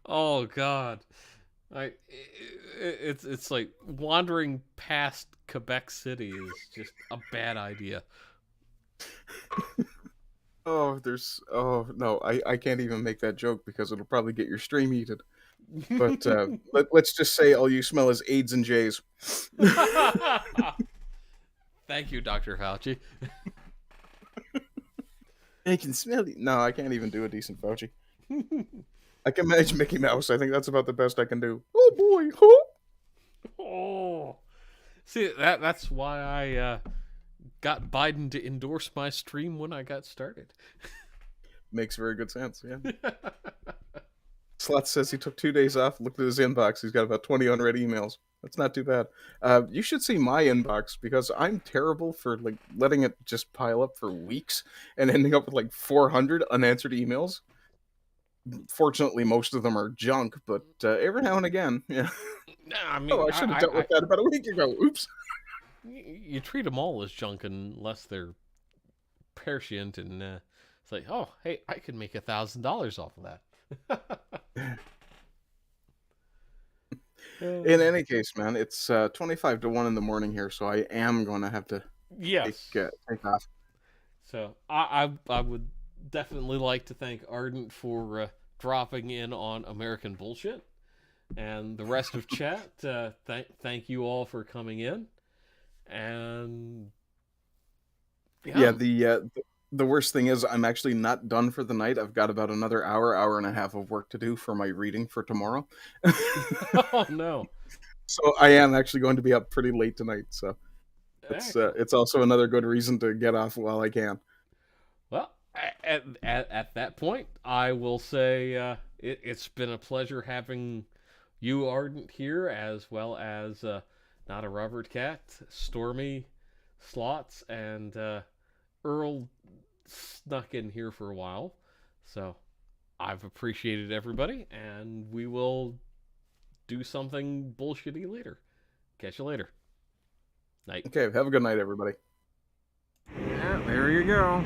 Oh God. It's like wandering past Quebec City is just a bad idea. Oh no, I can't even make that joke because it'll probably get your stream heated. But let's just say all you smell is AIDS and J's. Thank you, Dr. Fauci. I can smell it. No, I can't even do a decent Fauci. I can manage Mickey Mouse. I think that's about the best I can do. Oh boy. Oh, see that's why I got Biden to endorse my stream when I got started. Makes very good sense. Yeah. Slot says he took 2 days off. Looked at his inbox. He's got about 20 unread emails. That's not too bad. You should see my inbox because I'm terrible for like letting it just pile up for weeks and ending up with like 400 unanswered emails. Fortunately, most of them are junk, but every now and again, yeah. Nah, I mean, I should have dealt with that about a week ago. Oops. You treat them all as junk unless they're prescient, and it's like, oh, hey, I could make $1,000 off of that. In any case, man, it's 25 to 1 in the morning here, so I am going to have to take off. So I would definitely like to thank Ardent for dropping in on American Bullshit, and the rest of chat. Thank you all for coming in, and yeah, the worst thing is I'm actually not done for the night. I've got about another hour and a half of work to do for my reading for tomorrow. Oh no! So I am actually going to be up pretty late tonight. So it's also another good reason to get off while I can. Well, at that point, I will say it's been a pleasure having you, Ardent, here, as well as Not a Robert Cat, Stormy, Slots, and Earl snuck in here for a while. So I've appreciated everybody, and we will do something bullshitty later. Catch you later. Night. Okay, have a good night, everybody. Yeah, there you go.